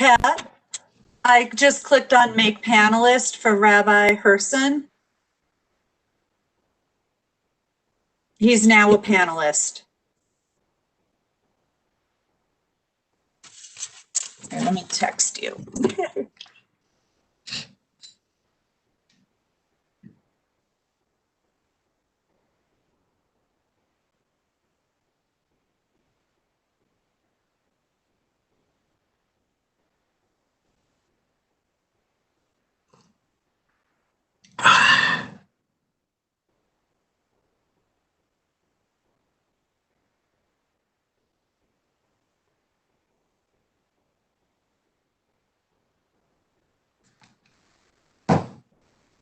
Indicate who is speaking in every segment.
Speaker 1: Pat, I just clicked on Make Panelist for Rabbi Herson. He's now a panelist. Here, let me text you.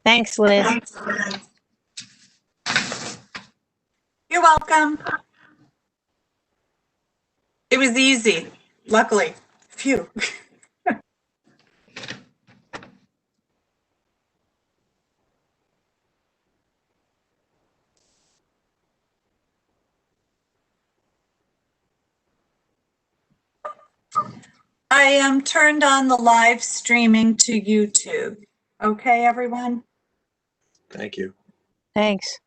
Speaker 2: Thanks, Liz.
Speaker 1: You're welcome. It was easy, luckily. Phew. I turned on the live streaming to YouTube. Okay, everyone?
Speaker 3: Thank you.
Speaker 2: Thanks.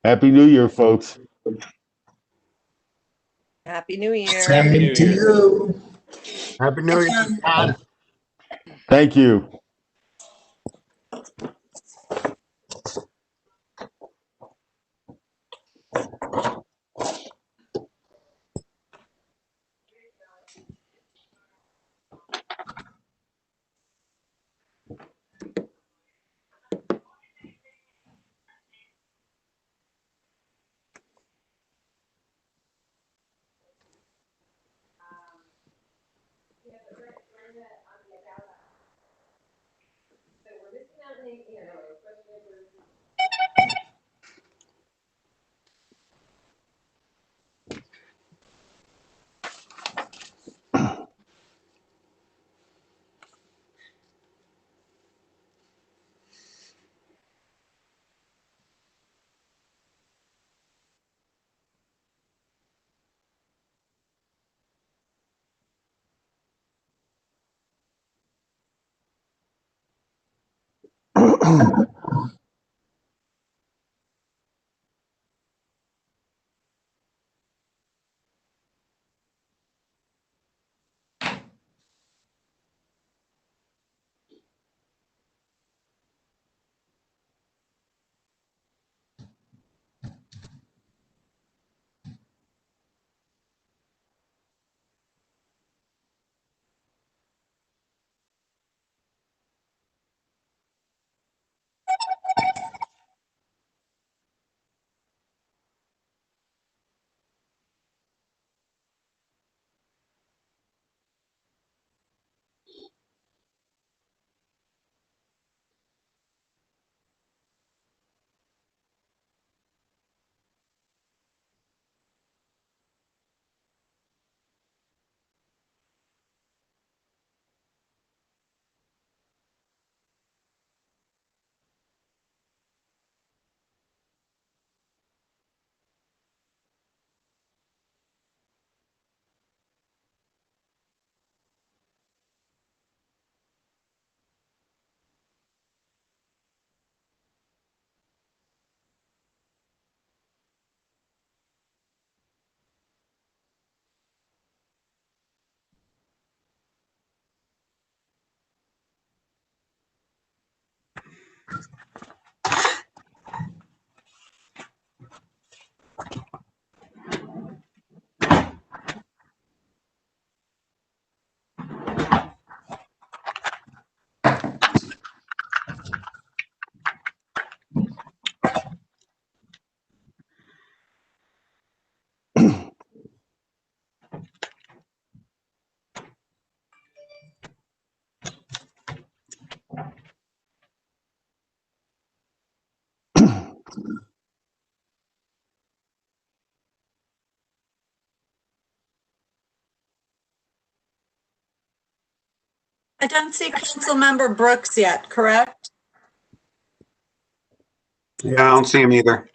Speaker 4: Happy New Year, folks.
Speaker 5: Happy New Year.
Speaker 6: Same
Speaker 3: New
Speaker 6: to
Speaker 3: Year.
Speaker 6: you. Happy New Year, John.
Speaker 4: Thank you.
Speaker 1: I don't see Councilmember Brooks yet, correct?
Speaker 5: Yeah, I don't see him either.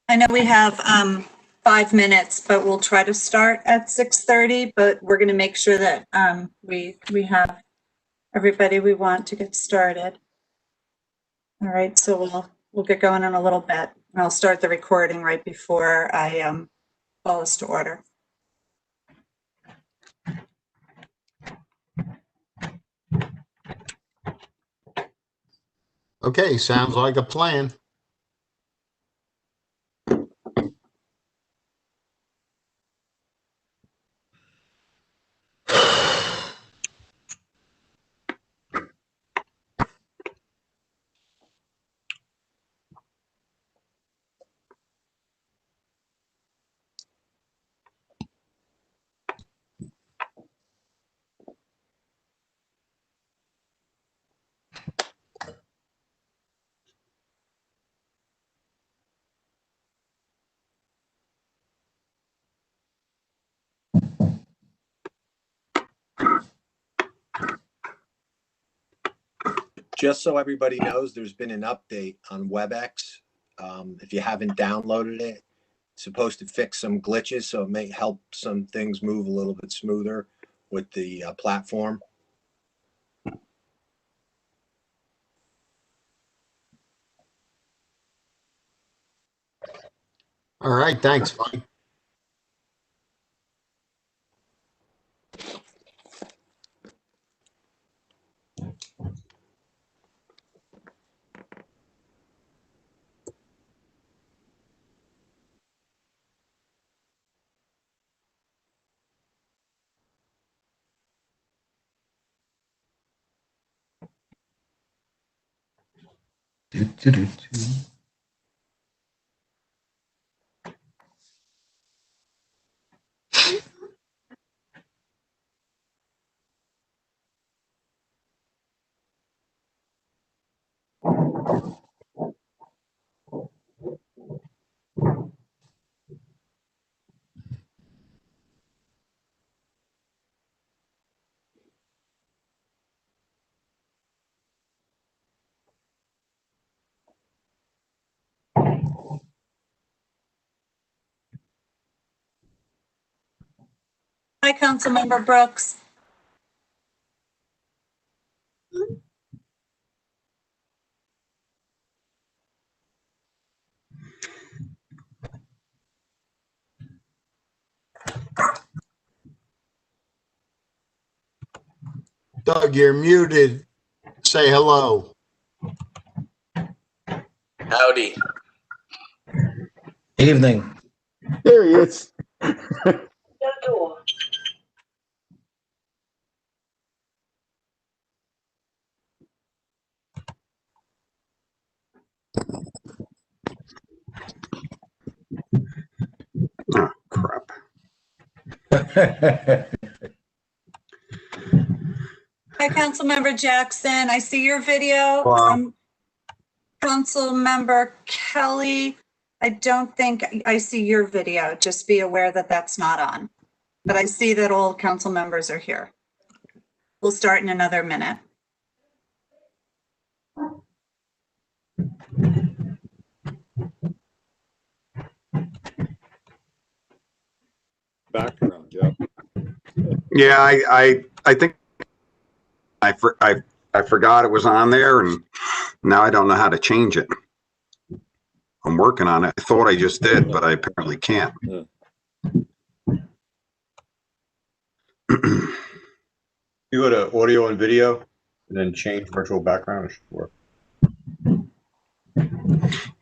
Speaker 1: I know we have 5 minutes, but we'll try to start at 6:30, but we're going to make sure that we have everybody we want to get started. All right, so we'll get going in a little bit. I'll start the recording right before I call us to order.
Speaker 6: Okay, sounds like a plan.
Speaker 3: Just so everybody knows, there's been an update on WebEx. If you haven't downloaded it, it's supposed to fix some glitches, so it may help some things move a little bit smoother with the platform.
Speaker 6: All right, thanks, Mike.
Speaker 1: Hi, Councilmember Brooks.
Speaker 6: Doug, you're muted. Say hello.
Speaker 7: Howdy. Evening.
Speaker 4: There he is.
Speaker 5: Oh, crap.
Speaker 1: Hi, Councilmember Jackson. I see your video.
Speaker 5: Hello.
Speaker 1: Councilmember Kelly, I don't think I see your video. Just be aware that that's not on. But I see that all council members are here. We'll start in another minute.
Speaker 4: Background, yeah.
Speaker 5: Yeah, I think I forgot it was on there, and now I don't know how to change it. I'm working on it. I thought I just did, but I apparently can't.
Speaker 4: Yeah.
Speaker 8: You go to audio and video and then change virtual background, it should work.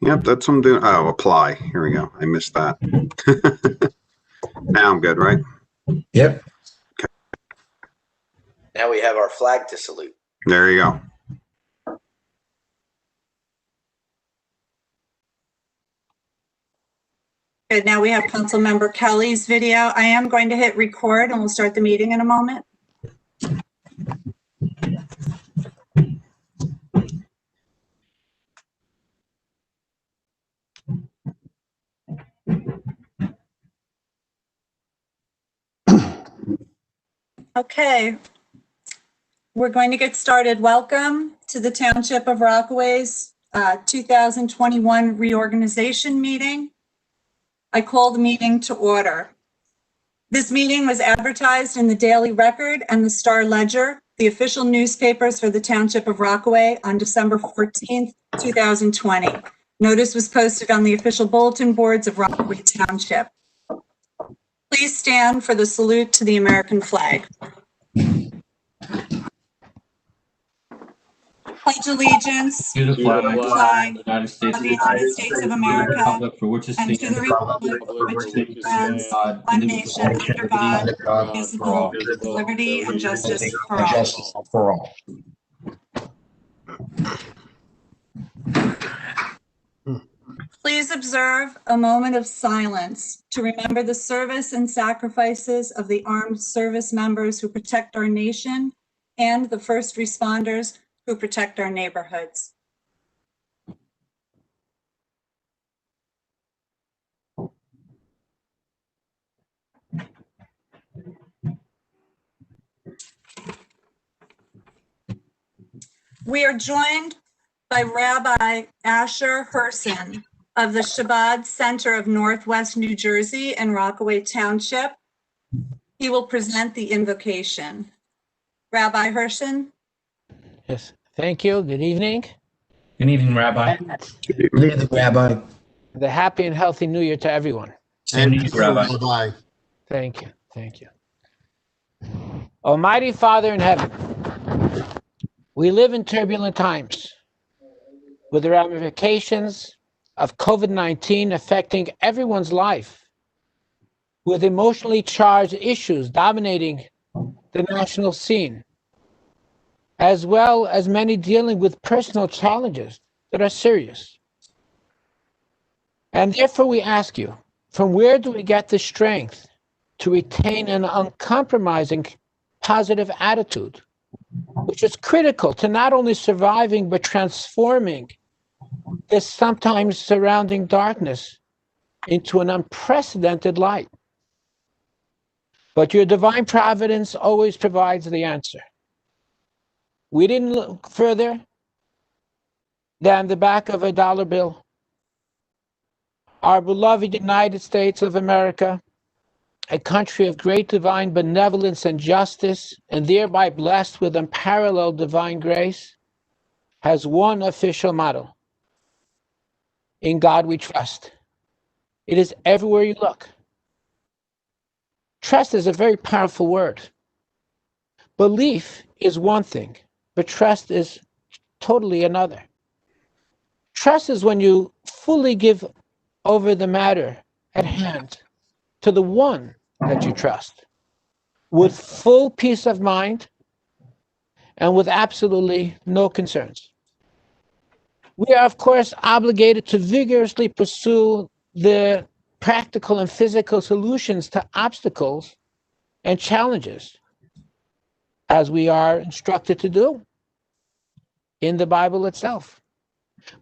Speaker 5: Yep, that's what I'm doing. Oh, apply. Here we go. I missed that. Now I'm good, right?
Speaker 7: Yep. Okay. Now we have our flag to salute.
Speaker 5: There you go.
Speaker 1: Good, now we have Councilmember Kelly's video. I am going to hit record and we'll start the meeting in a moment. Okay. We're going to get started. Welcome to the Township of Rockaway's 2021 reorganization meeting. I call the meeting to order. This meeting was advertised in the Daily Record and the Star Ledger, the official newspapers for the Township of Rockaway, on December 14th, 2020. Notice was posted on the official bulletin boards of Rockaway Township. Please stand for the salute to the American flag. Pledge allegiance
Speaker 9: To the flag
Speaker 1: flag
Speaker 9: of the United States
Speaker 1: of the United States of America
Speaker 9: Republic for which it
Speaker 1: and to
Speaker 9: stands,
Speaker 1: the republic for which it stands,
Speaker 9: God,
Speaker 1: one
Speaker 9: indivisible,
Speaker 1: nation, under God,
Speaker 9: for
Speaker 1: indivisible,
Speaker 9: all.
Speaker 1: with liberty and justice for all. Please observe a moment of silence to remember the service and sacrifices of the armed service members who protect our nation and the first responders who protect our neighborhoods. We are joined by Rabbi Asher Herson of the Shabbat Center of Northwest New Jersey in Rockaway Township. He will present the invocation. Rabbi Herson.
Speaker 10: Yes, thank you. Good evening.
Speaker 9: Good evening, Rabbi.
Speaker 6: Good evening, Rabbi.
Speaker 10: The happy and healthy New Year to everyone.
Speaker 6: And
Speaker 9: to you, Rabbi.
Speaker 6: Rabbi.
Speaker 10: Thank you. Thank you. Almighty Father in heaven, we live in turbulent times with the ramifications of COVID-19 affecting everyone's life, with emotionally charged issues dominating the national scene, as well as many dealing with personal challenges that are serious. And therefore we ask you, from where do we get the strength to retain an uncompromising positive attitude, which is critical to not only surviving, but transforming this sometimes surrounding darkness into an unprecedented light? But your divine providence always provides the answer. We didn't look further than the back of a dollar bill. Our beloved United States of America, a country of great divine benevolence and justice, and thereby blessed with unparalleled divine grace, has one official motto: in God we trust. It is everywhere you look. Trust is a very powerful word. Belief is one thing, but trust is totally another. Trust is when you fully give over the matter at hand to the one that you trust, with full peace of mind and with absolutely no concerns. We are, of course, obligated to vigorously pursue the practical and physical solutions to obstacles and challenges, as we are instructed to do in the Bible itself.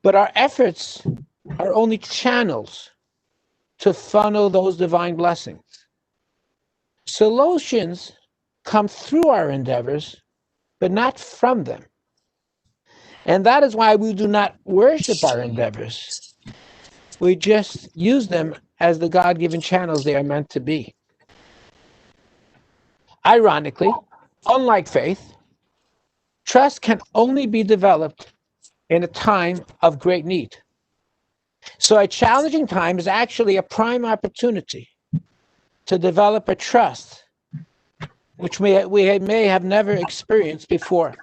Speaker 10: But our efforts are only channels to funnel those divine blessings. Solutions come through our endeavors, but not from them. And that is why we do not worship our endeavors. We just use them as the God-given channels they are meant to be. Ironically, unlike faith, trust can only be developed in a time of great need. So a challenging time is actually a prime opportunity to develop a trust which we may have never experienced before.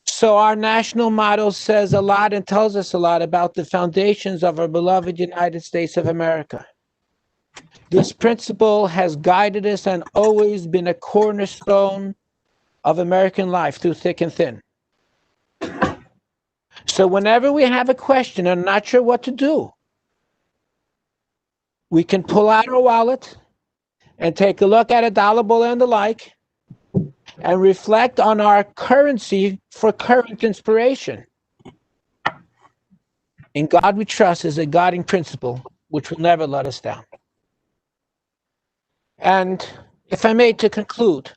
Speaker 10: So our national motto says a lot and tells us a lot about the foundations of our beloved United States of America. This principle has guided us and always been a cornerstone of American life through thick and thin. So whenever we have a question and not sure what to do, we can pull out our wallet and take a look at a dollar bill and the like, and reflect on our currency for current inspiration. In God we trust is a guiding principle which will never let us down. And if I may, to conclude,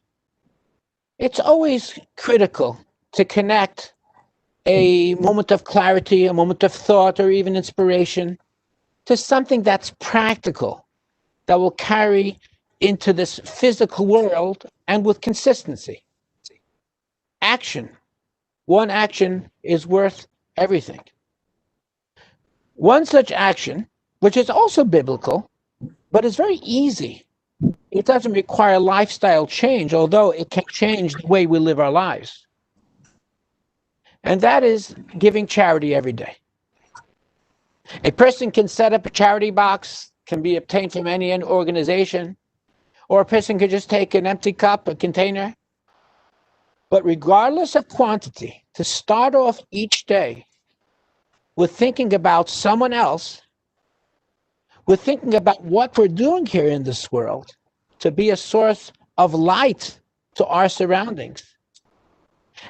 Speaker 10: it's always critical to connect a moment of clarity, a moment of thought, or even inspiration to something that's practical, that will carry into this physical world and with consistency. Action. One action is worth everything. One such action, which is also biblical, but is very easy. It doesn't require lifestyle change, although it can change the way we live our lives. And that is giving charity every day. A person can set up a charity box, can be obtained from any organization, or a person could just take an empty cup, a container. But regardless of quantity, to start off each day with thinking about someone else, with thinking about what we're doing here in this world, to be a source of light to our surroundings.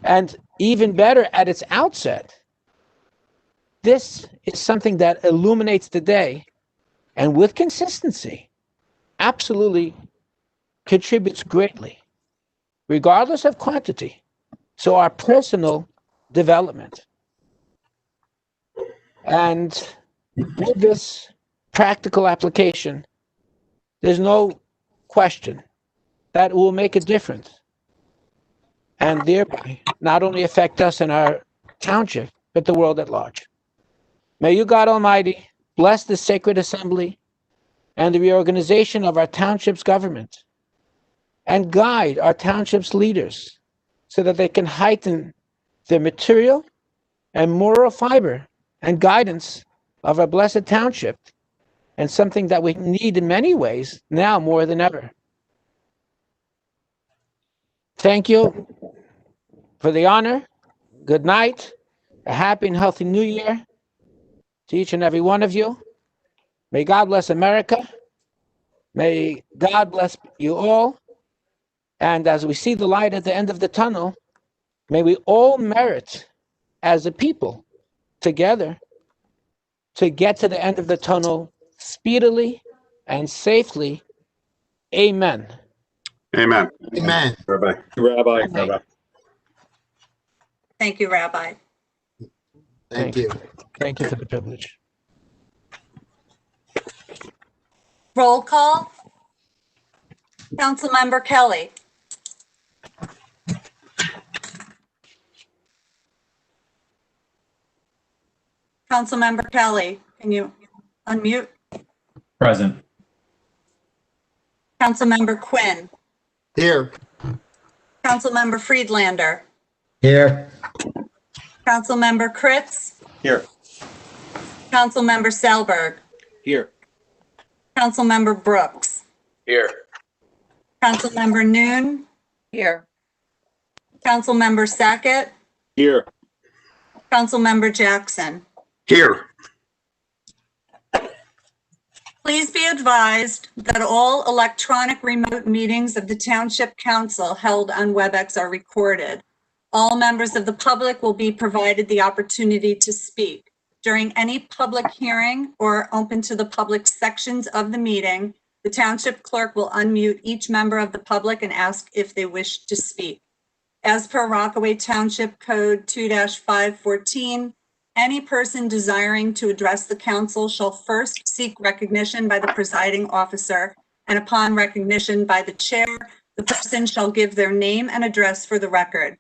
Speaker 10: And even better, at its outset, this is something that illuminates the day and with consistency absolutely contributes greatly, regardless of quantity, to our personal development. And with this practical application, there's no question that it will make a difference and thereby not only affect us in our township, but the world at large. May you, God Almighty, bless this sacred assembly and the reorganization of our township's government and guide our township's leaders so that they can heighten the material and moral fiber and guidance of our blessed township, and something that we need in many ways now more than ever. Thank you for the honor. Good night. A happy and healthy new year to each and every one of you. May God bless America. May God bless you all. And as we see the light at the end of the tunnel, may we all merit as a people together to get to the end of the tunnel speedily and safely. Amen.
Speaker 5: Amen.
Speaker 6: Amen.
Speaker 8: Rabbi. Rabbi.
Speaker 1: Okay.
Speaker 8: Rabbi.
Speaker 1: Thank you, Rabbi.
Speaker 6: Thank you.
Speaker 10: Thank you for the privilege.
Speaker 1: Roll call. Councilmember Kelly. Councilmember Kelly, can you unmute?
Speaker 9: Present.
Speaker 1: Councilmember Quinn.
Speaker 6: Here.
Speaker 1: Councilmember Friedlander.
Speaker 9: Here.
Speaker 1: Councilmember Kritz.
Speaker 8: Here.
Speaker 1: Councilmember Selberg.
Speaker 7: Here.
Speaker 1: Councilmember Brooks.
Speaker 7: Here.
Speaker 1: Councilmember Noon.
Speaker 11: Here.
Speaker 1: Councilmember Sackett.
Speaker 8: Here.
Speaker 1: Councilmember Jackson.
Speaker 5: Here.
Speaker 1: Please be advised that all electronic remote meetings of the Township Council held on WebEx are recorded. All members of the public will be provided the opportunity to speak. During any public hearing or open to the public sections of the meeting, the Township Clerk will unmute each member of the public and ask if they wish to speak. As per Rockaway Township Code 2-514, any person desiring to address the council shall first seek recognition by the presiding officer, and upon recognition by the chair, the person shall give their name and address for the record.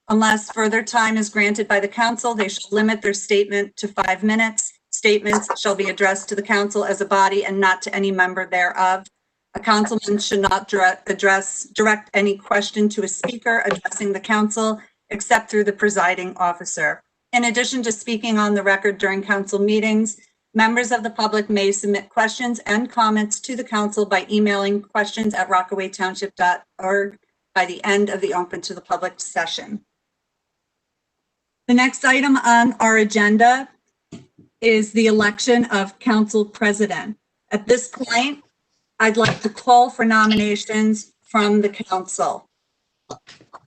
Speaker 1: Unless further time is granted by the council, they shall limit their statement to 5 minutes. Statements shall be addressed to the council as a body and not to any member thereof. A councilman should not direct any question to a speaker addressing the council except through the presiding officer. In addition to speaking on the record during council meetings, members of the public may submit questions and comments to the council by emailing questions@rockawaytownship.org by the end of the open to the public session. The next item on our agenda is the election of council president. At this point, I'd like to call for nominations from the council.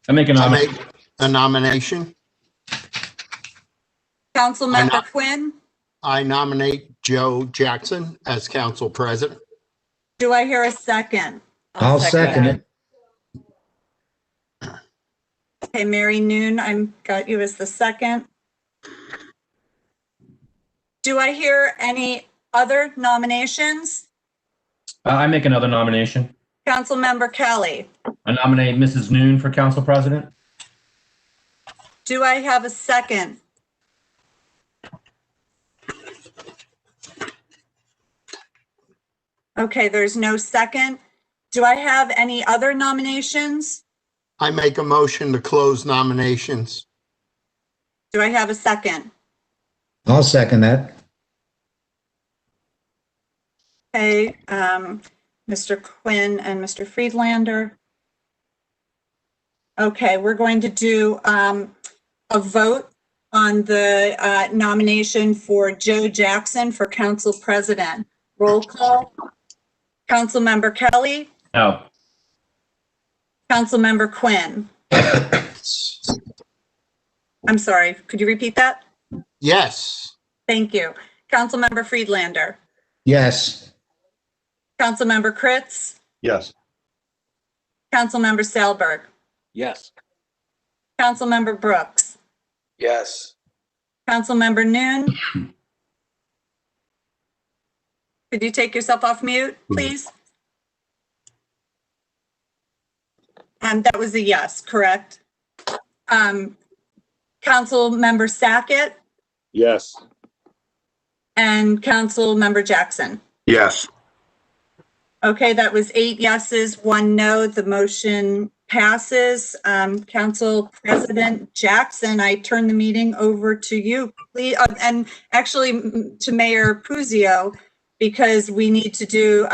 Speaker 9: I make a
Speaker 6: I
Speaker 9: nomination.
Speaker 6: make a nomination.
Speaker 1: Councilmember Quinn,
Speaker 6: I nominate Joe Jackson as council president.
Speaker 1: do I hear a second?
Speaker 9: I'll second it.
Speaker 1: Okay, Mary Noon, got you as the second. Do I hear any other nominations?
Speaker 9: I make another nomination.
Speaker 1: Councilmember Kelly,
Speaker 9: I nominate Mrs. Noon for council president.
Speaker 1: do I have a second? Okay, there's no second. Do I have any other nominations?
Speaker 6: I make a motion to close nominations.
Speaker 1: Do I have a second?
Speaker 9: I'll second that.
Speaker 1: Okay, Mr. Quinn and Mr. Friedlander. Okay, we're going to do a vote on the nomination for Joe Jackson for council president. Roll call. Councilmember Kelly,
Speaker 9: No.
Speaker 1: Councilmember Quinn. I'm sorry, could you repeat that?
Speaker 6: Yes.
Speaker 1: Thank you. Councilmember Friedlander,
Speaker 9: Yes.
Speaker 1: Councilmember Kritz,
Speaker 8: Yes.
Speaker 1: Councilmember Salberg,
Speaker 7: Yes.
Speaker 1: Councilmember Brooks,
Speaker 7: Yes.
Speaker 1: Councilmember Noon. Could you take yourself off mute, please? And that was a yes, correct? Councilmember Sackett
Speaker 8: Yes.
Speaker 1: and Councilmember Jackson.
Speaker 5: Yes.
Speaker 1: Okay, that was 8 yeses, 1 no. The motion passes. Council President Jackson, I turn the meeting over to you, please, and actually to Mayor Puzio, because we need to do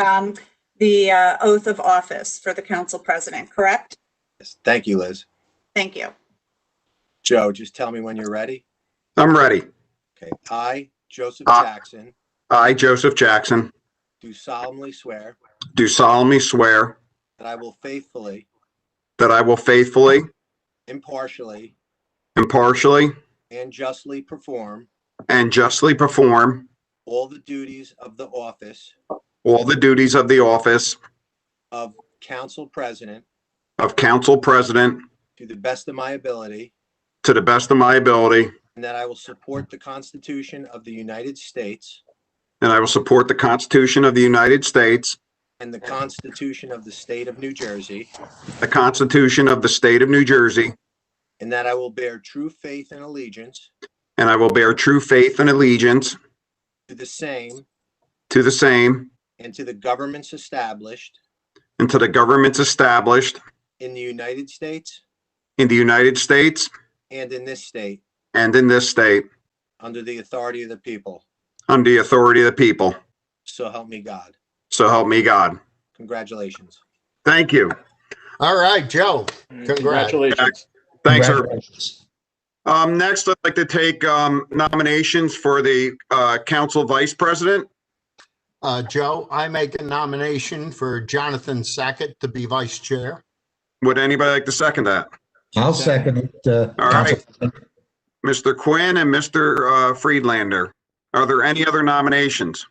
Speaker 1: the oath of office for the council president, correct?
Speaker 3: Yes, thank you, Liz.
Speaker 1: Thank you.
Speaker 3: Joe, just tell me when you're ready.
Speaker 5: I'm ready.
Speaker 3: Okay. I, Joseph Jackson,
Speaker 5: I, Joseph Jackson,
Speaker 3: do solemnly swear
Speaker 5: do solemnly swear
Speaker 3: that I will faithfully, impartially,
Speaker 5: impartially,
Speaker 3: and justly perform all the duties of the office
Speaker 5: all the duties of the office
Speaker 3: of council president
Speaker 5: of council president
Speaker 3: to the best of my ability,
Speaker 5: to the best of my ability,
Speaker 3: and that I will support the Constitution of the United States
Speaker 5: and I will support the Constitution of the United States,
Speaker 3: and the Constitution of the State of New Jersey,
Speaker 5: the Constitution of the State of New Jersey,
Speaker 3: and that I will bear true faith and allegiance
Speaker 5: and I will bear true faith and allegiance
Speaker 3: to the same
Speaker 5: to the same
Speaker 3: and to the governments established
Speaker 5: and to the governments established
Speaker 3: in the United States
Speaker 5: in the United States
Speaker 3: and in this state
Speaker 5: and in this state
Speaker 3: under the authority of the people.
Speaker 5: under the authority of the people.
Speaker 3: So help me God.
Speaker 5: So help me God.
Speaker 3: Congratulations.
Speaker 5: Thank you.
Speaker 6: All right, Joe. Congrats.
Speaker 8: Congratulations.
Speaker 5: Thanks, everybody. Next, I'd like to take nominations for the council vice president.
Speaker 6: Joe, I make a nomination for Jonathan Sackett to be vice chair.
Speaker 5: Would anybody like to second that?
Speaker 9: I'll second it.
Speaker 5: All right. Mr. Quinn and Mr. Friedlander. Are there any other nominations?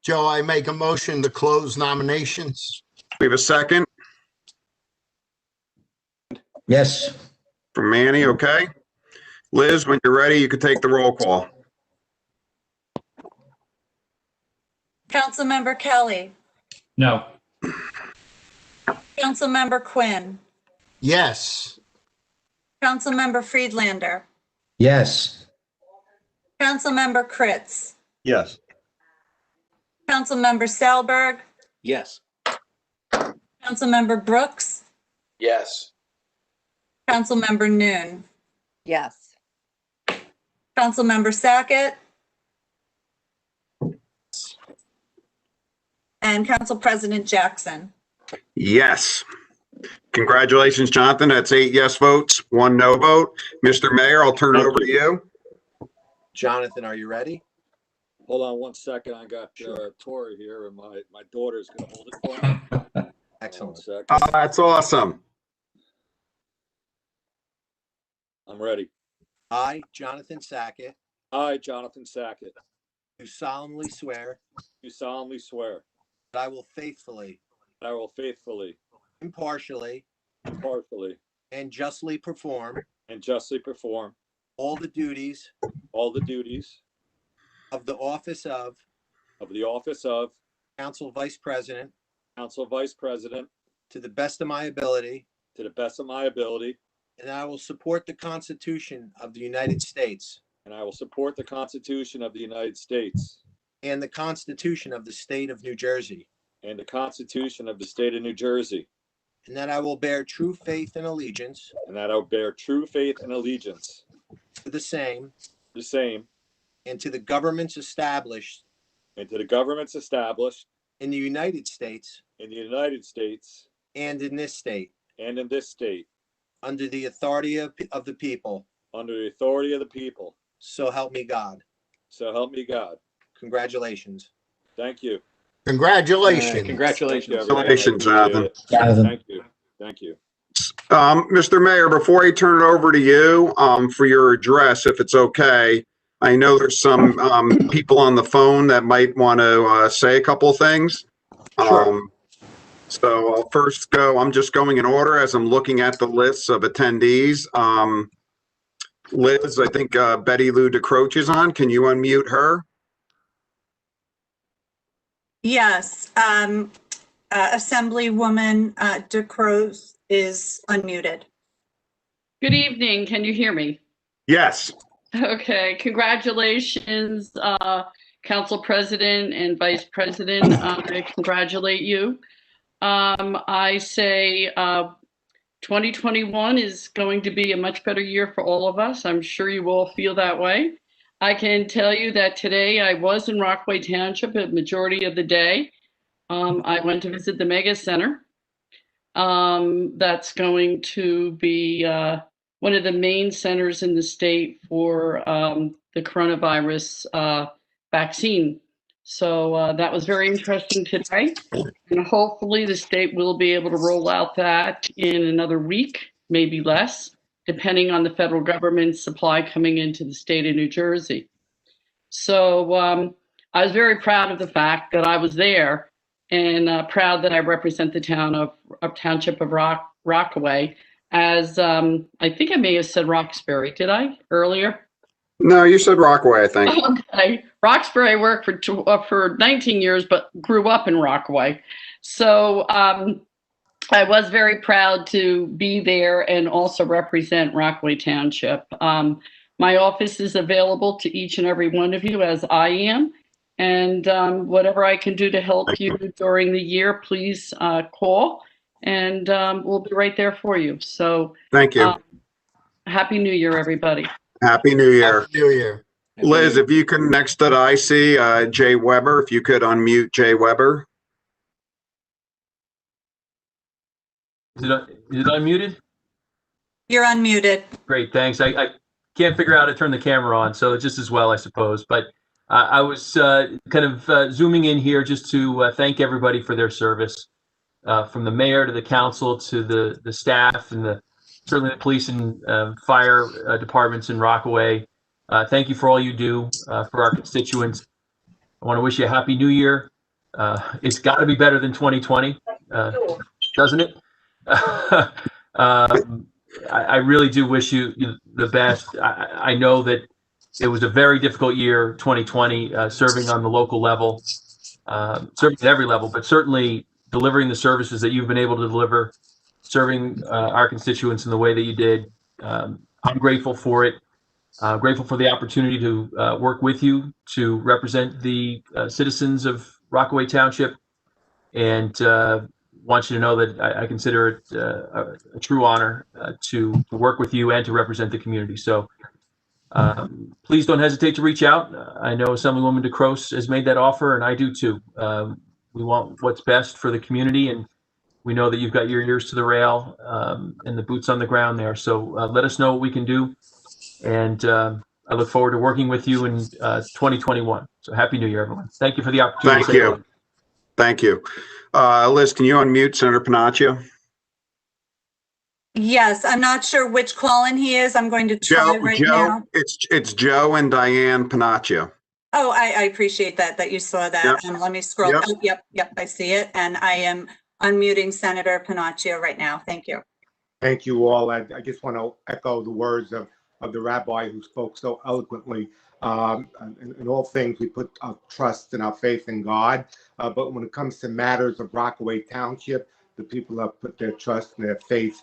Speaker 6: Joe, I make a motion to close nominations.
Speaker 5: We have a second
Speaker 9: Yes.
Speaker 5: from Manny, okay? Liz, when you're ready, you can take the roll call.
Speaker 1: Councilmember Kelly,
Speaker 9: No.
Speaker 1: Councilmember Quinn,
Speaker 6: Yes.
Speaker 1: Councilmember Friedlander,
Speaker 9: Yes.
Speaker 1: Councilmember Kritz,
Speaker 8: Yes.
Speaker 1: Councilmember Salberg,
Speaker 7: Yes.
Speaker 1: Councilmember Brooks,
Speaker 7: Yes.
Speaker 1: Councilmember Noon,
Speaker 11: Yes.
Speaker 1: Councilmember Sackett, and Council President Jackson.
Speaker 5: Yes. Congratulations, Jonathan. That's 8 yes votes, 1 no vote. Mr. Mayor, I'll turn it over to you.
Speaker 3: Jonathan, are you ready?
Speaker 12: Hold on 1 second. I got Tori here, and my daughter's going to hold it for me.
Speaker 3: Excellent.
Speaker 12: 1 second.
Speaker 5: Oh, that's awesome.
Speaker 12: I'm ready.
Speaker 3: I, Jonathan Sackett,
Speaker 12: I, Jonathan Sackett,
Speaker 3: do solemnly swear
Speaker 12: do solemnly swear
Speaker 3: that I will faithfully, impartially, and justly perform all the duties of the office of Council Vice President to the best of my ability, and I will support the Constitution of the United States and the Constitution of the State of New Jersey, and that I will bear true faith and allegiance to the same and to the governments established in the United States and in this state under the authority of the people. So help me God. Congratulations.
Speaker 6: Congratulations.
Speaker 5: Congratulations, Jonathan.
Speaker 9: Jonathan.
Speaker 5: Mr. Mayor, before I turn it over to you, for your address, if it's okay, I know there's some, people on the phone that might want to, say a couple of things. So I'll first go, I'm just going in order as I'm looking at the lists of attendees. Liz, I think, Betty Lou DeCroce is on. Can you unmute her?
Speaker 1: Yes, Assemblywoman DeCruz is unmuted.
Speaker 11: Good evening. Can you hear me?
Speaker 5: Yes.
Speaker 11: Okay. Congratulations, Council President and Vice President. I congratulate you. I say 2021 is going to be a much better year for all of us. I'm sure you all feel that way. I can tell you that today I was in Rockaway Township a majority of the day. I went to visit the Mega Center. That's going to be one of the main centers in the state for the coronavirus vaccine. So that was very interesting today. And hopefully the state will be able to roll out that in another week, maybe less, depending on the federal government's supply coming into the state of New Jersey. So I was very proud of the fact that I was there and proud that I represent the township of Rockaway as I think I may have said Roxbury, did I earlier?
Speaker 5: No, you said Rockaway, I think.
Speaker 11: Okay, Roxbury, I worked for 19 years, but grew up in Rockaway. So I was very proud to be there and also represent Rockaway Township. My office is available to each and every one of you as I am. And whatever I can do to help you during the year, please call and we'll be right there for you. So
Speaker 5: thank you.
Speaker 11: Happy New Year, everybody.
Speaker 5: Happy New Year.
Speaker 6: Happy New Year.
Speaker 5: Liz, if you can, next that I see, Jay Weber, if you could unmute Jay Weber.
Speaker 13: Is it unmuted?
Speaker 1: You're unmuted.
Speaker 13: Great, thanks. I can't figure out how to turn the camera on, so just as well, I suppose. But I was kind of zooming in here just to thank everybody for their service, from the mayor to the council to the staff and certainly the police and fire departments in Rockaway. Thank you for all you do for our constituents. I want to wish you a happy new year. It's got to be better than 2020, doesn't it? I really do wish you the best. I know that it was a very difficult year, 2020, serving on the local level, serving at every level, but certainly delivering the services that you've been able to deliver, serving our constituents in the way that you did. I'm grateful for it. Grateful for the opportunity to work with you to represent the citizens of Rockaway Township, and want you to know that I consider it a true honor to work with you and to represent the community. So please don't hesitate to reach out. I know Assemblywoman DeCroce has made that offer, and I do too. We want what's best for the community, and we know that you've got your ears to the rail and the boots on the ground there. So let us know what we can do, and I look forward to working with you in 2021. So happy New Year, everyone. Thank you for the opportunity.
Speaker 5: Thank you. Thank you. Liz, can you unmute Senator Panaccio?
Speaker 1: Yes, I'm not sure which call-in he is. I'm going to try right now.
Speaker 5: It's Joe and Diane Panaccio.
Speaker 1: Oh, I appreciate that you saw that.
Speaker 5: Yep.
Speaker 1: Let me scroll.
Speaker 5: Yep.
Speaker 1: Oh, yep, I see it. And I am unmuting Senator Panaccio right now. Thank you.
Speaker 14: Thank you all. I just want to echo the words of the rabbi who spoke so eloquently. In all things, we put our trust and our faith in God. But when it comes to matters of Rockaway Township, the people have put their trust and their faith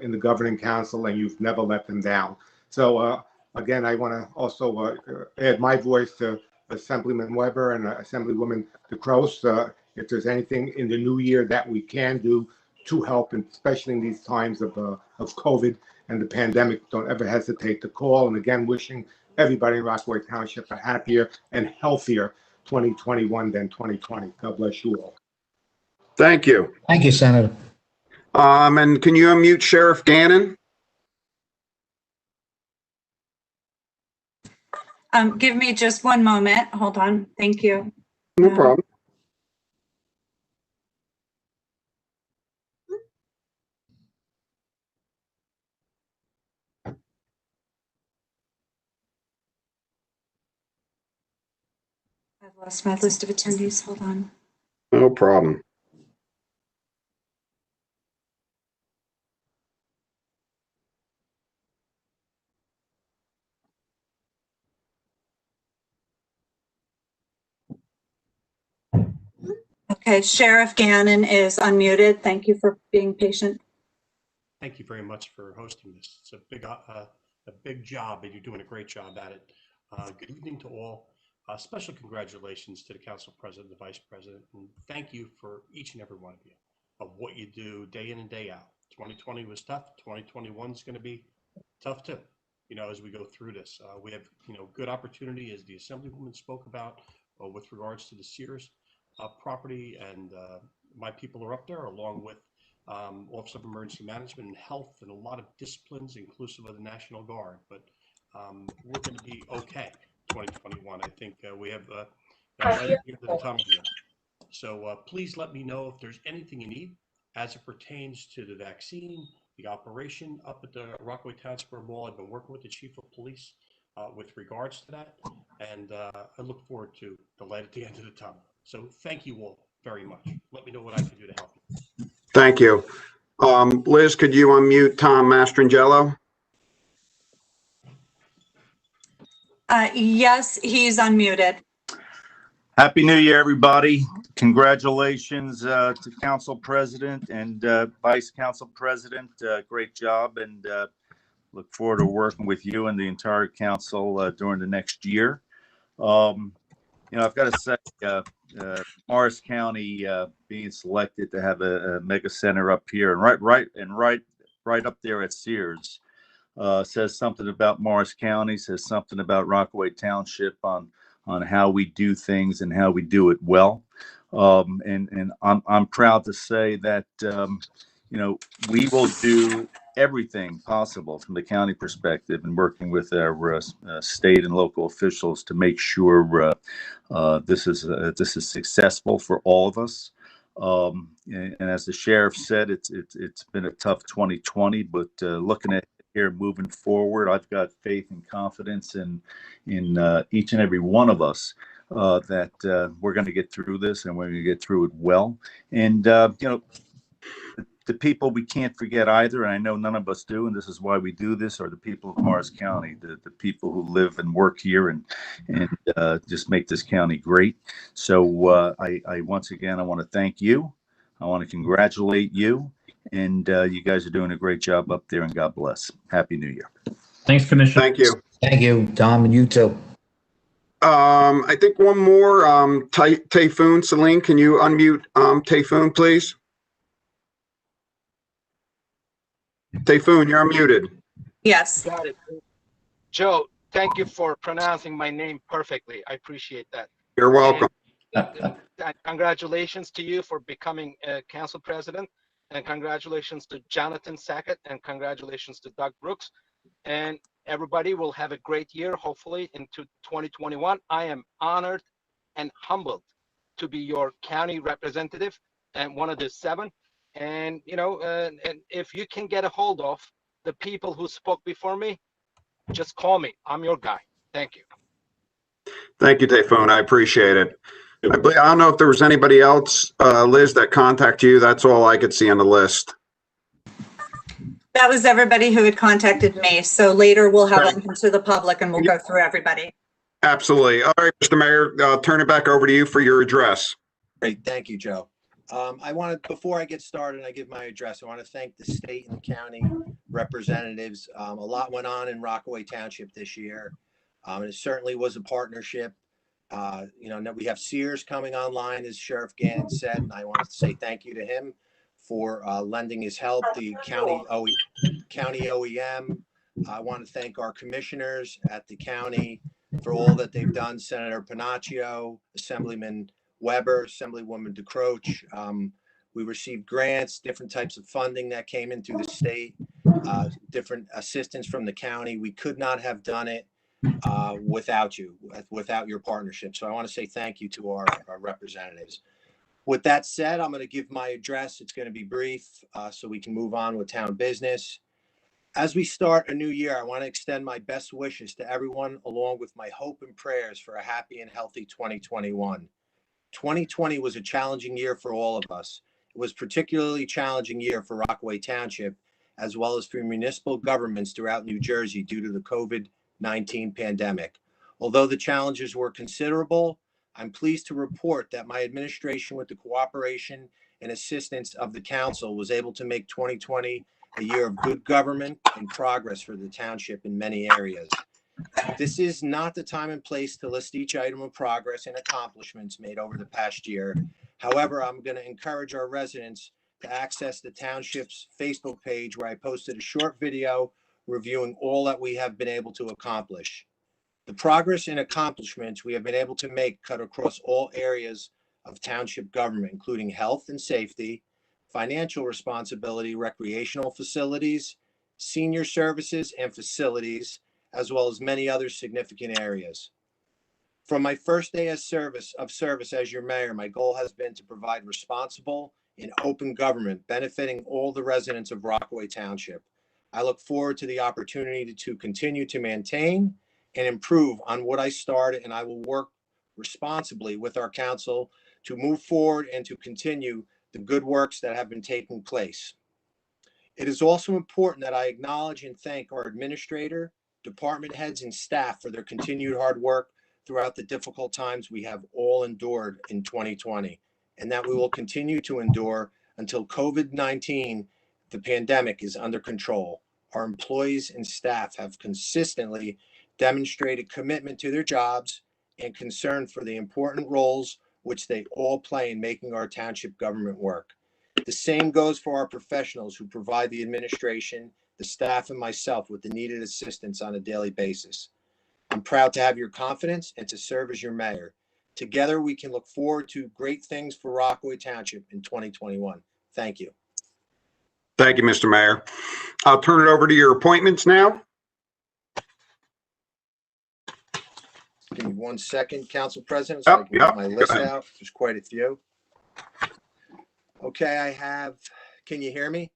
Speaker 14: in the governing council, and you've never let them down. So again, I want to also add my voice to Assemblyman Weber and Assemblywoman DeCroce. If there's anything in the new year that we can do to help, and especially in these times of COVID and the pandemic, don't ever hesitate to call. And again, wishing everybody in Rockaway Township a happier and healthier 2021 than 2020. God bless you all.
Speaker 5: Thank you.
Speaker 9: Thank you, Senator.
Speaker 5: And can you unmute Sheriff Gannon?
Speaker 1: Give me just one moment. Hold on. Thank you.
Speaker 5: No problem.
Speaker 1: I've lost my list of attendees. Hold on.
Speaker 5: No problem.
Speaker 1: Okay, Sheriff Gannon is unmuted. Thank you for being patient.
Speaker 15: Thank you very much for hosting this. It's a big job, and you're doing a great job at it. Good evening to all. Special congratulations to the council president, the vice president, and thank you for each and every one of you of what you do day in and day out. 2020 was tough. 2021 is going to be tough too. You know, as we go through this, we have good opportunity, as the Assemblywoman spoke about, with regards to the Sears property, and my people are up there along with Office of Emergency Management and Health, and a lot of disciplines, inclusive of the National Guard. But we're going to be okay. 2021. I think we have light at the end of the tunnel here. So please let me know if there's anything you need as it pertains to the vaccine, the operation up at the Rockaway Township Mall. I've been working with the Chief of Police with regards to that, and I look forward to the light at the end of the tunnel. So thank you all very much. Let me know what I can do to help you.
Speaker 5: Thank you. Liz, could you unmute Tom Mastrangelo?
Speaker 1: Yes, he's unmuted.
Speaker 16: Happy New Year, everybody. Congratulations to Council President and Vice Council President. Great job, and look forward to working with you and the entire council during the next year. I've got to say, Morris County being selected to have a mega center up here and right up there at Sears says something about Morris County, says something about Rockaway Township on how we do things and how we do it well. And I'm proud to say that we will do everything possible from the county perspective and working with our state and local officials to make sure this is successful for all of us. And as the sheriff said, it's been a tough 2020, but looking at here moving forward, I've got faith and confidence in each and every one of us that we're going to get through this, and we're going to get through it well. And the people we can't forget either, and I know none of us do, and this is why we do this, are the people of Morris County, the people who live and work here and just make this county great. So I once again, I want to thank you. I want to congratulate you, and you guys are doing a great job up there, and God bless. Happy New Year.
Speaker 9: Thanks, Commissioner.
Speaker 5: Thank you.
Speaker 9: Thank you, Tom, and you too.
Speaker 5: I think one more, Tayfoon, Celine, can you unmute Tayfoon, please? Tayfoon, you're unmuted.
Speaker 1: Yes.
Speaker 17: Got it. Joe, thank you for pronouncing my name perfectly. I appreciate that.
Speaker 5: You're welcome.
Speaker 17: And congratulations to you for becoming council president, and congratulations to Jonathan Sackett, and congratulations to Doug Brooks. And everybody will have a great year, hopefully, into 2021. I am honored and humbled to be your county representative and one of the 7. And, and if you can get a hold of the people who spoke before me, just call me. I'm your guy. Thank you.
Speaker 5: Thank you, Tayfun. I appreciate it. I don't know if there was anybody else, Liz, that contacted you. That's all I could see on the list.
Speaker 1: That was everybody who had contacted me. So later we'll have it open to the public and we'll go through everybody.
Speaker 5: Absolutely. All right, Mr. Mayor, I'll turn it back over to you for your address.
Speaker 3: Great, thank you, Joe. Before I get started, I give my address. I want to thank the state and the county representatives. A lot went on in Rockaway Township this year. And it certainly was a partnership. We have Sears coming online, as Sheriff Gannon said, and I want to say thank you to him for lending his help. The county OEM. I want to thank our commissioners at the county for all that they've done. Senator Panaccio, Assemblyman Weber, Assemblywoman DeCroce. We received grants, different types of funding that came in through the state, different assistance from the county. We could not have done it without you, without your partnership. So I want to say thank you to our representatives. With that said, I'm going to give my address. It's going to be brief so we can move on with town business. As we start a new year, I want to extend my best wishes to everyone, along with my hope and prayers for a happy and healthy 2021. 2020 was a challenging year for all of us. It was a particularly challenging year for Rockaway Township, as well as for municipal governments throughout New Jersey due to the COVID-19 pandemic. Although the challenges were considerable, I'm pleased to report that my administration, with the cooperation and assistance of the council, was able to make 2020 a year of good government and progress for the township in many areas. This is not the time and place to list each item of progress and accomplishments made over the past year. However, I'm going to encourage our residents to access the township's Facebook page, where I posted a short video reviewing all that we have been able to accomplish. The progress and accomplishments we have been able to make cut across all areas of township government, including health and safety, financial responsibility, recreational facilities, senior services and facilities, as well as many other significant areas. From my first day of service as your mayor, my goal has been to provide responsible and open government benefiting all the residents of Rockaway Township. I look forward to the opportunity to continue to maintain and improve on what I started, and I will work responsibly with our council to move forward and to continue the good works that have been taking place. It is also important that I acknowledge and thank our administrator, department heads, and staff for their continued hard work throughout the difficult times we have all endured in 2020, and that we will continue to endure until COVID-19, the pandemic, is under control. Our employees and staff have consistently demonstrated commitment to their jobs and concern for the important roles which they all play in making our township government work. The same goes for our professionals who provide the administration, the staff, and myself with the needed assistance on a daily basis. I'm proud to have your confidence and to serve as your mayor. Together, we can look forward to great things for Rockaway Township in 2021. Thank you.
Speaker 5: Thank you, Mr. Mayor. I'll turn it over to your appointments now.
Speaker 3: Give me 1 second, Council President, so I can get my list out. There's quite a few. Okay, I have, can you hear me?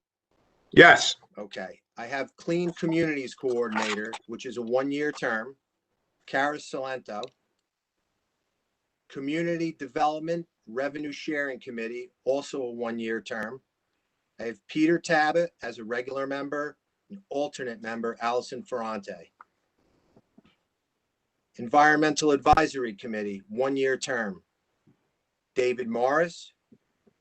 Speaker 5: Yes.
Speaker 3: Okay, I have Clean Communities Coordinator, which is a 1-year term. Cara Salento. Community Development Revenue Sharing Committee, also a 1-year term. I have Peter Tabbitt as a regular member, an alternate member, Allison Ferrante. Environmental Advisory Committee, 1-year term. David Morris,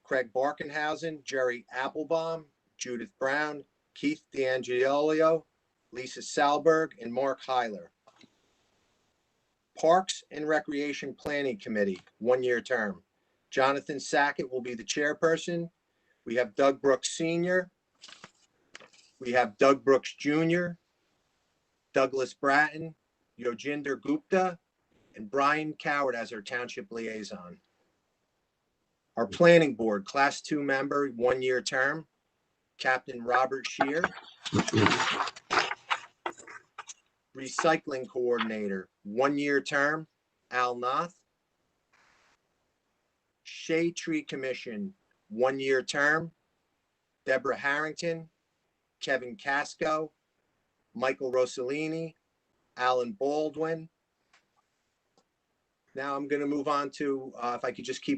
Speaker 3: Craig Barkenhausen, Jerry Applebaum, Judith Brown, Keith D'Angiolio, Lisa Salberg, and Mark Heiler. Parks and Recreation Planning Committee, 1-year term. Jonathan Sackett will be the chairperson. We have Doug Brooks Sr. We have Doug Brooks Jr., Douglas Bratton, Yoginder Gupta, and Brian Coward as our township liaison. Our planning board, class 2 member, 1-year term, Captain Robert Shear. Recycling coordinator, 1-year term, Al Noth. Shade Tree Commission, 1-year term, Deborah Harrington, Kevin Casco, Michael Rossellini, Alan Baldwin. Now I'm going to move on to, if I could just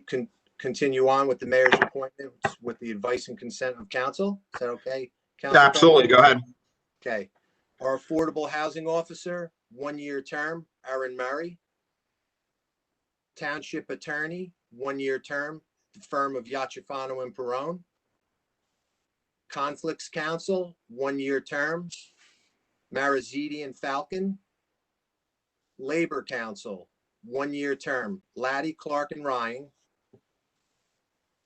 Speaker 3: continue on with the mayor's appointments with the advice and consent of council. Is that okay? Council
Speaker 5: Absolutely. Go
Speaker 3: President?
Speaker 5: ahead.
Speaker 3: Okay. Our affordable housing officer, 1-year term, Aaron Murray. Township attorney, 1-year term, the firm of Yachafano and Perone. Conflicts counsel, 1-year term, Marizidi and Falcon. Labor counsel, 1-year term, Laddie, Clark, and Ryan.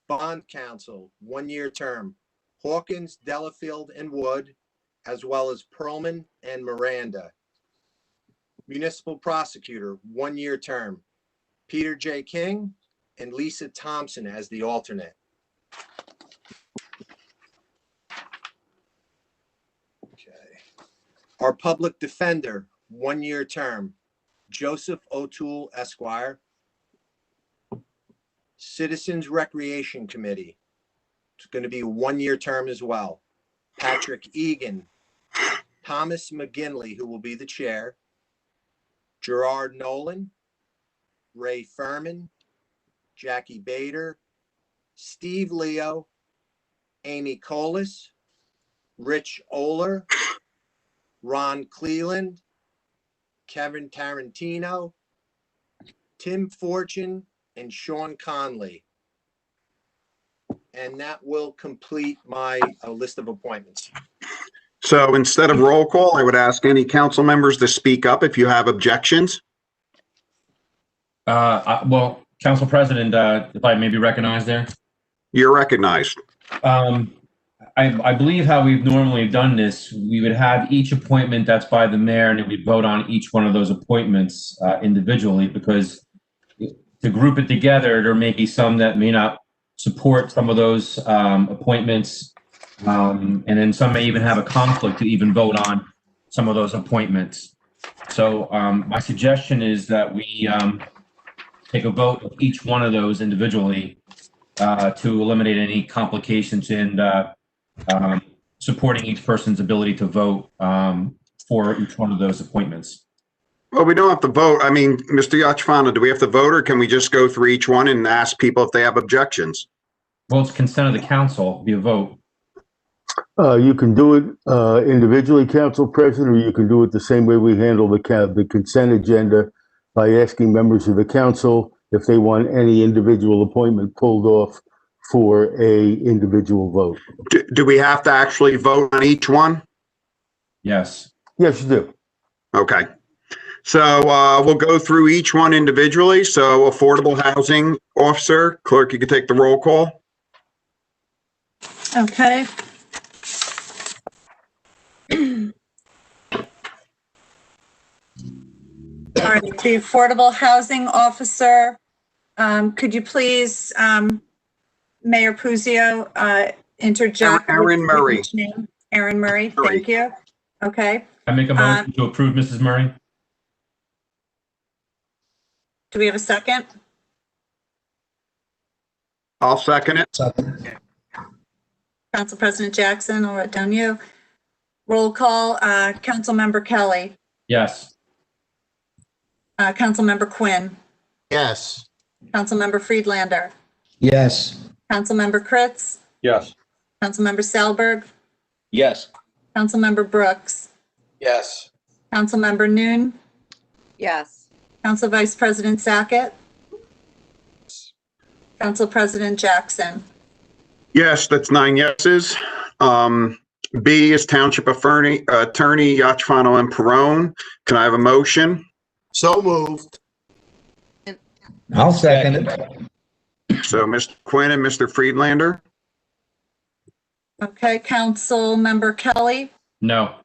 Speaker 3: Bond counsel, 1-year term, Hawkins, Delafield, and Wood, as well as Perlman and Miranda. Municipal prosecutor, 1-year term, Peter J. King and Lisa Thompson as the alternate. Okay. Our public defender, 1-year term, Joseph O'Toole, Esquire. Citizens Recreation Committee, it's going to be a 1-year term as well. Patrick Egan, Thomas McGinley, who will be the chair, Gerard Nolan, Ray Furman, Jackie Bader, Steve Leo, Amy Colas, Rich Oler, Ron Cleland, Kevin Tarantino, Tim Fortune, and Sean Conley. And that will complete my list of appointments.
Speaker 5: So instead of roll call, I would ask any council members to speak up if you have objections.
Speaker 18: Well, Council President, if I may be recognized there.
Speaker 5: You're recognized.
Speaker 18: I believe how we've normally done this, we would have each appointment that's by the mayor, and then we vote on each one of those appointments individually, because to group it together, there may be some that may not support some of those appointments, and then some may even have a conflict to even vote on some of those appointments. So my suggestion is that we take a vote of each one of those individually to eliminate any complications in supporting each person's ability to vote for each one of those appointments.
Speaker 5: Well, we don't have to vote. I mean, Mr. Yachafano, do we have to vote, or can we just go through each one and ask people if they have objections?
Speaker 18: Well, it's consent of the council via vote.
Speaker 4: You can do it individually, Council President, or you can do it the same way we handle the consent agenda by asking members of the council if they want any individual appointment pulled off for a individual vote.
Speaker 5: Do we have to actually vote on each one?
Speaker 18: Yes.
Speaker 4: Yes, you do.
Speaker 5: Okay. So we'll go through each one individually. So affordable housing officer, clerk, you can take the roll call.
Speaker 1: Okay. All right, the affordable housing officer, could you please, Mayor Puzio, interject?
Speaker 5: Aaron Murray.
Speaker 1: Aaron Murray, thank you. Okay.
Speaker 18: I make a motion to approve Mrs. Murray.
Speaker 1: Do we have a second?
Speaker 5: I'll second it.
Speaker 1: Council President Jackson, I'll write down you. Roll call, Councilmember Kelly,
Speaker 18: Yes.
Speaker 1: Councilmember Quinn,
Speaker 6: Yes.
Speaker 1: Councilmember Friedlander,
Speaker 9: Yes.
Speaker 1: Councilmember Kritz,
Speaker 8: Yes.
Speaker 1: Councilmember Selberg,
Speaker 7: Yes.
Speaker 1: Councilmember Brooks,
Speaker 7: Yes.
Speaker 1: Councilmember Noon,
Speaker 19: Yes.
Speaker 1: Council Vice President Sackett, Council President Jackson.
Speaker 5: Yes, that's 9 yeses. B is Township Attorney Yachafano and Perone. Can I have a motion?
Speaker 6: So moved.
Speaker 9: I'll second it.
Speaker 5: So Mr. Quinn and Mr. Friedlander?
Speaker 1: Okay, Councilmember Kelly,
Speaker 18: No.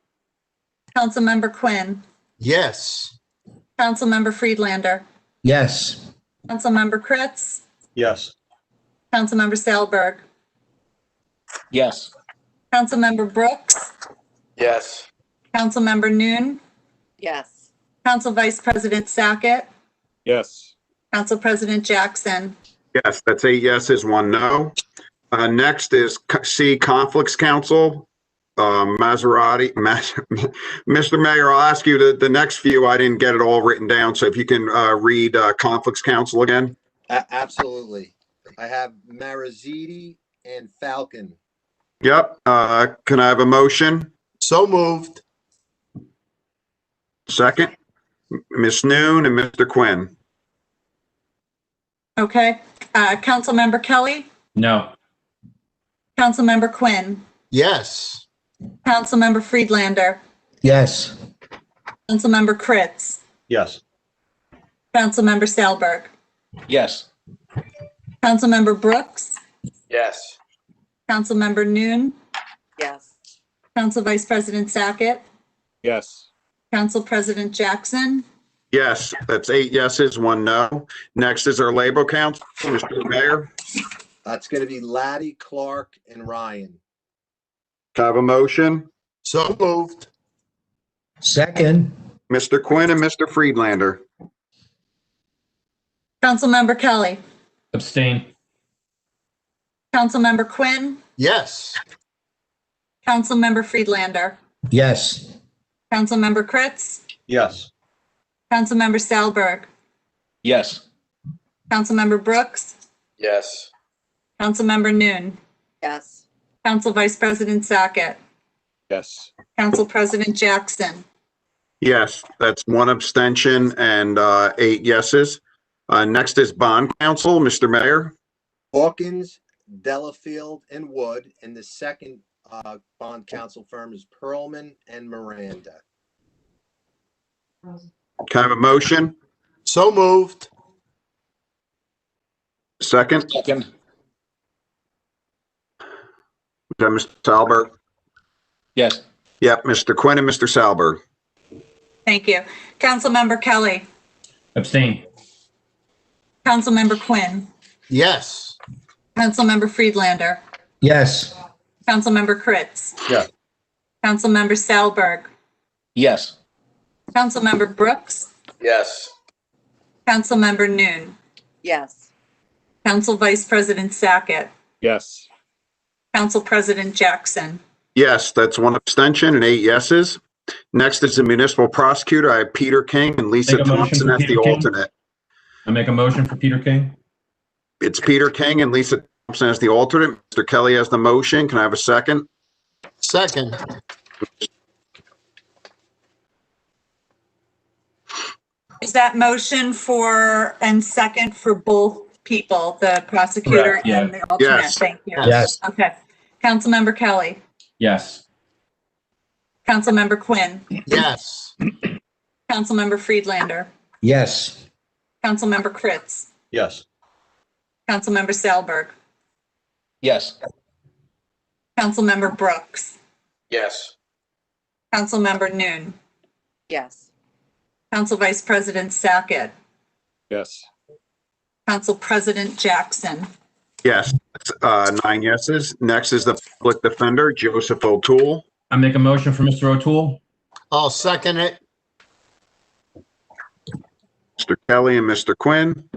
Speaker 1: Councilmember Quinn,
Speaker 6: Yes.
Speaker 1: Councilmember Friedlander,
Speaker 9: Yes.
Speaker 1: Councilmember Kritz,
Speaker 8: Yes.
Speaker 1: Councilmember Selberg,
Speaker 7: Yes.
Speaker 1: Councilmember Brooks,
Speaker 7: Yes.
Speaker 1: Councilmember Noon,
Speaker 19: Yes.
Speaker 1: Council Vice President Sackett,
Speaker 12: Yes.
Speaker 1: Council President Jackson.
Speaker 5: Yes, that's 8 yeses, 1 no. Next is C, Conflicts Council, Mr. Mayor, I'll ask you the next few. I didn't get it all written down. So if you can read conflicts counsel again.
Speaker 3: Absolutely. I have Mariziti and Falcon.
Speaker 5: Yep. Can I have a motion?
Speaker 6: So moved.
Speaker 5: Second, Ms. Noon and Mr. Quinn.
Speaker 1: Okay. Councilmember Kelly,
Speaker 18: No.
Speaker 1: Councilmember Quinn,
Speaker 6: Yes.
Speaker 1: Councilmember Friedlander,
Speaker 9: Yes.
Speaker 1: Councilmember Kritz,
Speaker 8: Yes.
Speaker 1: Councilmember Salberg,
Speaker 7: Yes.
Speaker 1: Councilmember Brooks,
Speaker 7: Yes.
Speaker 1: Councilmember Noon,
Speaker 19: Yes.
Speaker 1: Council Vice President Sackett,
Speaker 12: Yes.
Speaker 1: Council President Jackson,
Speaker 5: Yes, that's 8 yeses, 1 no. Next is our labor council, Mr. Mayor.
Speaker 3: It's going to be Laddie, Clark, and Ryan.
Speaker 5: Can I have a motion?
Speaker 6: So moved.
Speaker 9: Second.
Speaker 5: Mr. Quinn and Mr. Friedlander.
Speaker 1: Councilmember Kelly,
Speaker 18: Abstain.
Speaker 1: Councilmember Quinn,
Speaker 6: Yes.
Speaker 1: Councilmember Friedlander,
Speaker 9: Yes.
Speaker 1: Councilmember Kritz,
Speaker 8: Yes.
Speaker 1: Councilmember Salberg,
Speaker 7: Yes.
Speaker 1: Councilmember Brooks,
Speaker 7: Yes.
Speaker 1: Councilmember Noon,
Speaker 19: Yes.
Speaker 1: Council Vice President Sackett,
Speaker 12: Yes.
Speaker 1: Council President Jackson,
Speaker 5: Yes, that's 1 abstention and 8 yeses. Next is bond council, Mr. Mayor.
Speaker 3: Hawkins, Delafield, and Wood. And the second bond counsel firm is Perlman and Miranda.
Speaker 5: Can I have a motion?
Speaker 6: So moved.
Speaker 5: Second?
Speaker 7: Second.
Speaker 5: Is that Mr. Salberg?
Speaker 7: Yes.
Speaker 5: Yep, Mr. Quinn and Mr. Salberg.
Speaker 1: thank you. Councilmember Kelly,
Speaker 18: Abstain.
Speaker 1: Councilmember Quinn,
Speaker 6: Yes.
Speaker 1: Councilmember Friedlander,
Speaker 9: Yes.
Speaker 1: Councilmember Kritz,
Speaker 8: Yes.
Speaker 1: Councilmember Salberg,
Speaker 7: Yes.
Speaker 1: Councilmember Brooks,
Speaker 7: Yes.
Speaker 1: Councilmember Noon,
Speaker 19: Yes.
Speaker 1: Council Vice President Sackett,
Speaker 12: Yes.
Speaker 1: Council President Jackson,
Speaker 5: Yes, that's 1 abstention and 8 yeses. Next is the municipal prosecutor. I have Peter King and Lisa
Speaker 18: Make a motion
Speaker 5: Thompson
Speaker 18: for
Speaker 5: as the
Speaker 18: Peter King.
Speaker 5: alternate.
Speaker 18: I make a motion for Peter King.
Speaker 5: It's Peter King and Lisa Thompson as the alternate. Mr. Kelly has the motion. Can I have a second?
Speaker 6: Second.
Speaker 1: is that motion for, and second for both people, the prosecutor
Speaker 18: Correct, yeah.
Speaker 1: and the alternate?
Speaker 5: Yes.
Speaker 1: Thank you.
Speaker 9: Yes.
Speaker 1: Okay. Councilmember Kelly,
Speaker 18: Yes.
Speaker 1: Councilmember Quinn,
Speaker 6: Yes.
Speaker 1: Councilmember Friedlander,
Speaker 9: Yes.
Speaker 1: Councilmember Kritz,
Speaker 8: Yes.
Speaker 1: Councilmember Salberg,
Speaker 7: Yes.
Speaker 1: Councilmember Brooks,
Speaker 7: Yes.
Speaker 1: Councilmember Noon,
Speaker 19: Yes.
Speaker 1: Council Vice President Sackett,
Speaker 12: Yes.
Speaker 1: Council President Jackson,
Speaker 5: Yes, that's 9 yeses. Next is the public defender, Joseph O'Toole.
Speaker 18: I make a motion for Mr. O'Toole.
Speaker 6: I'll second it.
Speaker 5: Mr. Kelly and Mr. Quinn.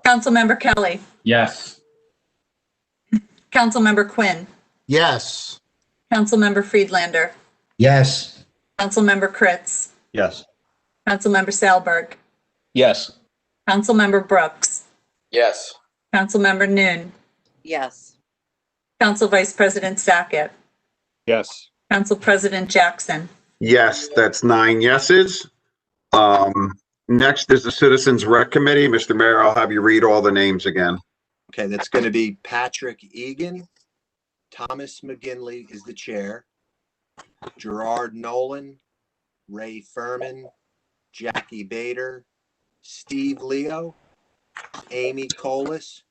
Speaker 1: Councilmember Kelly,
Speaker 18: Yes.
Speaker 1: Councilmember Quinn,
Speaker 6: Yes.
Speaker 1: Councilmember Friedlander,
Speaker 9: Yes.
Speaker 1: Councilmember Kritz,
Speaker 8: Yes.
Speaker 1: Councilmember Salberg,
Speaker 7: Yes.
Speaker 1: Councilmember Brooks,
Speaker 7: Yes.
Speaker 1: Councilmember Noon,
Speaker 19: Yes.
Speaker 1: Council Vice President Sackett,
Speaker 12: Yes.
Speaker 1: Council President Jackson,
Speaker 5: Yes, that's 9 yeses. Next is the Citizens Rec Committee. Mr. Mayor, I'll have you read all the names again.
Speaker 3: Okay, that's going to be Patrick Egan. Thomas McGinley is the chair. Gerard Nolan, Ray Furman, Jackie Bader, Steve Leo, Amy Colas,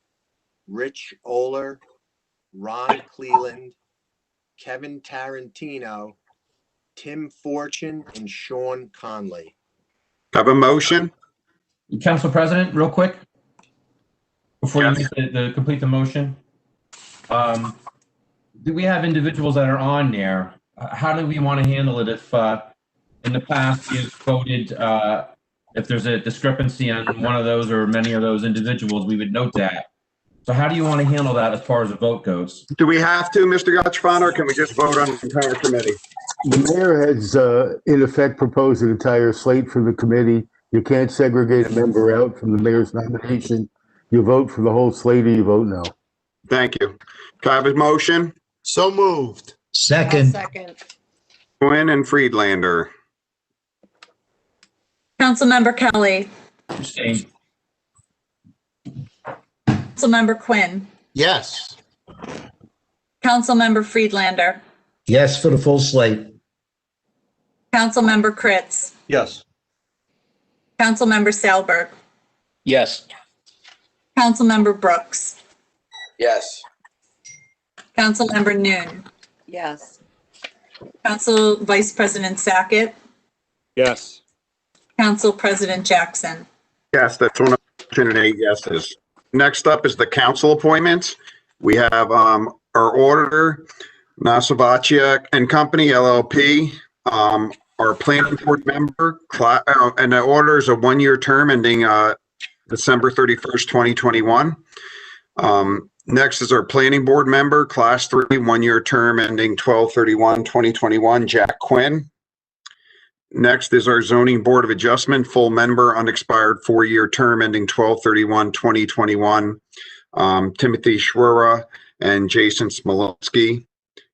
Speaker 3: Rich Oler, Ron Cleland, Kevin Tarantino, Tim Fortune, and Sean Conley.
Speaker 5: Have a motion?
Speaker 18: Council President, real quick, before
Speaker 5: Yes.
Speaker 18: you make complete the motion. Do we have individuals that are on there? How do we want to handle it if, in the past, you've voted, if there's a discrepancy on one of those or many of those individuals, we would note that. So how do you want to handle that as far as the vote goes?
Speaker 5: Do we have to, Mr. Gachafano, or can we just vote on the entire committee?
Speaker 4: The mayor has, in effect, proposed an entire slate for the committee. You can't segregate a member out from the mayor's nomination. You vote for the whole slate or you vote no.
Speaker 5: Thank you. Can I have a motion?
Speaker 6: So moved.
Speaker 9: Second.
Speaker 19: Second.
Speaker 5: Quinn and Friedlander.
Speaker 1: Councilmember Kelly.
Speaker 18: Abstain.
Speaker 1: Councilmember Quinn.
Speaker 6: Yes.
Speaker 1: Councilmember Friedlander.
Speaker 9: Yes for the full slate.
Speaker 1: Councilmember Kritz.
Speaker 8: Yes.
Speaker 1: Councilmember Salberg.
Speaker 7: Yes.
Speaker 1: Councilmember Brooks.
Speaker 7: Yes.
Speaker 1: Councilmember Noon.
Speaker 19: Yes.
Speaker 1: Council Vice President Sackett.
Speaker 12: Yes.
Speaker 1: Council President Jackson.
Speaker 5: Yes, that's 108 yeses. Next up is the council appointments. We have our auditor, Nasavacia and Company LLP, our planning board member, and the auditor is a one-year term ending December 31st, 2021. Next is our planning board member, class 3, one-year term ending 12/31/2021, Jack Quinn. Next is our zoning board of adjustment, full member, unexpired 4-year term ending 12/31/2021, Timothy Schwera and Jason Smolensky.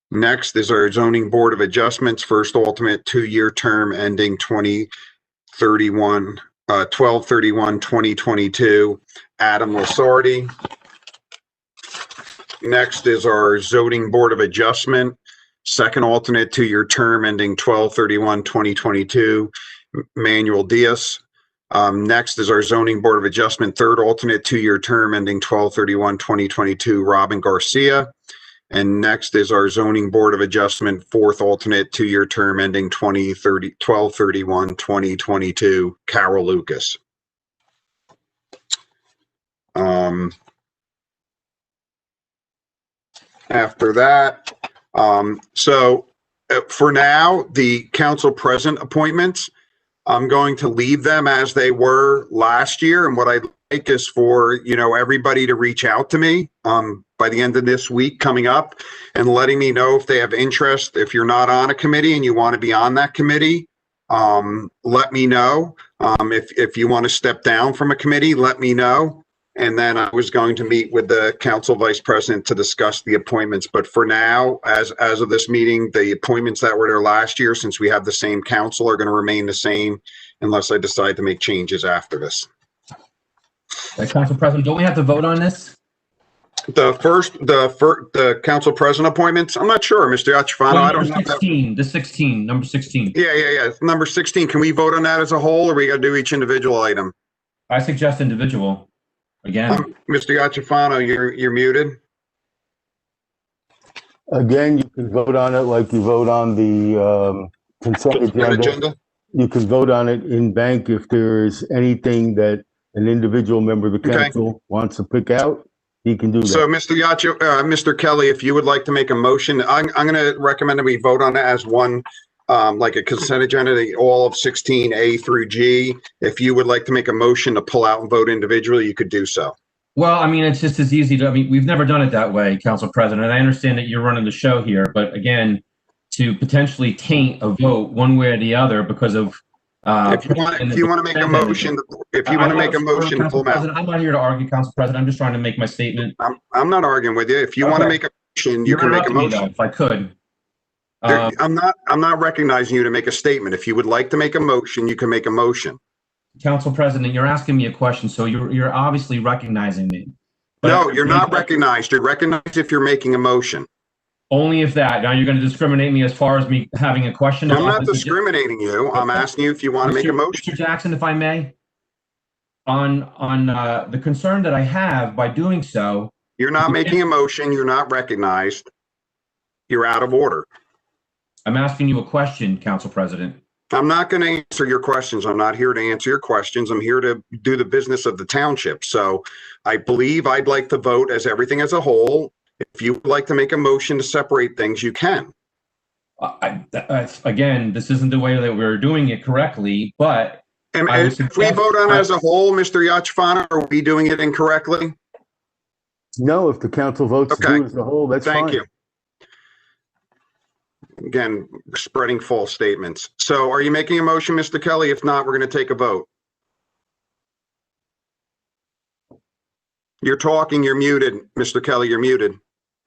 Speaker 5: Next is our zoning board of adjustments, first alternate 2-year term ending 12/31/2022, Adam Lasardi. Next is our zoning board of adjustment, second alternate 2-year term ending 12/31/2022, Manuel Diaz. Next is our zoning board of adjustment, third alternate 2-year term ending 12/31/2022, Robin Garcia. And next is our zoning board of adjustment, fourth alternate 2-year term ending 12/31/2022, Carol Lucas. After that, for now, the council president appointments, I'm going to leave them as they were last year. And what I'd like is for, everybody to reach out to me by the end of this week coming up and letting me know if they have interest. If you're not on a committee and you want to be on that committee, let me know. If you want to step down from a committee, let me know. And then I was going to meet with the council vice president to discuss the appointments. But for now, as of this meeting, the appointments that were there last year, since we have the same council, are going to remain the same unless I decide to make changes after this.
Speaker 18: Council President, don't we have to vote on this?
Speaker 5: The council president appointments, I'm not sure, Mr. Achifano. I don't know.
Speaker 18: Number 16.
Speaker 5: Yeah. Number 16. Can we vote on that as a whole, or we got to do each individual item?
Speaker 18: I suggest individual. Again,
Speaker 5: Mr. Achifano, you're muted.
Speaker 4: Again, you can vote on it like you vote on the consent agenda. You can vote on it in bank if there is anything that an individual member of the council wants to pick out. He can do that.
Speaker 5: So, Mr. Kelly, if you would like to make a motion, I'm going to recommend that we vote on it as one, like a consent agenda, all of 16A through G. If you would like to make a motion to pull out and vote individually, you could do so.
Speaker 18: Well, I mean, it's just as easy to, we've never done it that way, Council President. I understand that you're running the show here, but again, to potentially taint a vote one way or the other because of
Speaker 5: if you want to make a motion, pull out.
Speaker 18: I'm not here to argue, Council President. I'm just trying to make my statement.
Speaker 5: I'm not arguing with you. If you want to make a motion, you can make a motion.
Speaker 18: If I could.
Speaker 5: I'm not recognizing you to make a statement. If you would like to make a motion, you can make a motion.
Speaker 18: Council President, you're asking me a question, so you're obviously recognizing me.
Speaker 5: No, you're not recognized. You're recognized if you're making a motion.
Speaker 18: Only if that. Now you're going to discriminate me as far as me having a question.
Speaker 5: I'm not discriminating you. I'm asking you if you want to make a motion.
Speaker 18: Mr. Jackson, if I may, on the concern that I have by doing so.
Speaker 5: You're not making a motion. You're not recognized. You're out of order.
Speaker 18: I'm asking you a question, Council President.
Speaker 5: I'm not going to answer your questions. I'm not here to answer your questions. I'm here to do the business of the township. So I believe I'd like to vote as everything as a whole. If you would like to make a motion to separate things, you can.
Speaker 18: Again, this isn't the way that we're doing it correctly, but
Speaker 5: and if we vote on it as a whole, Mr. Yachfana, are we doing it incorrectly?
Speaker 4: No, if the council votes to
Speaker 5: Okay.
Speaker 4: do as a whole, that's fine.
Speaker 5: Thank you. Again, spreading false statements. So are you making a motion, Mr. Kelly? If not, we're going to take a vote. You're talking, you're muted. Mr. Kelly, you're muted.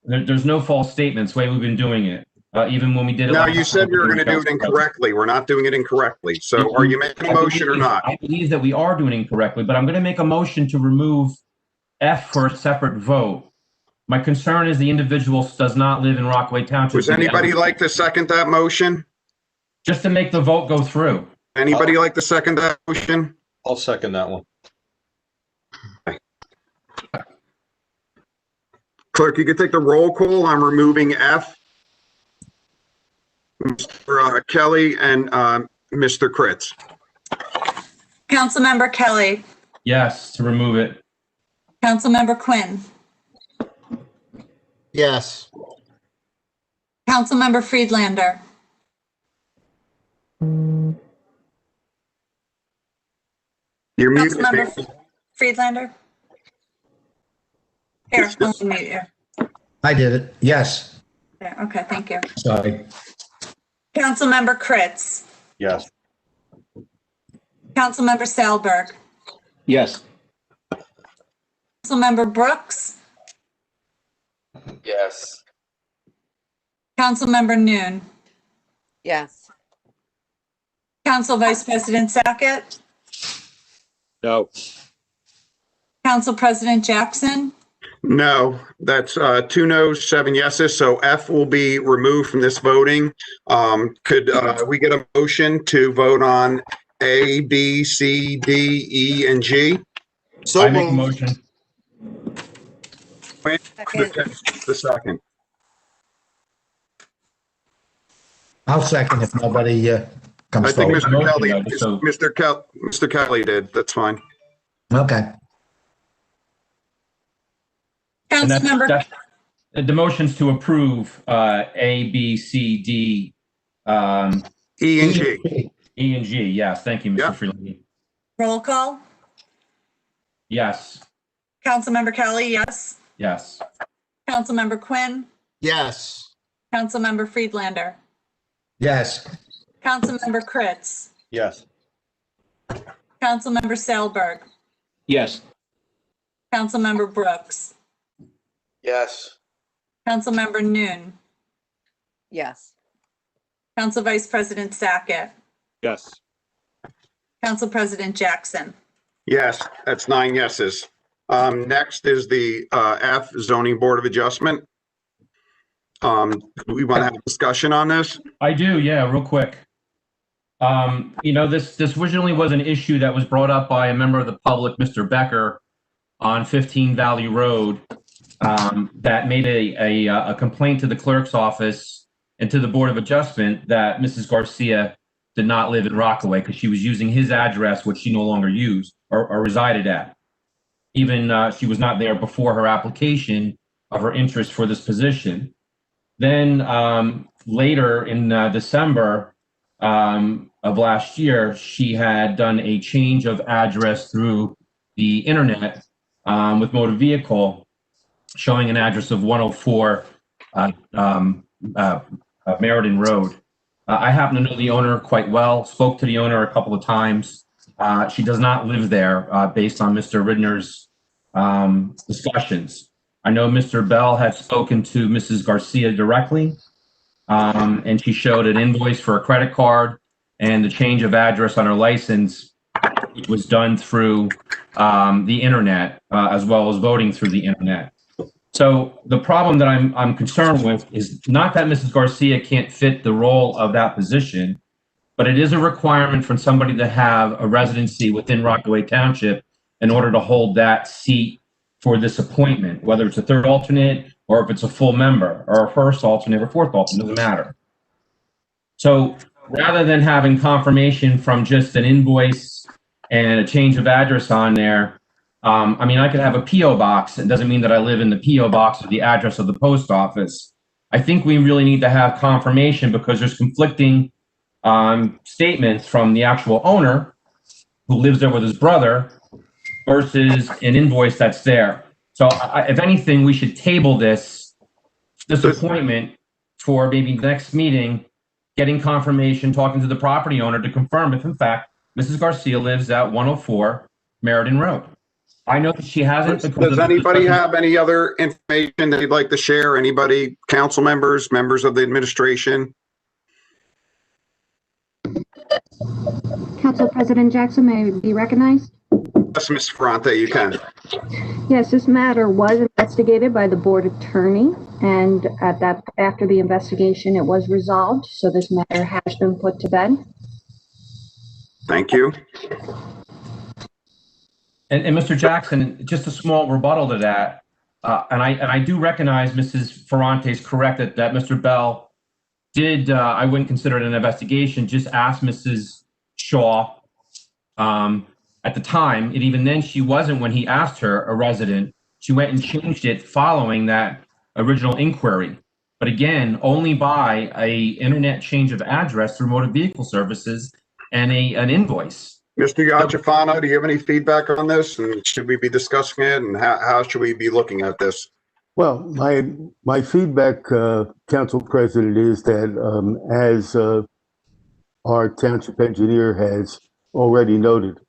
Speaker 18: There's no false statements, the way we've been doing it. Even when we did it.
Speaker 5: No,
Speaker 18: last
Speaker 5: you said
Speaker 18: time,
Speaker 5: we were going to do it incorrectly. We're not doing it incorrectly. So are you making a motion or not?
Speaker 18: I believe that we are doing it correctly, but I'm going to make a motion to remove F for a separate vote. My concern is the individual does not live in Rockaway Township.
Speaker 5: Would anybody like to second that motion?
Speaker 18: Just to make the vote go through.
Speaker 5: Anybody like to second that motion?
Speaker 8: I'll second that one.
Speaker 5: Clerk, you can take the roll call. I'm removing F. Mr. Kelly and Mr. Kritz.
Speaker 1: Councilmember Kelly,
Speaker 18: Yes, to remove it.
Speaker 1: Councilmember Quinn,
Speaker 6: Yes.
Speaker 1: Councilmember Friedlander,
Speaker 5: You're muted.
Speaker 1: Councilmember Friedlander. Here, I'll unmute you.
Speaker 9: I did it. Yes.
Speaker 1: There, okay, thank you.
Speaker 9: Sorry.
Speaker 1: Councilmember Kritz,
Speaker 8: Yes.
Speaker 1: Councilmember Salberg,
Speaker 8: Yes.
Speaker 1: Councilmember Brooks,
Speaker 7: Yes.
Speaker 1: Councilmember Noon,
Speaker 19: Yes.
Speaker 1: Council Vice President Sackett,
Speaker 12: No.
Speaker 1: Council President Jackson,
Speaker 5: No, that's 2 noes, 7 yeses. So F will be removed from this voting. Could we get a motion to vote on A, B, C, D, E, and G?
Speaker 18: I make a motion.
Speaker 5: Wait, the second.
Speaker 9: I'll second if nobody comes
Speaker 5: I think
Speaker 9: forward.
Speaker 5: Mr. Kelly did. That's fine.
Speaker 9: Okay.
Speaker 18: And
Speaker 1: Councilmember,
Speaker 18: the motion's to approve A, B, C, D,
Speaker 5: E, and G.
Speaker 18: E and G. Yes, thank you, Mr. Freeland.
Speaker 1: roll call.
Speaker 18: Yes,
Speaker 1: Councilmember Kelly, yes.
Speaker 18: yes.
Speaker 1: Councilmember Quinn,
Speaker 6: Yes.
Speaker 1: Councilmember Friedlander,
Speaker 9: Yes.
Speaker 1: Councilmember Kritz,
Speaker 8: Yes.
Speaker 1: Councilmember Salberg,
Speaker 8: Yes.
Speaker 1: Councilmember Brooks,
Speaker 7: Yes.
Speaker 1: Councilmember Noon,
Speaker 19: Yes.
Speaker 1: Council Vice President Sackett,
Speaker 12: Yes.
Speaker 5: Council
Speaker 1: President Jackson.
Speaker 5: Yes, that's 9 yeses. Next is the F Zoning Board of Adjustment. We want to have a discussion on this?
Speaker 18: I do, yeah, real quick. This originally was an issue that was brought up by a member of the public, Mr. Becker, on 15 Valley Road, that made a complaint to the clerk's office and to the Board of Adjustment that Mrs. Garcia did not live in Rockaway because she was using his address, which she no longer used or resided at. Even she was not there before her application of her interest for this position. Then later in December of last year, she had done a change of address through the internet with motor vehicle, showing an address of 104 Meriden Road. I happen to know the owner quite well, spoke to the owner a couple of times. She does not live there based on Mr. Ridner's discussions. I know Mr. Bell had spoken to Mrs. Garcia directly, and she showed an invoice for a credit card and the change of address on her license was done through the internet, as well as voting through the internet. So the problem that I'm concerned with is not that Mrs. Garcia can't fit the role of that position, but it is a requirement for somebody to have a residency within Rockaway Township in order to hold that seat for this appointment, whether it's a third alternate or if it's a full member or a first alternate or fourth alternate, doesn't matter. So rather than having confirmation from just an invoice and a change of address on there, I could have a P.O. box. It doesn't mean that I live in the P.O. box or the address of the post office. I think we really need to have confirmation because there's conflicting statements from the actual owner who lives there with his brother versus an invoice that's there. So if anything, we should table this appointment for maybe the next meeting, getting confirmation, talking to the property owner to confirm if in fact Mrs. Garcia lives at 104 Meriden Road. I know that she hasn't.
Speaker 5: Does anybody have any other information they'd like to share? Anybody, council members, members of the administration?
Speaker 20: Council President Jackson, may I be recognized?
Speaker 5: Yes, Ms. Ferrante, you can.
Speaker 20: Yes, this matter was investigated by the board attorney, and after the investigation, it was resolved. So this matter has been put to bed.
Speaker 5: Thank you.
Speaker 18: And Mr. Jackson, just a small rebuttal to that, and I do recognize Mrs. Ferrante is correct that Mr. Bell did. I wouldn't consider it an investigation. Just asked Mrs. Shaw at the time, and even then she wasn't when he asked her a resident. She went and changed it following that original inquiry. But again, only by a internet change of address through motor vehicle services and an invoice.
Speaker 5: Mr. Yachafano, do you have any feedback on this? And should we be discussing it? And how should we be looking at this?
Speaker 4: Well, my feedback, Council President, is that as our township engineer has already noted,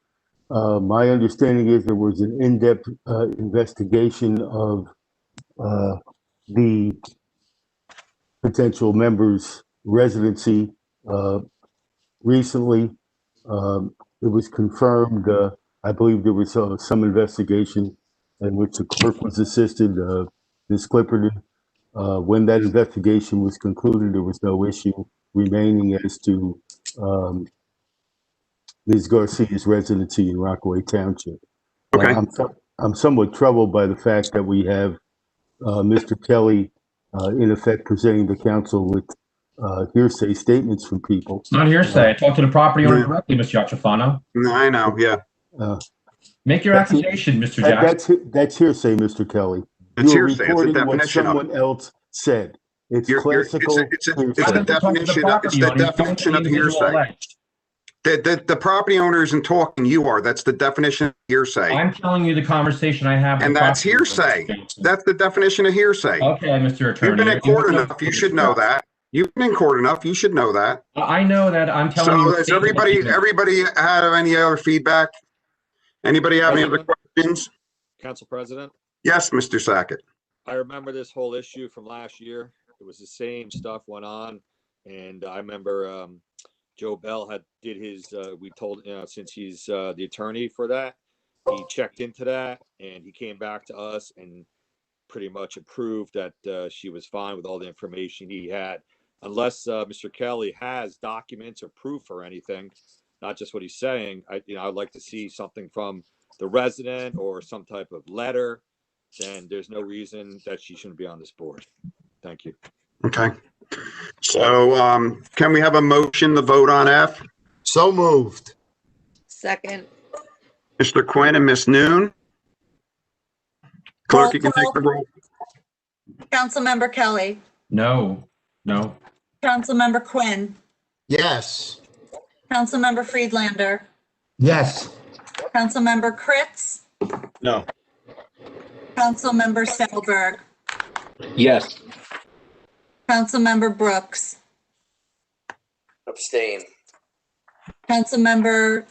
Speaker 4: my understanding is there was an in-depth investigation of the potential members' residency recently. It was confirmed, I believe there was some investigation in which the clerk was assisted, Ms. Clipperton. When that investigation was concluded, there was no issue remaining as to Ms. Garcia's residency in Rockaway Township.
Speaker 5: Okay.
Speaker 4: I'm somewhat troubled by the fact that we have Mr. Kelly in effect presenting the council with hearsay statements from people.
Speaker 18: It's not hearsay. I talked to the property owner directly, Mr. Yachafano.
Speaker 5: No, I know, yeah.
Speaker 18: Make your accusation, Mr. Jackson.
Speaker 4: That's hearsay, Mr. Kelly.
Speaker 5: It's
Speaker 4: You're
Speaker 5: hearsay. It's a
Speaker 4: reporting what
Speaker 5: definition of
Speaker 4: someone else said. It's classical
Speaker 5: it's the
Speaker 4: hearsay.
Speaker 5: definition of hearsay. The property owner isn't talking, you are. That's the definition of hearsay.
Speaker 18: I'm telling you the conversation I have.
Speaker 5: And that's hearsay. That's the definition of hearsay.
Speaker 18: Okay, Mr. Attorney.
Speaker 5: You've been in court enough, you should know that. You've been in court enough, you should know that.
Speaker 18: I know that. I'm telling you.
Speaker 5: So does everybody have any other feedback? Anybody have any other questions?
Speaker 12: Council President?
Speaker 5: Yes, Mr. Sackett.
Speaker 12: I remember this whole issue from last year. It was the same stuff went on. And I remember Joe Bell did his, we told, since he's the attorney for that, he checked into that and he came back to us and pretty much approved that she was fine with all the information he had. Unless Mr. Kelly has documents or proof or anything, not just what he's saying, I'd like to see something from the resident or some type of letter. Then there's no reason that she shouldn't be on this board. Thank you.
Speaker 5: Okay. So can we have a motion to vote on F?
Speaker 6: So moved.
Speaker 19: Second.
Speaker 5: Mr. Quinn and Ms. Noon? Clerk, you can take the roll.
Speaker 1: Councilmember Kelly.
Speaker 18: No.
Speaker 1: Councilmember Quinn.
Speaker 6: Yes.
Speaker 1: Councilmember Friedlander.
Speaker 9: Yes.
Speaker 1: Councilmember Kritz.
Speaker 8: No.
Speaker 1: Councilmember Selberg.
Speaker 7: Yes.
Speaker 1: Councilmember Brooks.
Speaker 7: Abstain.
Speaker 1: Councilmember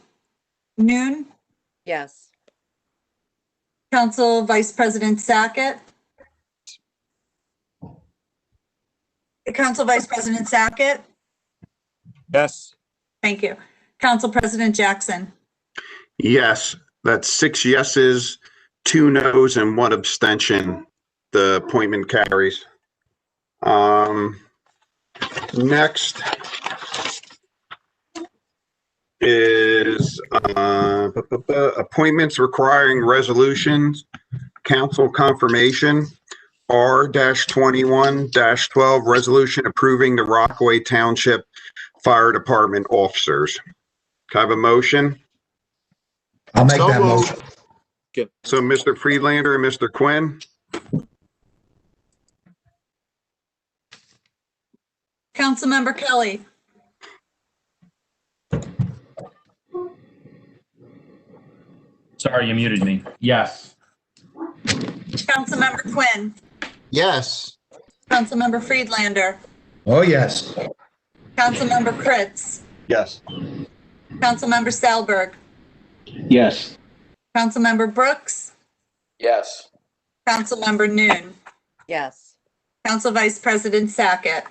Speaker 1: Noon.
Speaker 19: Yes.
Speaker 1: Council Vice President Sackett. Council Vice President Sackett.
Speaker 12: Yes.
Speaker 1: Thank you. Council President Jackson.
Speaker 5: Yes, that's 6 yeses, 2 noes, and 1 abstention. The appointment carries. Next is appointments requiring resolutions, council confirmation, R-21-12, resolution approving the Rockaway Township Fire Department officers. Can I have a motion?
Speaker 9: I'll make that motion.
Speaker 5: So Mr. Friedlander and Mr. Quinn?
Speaker 1: Councilmember Kelly.
Speaker 18: Sorry, you muted me. Yes.
Speaker 1: Councilmember Quinn,
Speaker 6: Yes.
Speaker 1: Councilmember Friedlander,
Speaker 9: Oh, yes.
Speaker 1: Councilmember Kritz,
Speaker 8: Yes.
Speaker 1: Councilmember Salberg,
Speaker 18: Yes.
Speaker 1: Councilmember Brooks,
Speaker 7: Yes.
Speaker 1: Councilmember Noon,
Speaker 19: Yes.
Speaker 1: Council Vice President Sackett,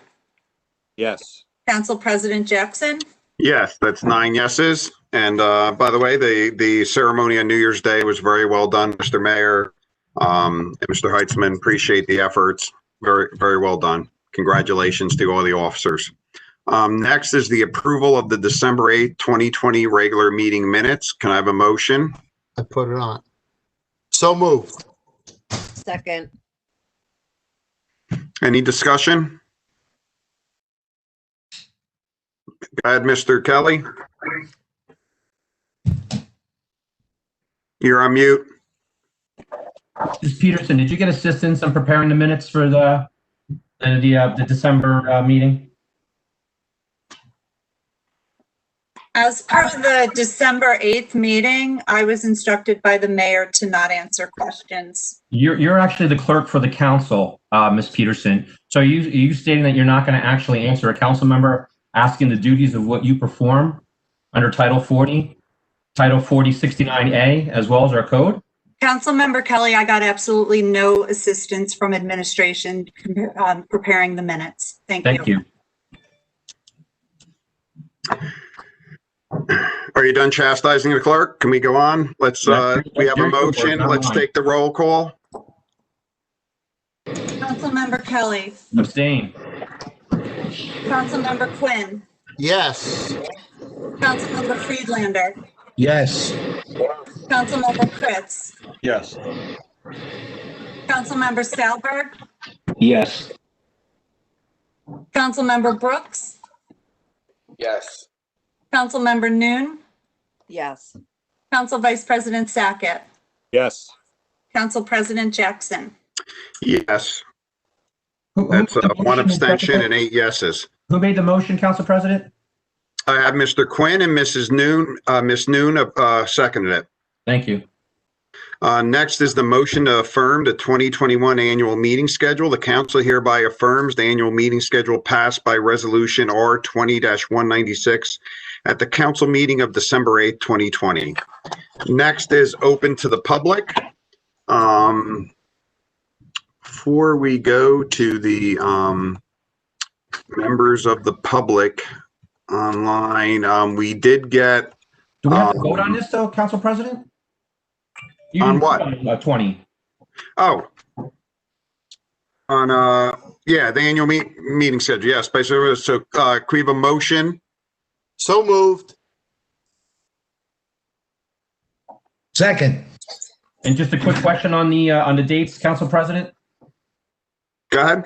Speaker 12: Yes.
Speaker 1: Council President Jackson,
Speaker 5: Yes, that's 9 yeses. And by the way, the ceremony on New Year's Day was very well done, Mr. Mayor, and Mr. Heitzman. Appreciate the efforts. Very, very well done. Congratulations to all the officers. Next is the approval of the December 8th, 2020 regular meeting minutes. Can I have a motion?
Speaker 6: I put it on. So moved.
Speaker 19: Second.
Speaker 5: Any discussion? Go ahead, Mr. Kelly. You're on mute.
Speaker 18: Ms. Peterson, did you get assistance on preparing the minutes for the December meeting?
Speaker 1: as part of the December 8th meeting, I was instructed by the mayor to not answer questions.
Speaker 18: You're actually the clerk for the council, Ms. Peterson. So are you stating that you're not going to actually answer a council member asking the duties of what you perform under Title 40, Title 4069A, as well as our code?
Speaker 1: Councilmember Kelly, I got absolutely no assistance from administration preparing the minutes. Thank you.
Speaker 5: Are you done chastising the clerk? Can we go on? Let's, we have a motion. Let's take the roll call.
Speaker 1: Councilmember Kelly.
Speaker 18: Abstain.
Speaker 1: Councilmember Quinn.
Speaker 6: Yes.
Speaker 1: Councilmember Friedlander.
Speaker 9: Yes.
Speaker 1: Councilmember Kritz.
Speaker 8: Yes.
Speaker 1: Councilmember Salberg.
Speaker 18: Yes.
Speaker 1: Councilmember Brooks.
Speaker 7: Yes.
Speaker 1: Councilmember Noon.
Speaker 19: Yes.
Speaker 1: Council Vice President Sackett.
Speaker 12: Yes.
Speaker 1: Council President Jackson.
Speaker 5: Yes. That's one abstention and 8 yeses.
Speaker 18: Who made the motion, Council President?
Speaker 5: I have Mr. Quinn and Mrs. Noon. Ms. Noon seconded it.
Speaker 18: Thank you.
Speaker 5: Next is the motion to affirm the 2021 annual meeting schedule. The council hereby affirms the annual meeting schedule passed by Resolution R 20-196 at the council meeting of December 8th, 2020. Next is open to the public. Before we go to the members of the public online, we did get.
Speaker 18: Do we have to vote on this though, Council President?
Speaker 5: On what?
Speaker 18: 20.
Speaker 5: Oh. On, yeah, the annual meeting schedule, yes. So, can we have a motion?
Speaker 6: So moved.
Speaker 9: Second.
Speaker 18: And just a quick question on the dates, Council President.
Speaker 5: Go ahead.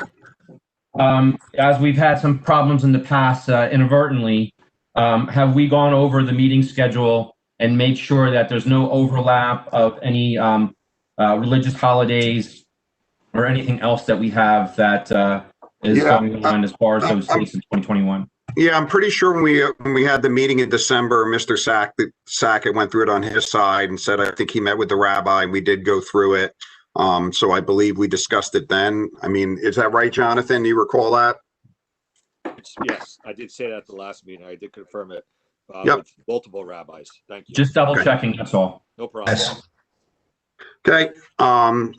Speaker 18: As we've had some problems in the past inadvertently, have we gone over the meeting schedule and made sure that there's no overlap of any religious holidays or anything else that we have that is going on as far as those dates in 2021?
Speaker 5: Yeah, I'm pretty sure when we had the meeting in December, Mr. Sackett went through it on his side and said, I think he met with the rabbi. We did go through it. So I believe we discussed it then. I mean, is that right, Jonathan? Do you recall that?
Speaker 12: Yes, I did say that at the last meeting. I did confirm it.
Speaker 5: Yep.
Speaker 12: With multiple rabbis. Thank you.
Speaker 18: Just double checking, that's all.
Speaker 12: No problem.
Speaker 9: Yes.
Speaker 5: Okay.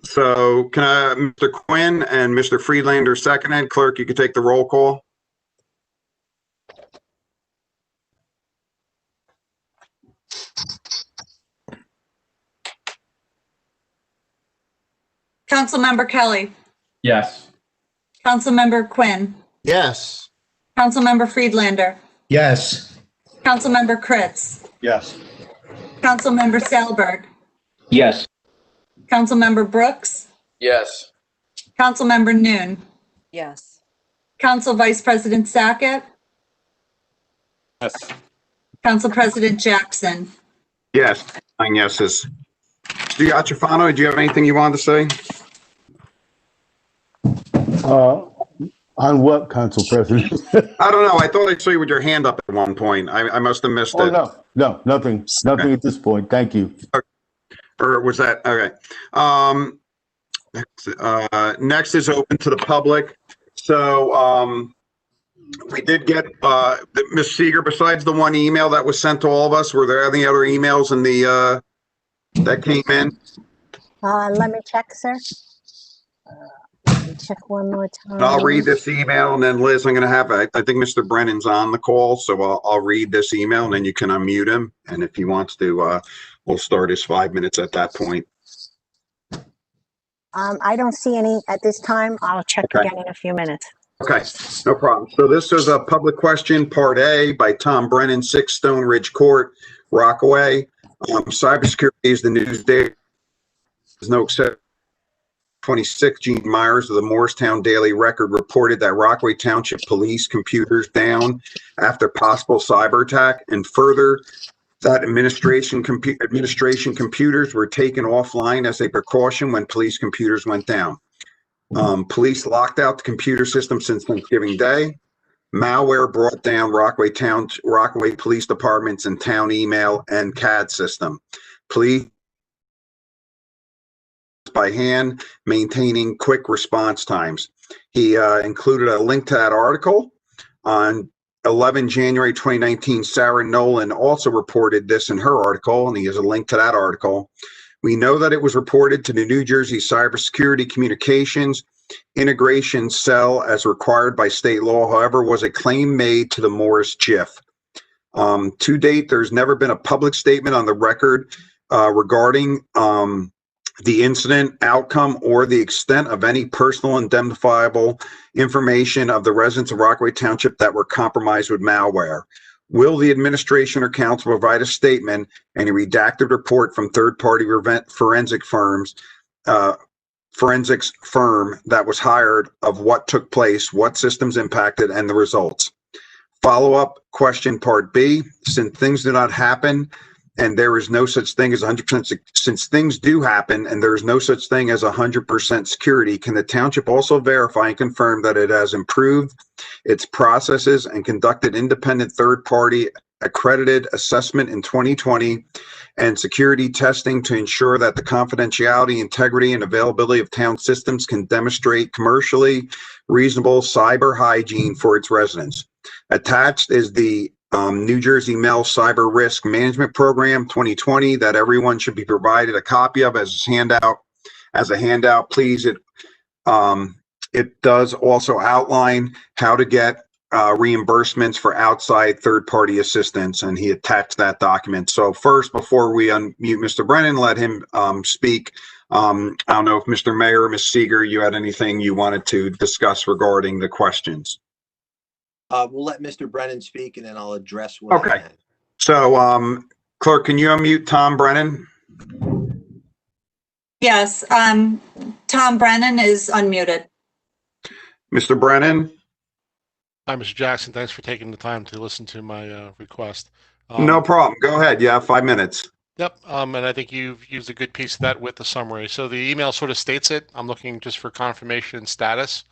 Speaker 5: So can I, Mr. Quinn and Mr. Friedlander seconded. Clerk, you could take the roll call.
Speaker 1: Councilmember Kelly.
Speaker 18: Yes.
Speaker 1: Councilmember Quinn.
Speaker 6: Yes.
Speaker 1: Councilmember Friedlander.
Speaker 9: Yes.
Speaker 1: Councilmember Kritz.
Speaker 8: Yes.
Speaker 1: Councilmember Salberg.
Speaker 18: Yes.
Speaker 1: Councilmember Brooks.
Speaker 7: Yes.
Speaker 1: Councilmember Noon.
Speaker 19: Yes.
Speaker 1: Council Vice President Sackett.
Speaker 12: Yes.
Speaker 1: Council President Jackson.
Speaker 5: Yes, 9 yeses. Giacofano, do you have anything you wanted to say?
Speaker 4: On what, Council President?
Speaker 5: I don't know. I thought I saw you with your hand up at one point. I must have missed it.
Speaker 4: No, nothing at this point. Thank you.
Speaker 5: Or was that, okay. Next is open to the public. So we did get, Ms. Seeger, besides the one email that was sent to all of us, were there any other emails in the that came in?
Speaker 2: Let me check, sir. Let me check one more time.
Speaker 5: And I'll read this email, and then Liz, I'm going to have, I think Mr. Brennan's on the call, so I'll read this email, and then you can unmute him. And if he wants to, we'll start his 5 minutes at that point.
Speaker 2: I don't see any at this time. I'll check again in a few minutes.
Speaker 5: Okay, no problem. So this is a public question, Part A, by Tom Brennan, 6 Stone Ridge Court, Rockaway. Cybersecurity is the news day. There's no exception. 26, Gene Myers of the Morristown Daily Record reported that Rockaway Township police computers down after possible cyber attack, and further that administration computers were taken offline as a precaution when police computers went down. Police locked out the computer system since Thanksgiving Day. Malware brought down Rockaway Police Department's and town email and CAD system. Police by hand, maintaining quick response times. He included a link to that article. On 11 January 2019, Sarah Nolan also reported this in her article, and he has a link to that article. We know that it was reported to the New Jersey Cybersecurity Communications Integration Cell as required by state law, however, was a claim made to the Morris JIF. To date, there's never been a public statement on the record regarding the incident outcome or the extent of any personal indemnifiable information of the residents of Rockaway Township that were compromised with malware. Will the administration or council provide a statement and a redacted report from third-party forensics firm that was hired of what took place, what systems impacted, and the results? Follow-up question Part B, since things do not happen and there is no such thing as 100%, since things do happen and there is no such thing as 100% security, can the township also verify and confirm that it has improved its processes and conducted independent third-party accredited assessment in 2020 and security testing to ensure that the confidentiality, integrity, and availability of town systems can demonstrate commercially reasonable cyber hygiene for its residents? Attached is the New Jersey Mel Cyber Risk Management Program 2020 that everyone should be provided a copy of as a handout. Please, it does also outline how to get reimbursements for outside third-party assistance, and he attached that document. So first, before we unmute Mr. Brennan, let him speak. I don't know if Mr. Mayor or Ms. Seeger, you had anything you wanted to discuss regarding the questions.
Speaker 3: We'll let Mr. Brennan speak, and then I'll address what I had.
Speaker 5: So, Clerk, can you unmute Tom Brennan?
Speaker 1: Yes, Tom Brennan is unmuted.
Speaker 5: Mr. Brennan?
Speaker 21: Hi, Mr. Jackson. Thanks for taking the time to listen to my request.
Speaker 5: No problem. Go ahead. You have 5 minutes.
Speaker 21: Yep, and I think you've used a good piece of that with the summary. So the email sort of states it. I'm looking just for confirmation and status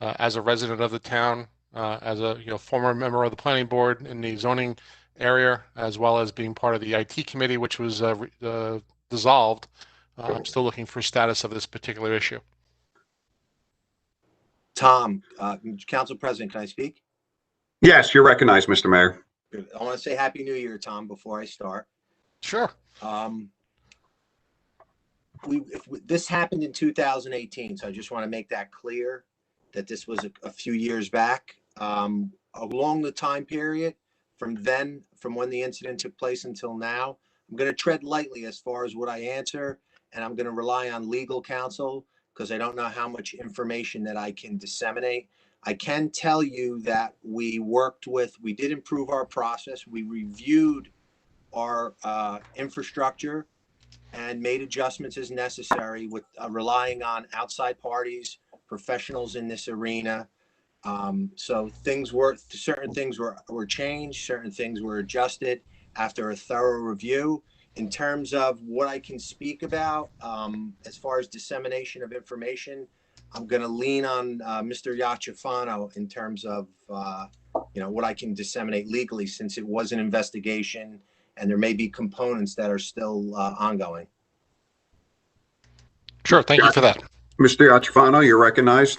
Speaker 21: as a resident of the town. As a former member of the planning board in the zoning area, as well as being part of the IT committee, which was dissolved. I'm still looking for status of this particular issue.
Speaker 3: Tom, Council President, can I speak?
Speaker 5: Yes, you're recognized, Mr. Mayor.
Speaker 3: Good. I want to say Happy New Year, Tom, before I start.
Speaker 21: Sure.
Speaker 3: This happened in 2018, so I just want to make that clear that this was a few years back. Along the time period from when the incident took place until now, I'm going to tread lightly as far as what I answer, and I'm going to rely on legal counsel because I don't know how much information that I can disseminate. I can tell you that we did improve our process. We reviewed our infrastructure and made adjustments as necessary with relying on outside parties, professionals in this arena. So certain things were changed, certain things were adjusted after a thorough review. In terms of what I can speak about, as far as dissemination of information, I'm going to lean on Mr. Yachafano in terms of what I can disseminate legally, since it was an investigation and there may be components that are still ongoing.
Speaker 21: Sure, thank you for that.
Speaker 5: Mr. Iachifano, you're recognized.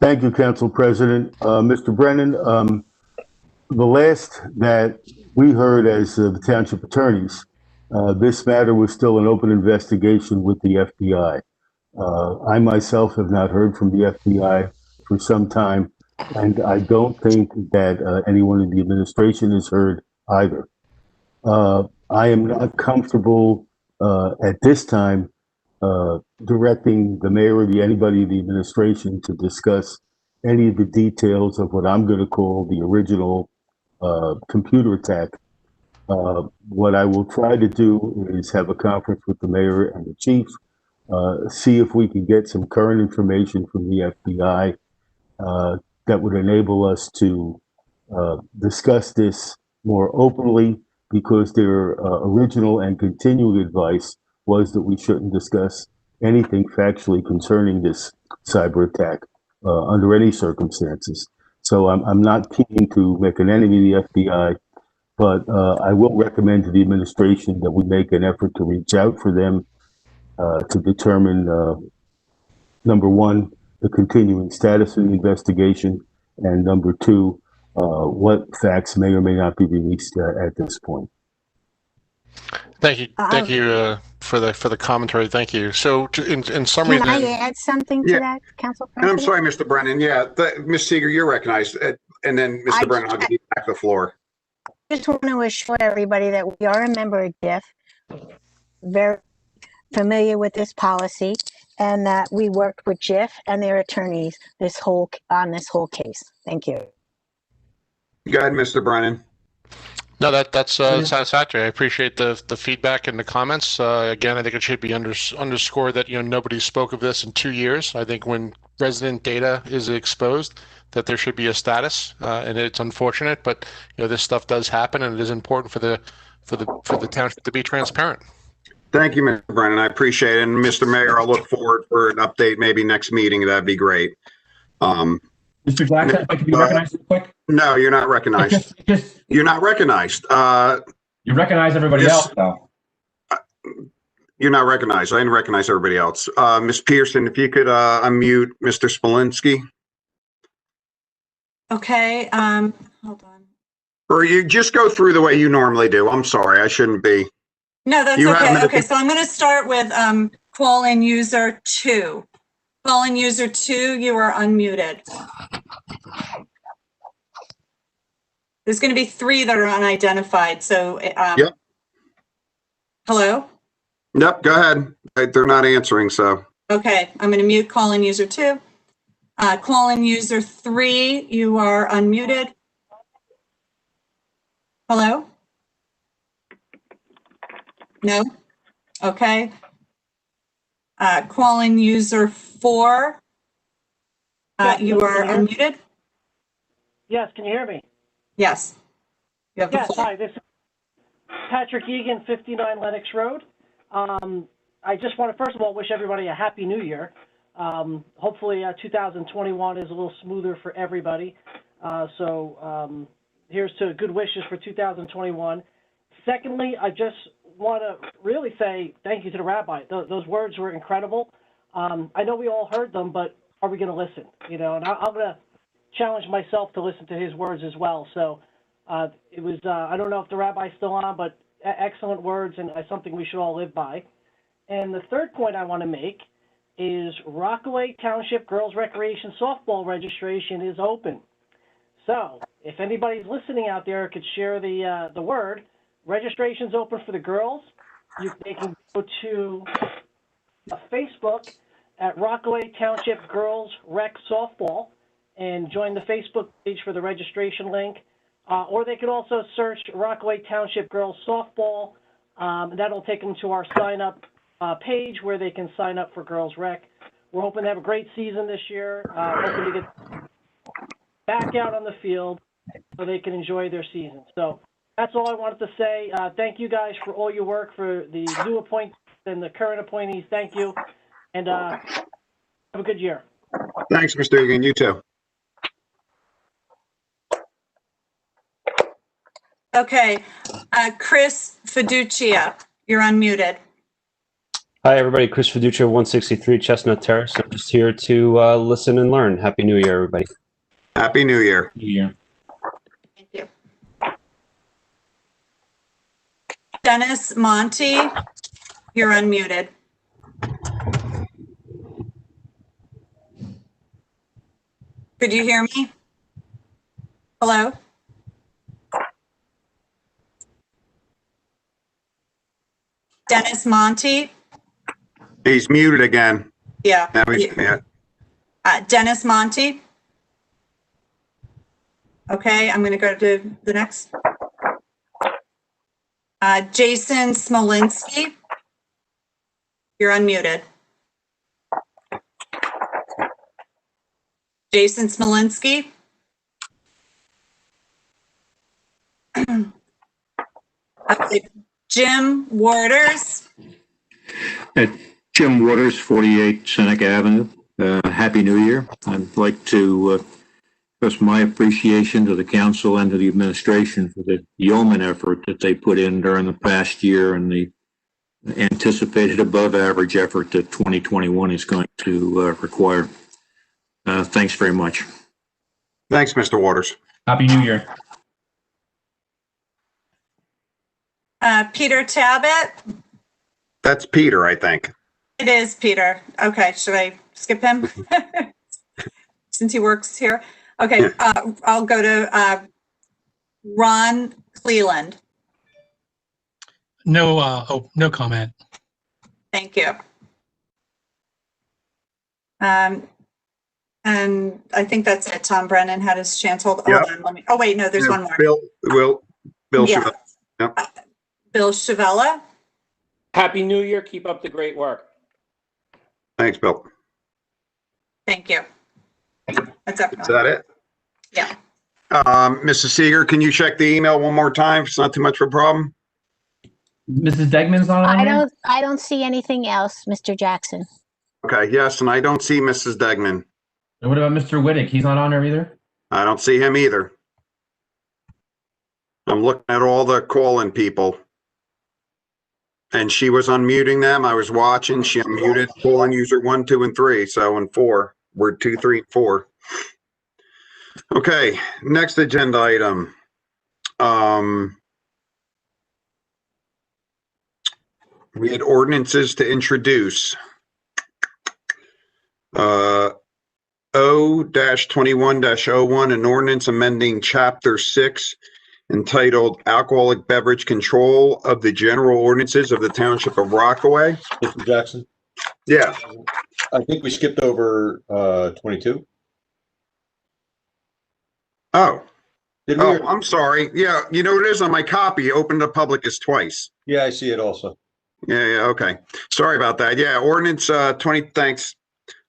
Speaker 4: Thank you, Council President. Mr. Brennan, the last that we heard as the township attorneys, this matter was still an open investigation with the FBI. I myself have not heard from the FBI for some time, and I don't think that anyone in the administration has heard either. I am not comfortable at this time directing the mayor or anybody in the administration to discuss any of the details of what I'm going to call the original computer attack. What I will try to do is have a conference with the mayor and the chief, see if we can get some current information from the FBI that would enable us to discuss this more openly, because their original and continuing advice was that we shouldn't discuss anything factually concerning this cyber attack under any circumstances. So I'm not keen to make an enemy of the FBI, but I will recommend to the administration that we make an effort to reach out for them to determine, number one, the continuing status of the investigation, and number two, what facts may or may not be released at this point.
Speaker 21: Thank you for the commentary. Thank you. So, in summary,
Speaker 2: Can I
Speaker 21: then,
Speaker 2: add something to that, Council President?
Speaker 5: I'm sorry, Mr. Brennan. Yeah, Ms. Seeger, you're recognized. And then Mr. Brennan, I'll give you back the floor.
Speaker 2: I just want to assure everybody that we are a member of GIF, very familiar with this policy, and that we worked with GIF and their attorneys on this whole case. Thank you.
Speaker 5: Go ahead, Mr. Brennan.
Speaker 21: no, that's satisfactory. I appreciate the feedback and the comments. Again, I think it should be underscored that nobody spoke of this in 2 years. I think when resident data is exposed, that there should be a status, and it's unfortunate, but this stuff does happen, and it is important for the township to be transparent.
Speaker 5: Thank you, Mr. Brennan. I appreciate it. And Mr. Mayor, I'll look forward for an update, maybe next meeting. That'd be great.
Speaker 18: Mr. Jackson, if I could be recognized real quick?
Speaker 5: No, you're not recognized. You're not recognized.
Speaker 18: You recognize everybody else, though.
Speaker 5: You're not recognized. I didn't recognize everybody else. Ms. Pearson, if you could unmute Mr. Smolinski.
Speaker 1: Okay, hold on.
Speaker 5: Or you just go through the way you normally do. I'm sorry, I shouldn't be.
Speaker 1: No, that's okay. Okay, so I'm going to start with call-in user 2. Call-in user 2, you are unmuted. There's going to be 3 that are unidentified, so
Speaker 5: yep.
Speaker 1: Hello?
Speaker 5: Yep, go ahead. They're not answering, so.
Speaker 1: Okay, I'm going to mute call-in user 2. Call-in user 3, you are unmuted. Hello? No? Okay. Call-in user 4, you are unmuted.
Speaker 10: Yes, can you hear me?
Speaker 1: Yes. You have the floor.
Speaker 10: Hi, this is Patrick Egan, 59 Lenox Road. I just want to, first of all, wish everybody a happy new year. Hopefully 2021 is a little smoother for everybody. Here's to good wishes for 2021. Secondly, I just want to really say thank you to the rabbi. Those words were incredible. I know we all heard them, but are we going to listen? And I'm going to challenge myself to listen to his words as well. So it was, I don't know if the rabbi's still on, but excellent words and something we should all live by. And the third point I want to make is Rockaway Township Girls Recreation Softball registration is open. So if anybody's listening out there could share the word, registration's open for the girls. They can go to Facebook at Rockaway Township Girls Rec Softball and join the Facebook page for the registration link. Or they could also search Rockaway Township Girls Softball. That'll take them to our sign-up page where they can sign up for Girls Rec. We're hoping to have a great season this year. Hoping to get back out on the field so they can enjoy their season. So that's all I wanted to say. Thank you guys for all your work, for the new appointees and the current appointees. Thank you. And have a good year.
Speaker 5: Thanks, Mr. Egan. You too.
Speaker 1: Okay, Chris Fiducia, you're unmuted.
Speaker 11: Hi, everybody. Chris Fiducia, 163 Chestnut Terrace. I'm just here to listen and learn. Happy New Year, everybody.
Speaker 5: Happy New Year.
Speaker 18: New Year.
Speaker 1: Thank you. Dennis Monty, you're unmuted. Could you hear me? Hello? Dennis Monty?
Speaker 5: He's muted again.
Speaker 1: Yeah.
Speaker 5: Now he's, yeah.
Speaker 1: Dennis Monty? Okay, I'm going to go to the next. Jason Smolinski? You're unmuted. Jason Smolinski? Okay. Jim Waters?
Speaker 22: Jim Waters, 48 Seneca Avenue. Happy New Year. I'd like to express my appreciation to the council and to the administration for the yeoman effort that they put in during the past year and the anticipated above average effort that 2021 is going to require. Thanks very much.
Speaker 5: Thanks, Mr. Waters.
Speaker 18: Happy New Year.
Speaker 1: Peter Tabbitt?
Speaker 5: That's Peter, I think.
Speaker 1: It is Peter. Okay, should I skip him? Since he works here. Okay, I'll go to Ron Cleland.
Speaker 23: No, no comment.
Speaker 1: Thank you. And I think that's it. Tom Brennan had his chance. Hold on. Let me. Oh wait, no, there's one more.
Speaker 5: Bill
Speaker 1: Yeah.
Speaker 5: Chavella. Yep.
Speaker 1: Bill Chavella.
Speaker 24: Happy New Year. Keep up the great work.
Speaker 5: Thanks, Bill.
Speaker 1: Thank you. That's everyone.
Speaker 5: Is that it?
Speaker 1: Yeah.
Speaker 5: Mrs. Seeger, can you check the email one more time? It's not too much of a problem.
Speaker 18: Mrs. Degman's not on there?
Speaker 2: I don't see anything else, Mr. Jackson.
Speaker 5: Okay, yes, and I don't see Mrs. Degman.
Speaker 18: And what about Mr. Whittick? He's not on there either?
Speaker 5: I don't see him either. I'm looking at all the call-in people. And she was unmuting them. I was watching. She unmuted call-in user 1, 2, and 3. So in 4, we're 2, 3, and 4. Okay, next agenda item. We had ordinances to introduce. O-21-01, an ordinance amending Chapter 6 entitled Alcoholic Beverage Control of the General Ordinances of the Township of Rockaway.
Speaker 8: Mr. Jackson?
Speaker 5: Yeah.
Speaker 8: I think we skipped over 22.
Speaker 5: Oh.
Speaker 8: Did we?
Speaker 5: Oh, I'm sorry. Yeah, you know what it is on my copy, open to public is twice.
Speaker 8: Yeah, I see it also.
Speaker 5: Yeah, okay. Sorry about that. Yeah, ordinance 20, thanks.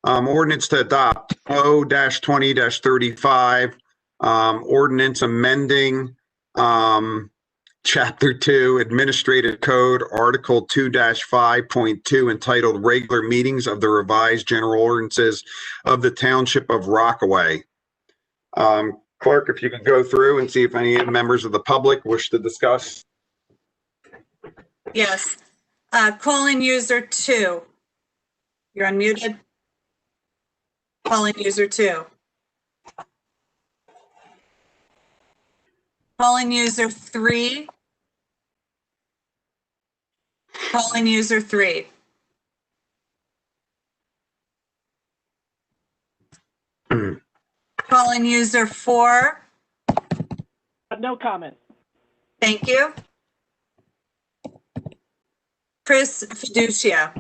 Speaker 5: Ordinance to adopt O-20-35, ordinance amending Chapter 2, Administrative Code, Article 2-5.2, entitled Regular Meetings of the Revised General Ordinances of the Township of Rockaway. Clerk, if you could go through and see if any members of the public wish to discuss.
Speaker 1: Yes. Call-in user 2. You're unmuted. Call-in user 2. Call-in user 3. Call-in user 3. Call-in user 4.
Speaker 10: No comment.
Speaker 1: Thank you. Chris Fiducia.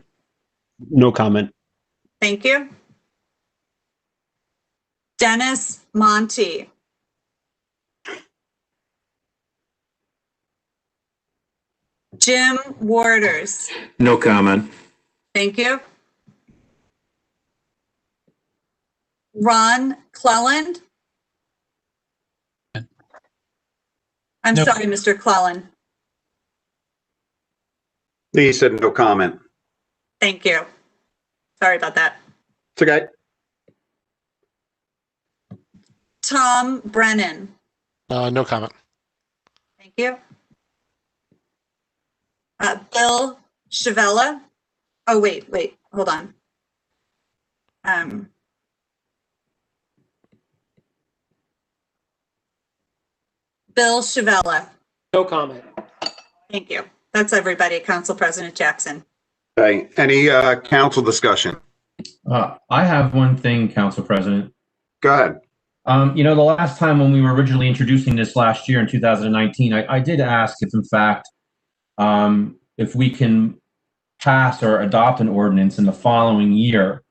Speaker 11: No comment.
Speaker 1: Thank you. Dennis Monty. Jim Waters.
Speaker 22: No comment.
Speaker 1: Thank you. Ron Cleland. I'm
Speaker 22: No.
Speaker 1: sorry, Mr. Cleland.
Speaker 5: He said no comment.
Speaker 1: Thank you. Sorry about that.
Speaker 5: It's okay.
Speaker 1: Tom Brennan.
Speaker 21: No comment.
Speaker 1: Thank you. Bill Chavella. Oh, wait, hold on. Bill Chavella.
Speaker 24: No comment.
Speaker 1: Thank you. That's everybody. Council President Jackson.
Speaker 5: Okay, any council discussion?
Speaker 18: I have one thing, Council President.
Speaker 5: Go ahead.
Speaker 18: The last time when we were originally introducing this last year in 2019, I did ask if, in fact, if we can pass or adopt an ordinance in the following year.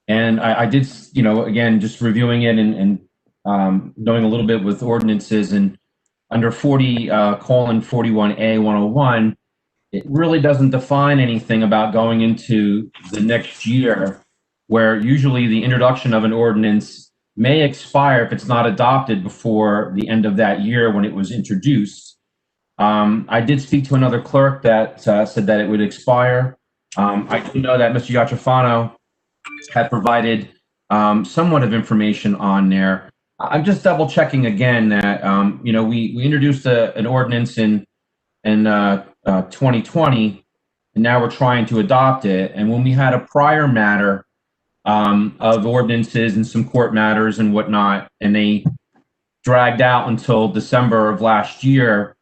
Speaker 18: And I did, again, just reviewing it and knowing a little bit with ordinances, and under 40:41A 101, it really doesn't define anything about going into the next year, where usually the introduction of an ordinance may expire if it's not adopted before the end of that year when it was introduced. I did speak to another clerk that said that it would expire. I do know that Mr. Yatrofano had provided somewhat of information on there. I'm just double checking again that, we introduced an ordinance in 2020, and now we're trying to adopt it. And when we had a prior matter of ordinances and some court matters and whatnot, and they dragged out until December of last year,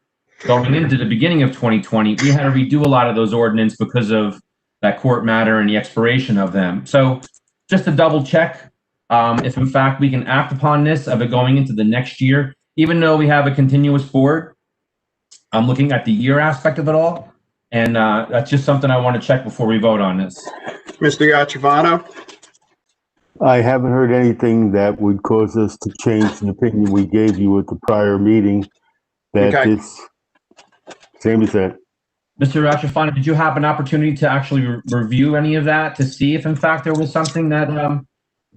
Speaker 18: going into the beginning of 2020, we had to redo a lot of those ordinances because of that court matter and the expiration of them. So just to double check, if in fact we can act upon this of it going into the next year, even though we have a continuous board, I'm looking at the year aspect of it all. And that's just something I want to check before we vote on this.
Speaker 5: Mr. Yatrofano?
Speaker 4: I haven't heard anything that would cause us to change the opinion we gave you at the prior meeting. That this, same as that.
Speaker 18: Mr. Yatrofano, did you have an opportunity to actually review any of that to see if in fact there was something that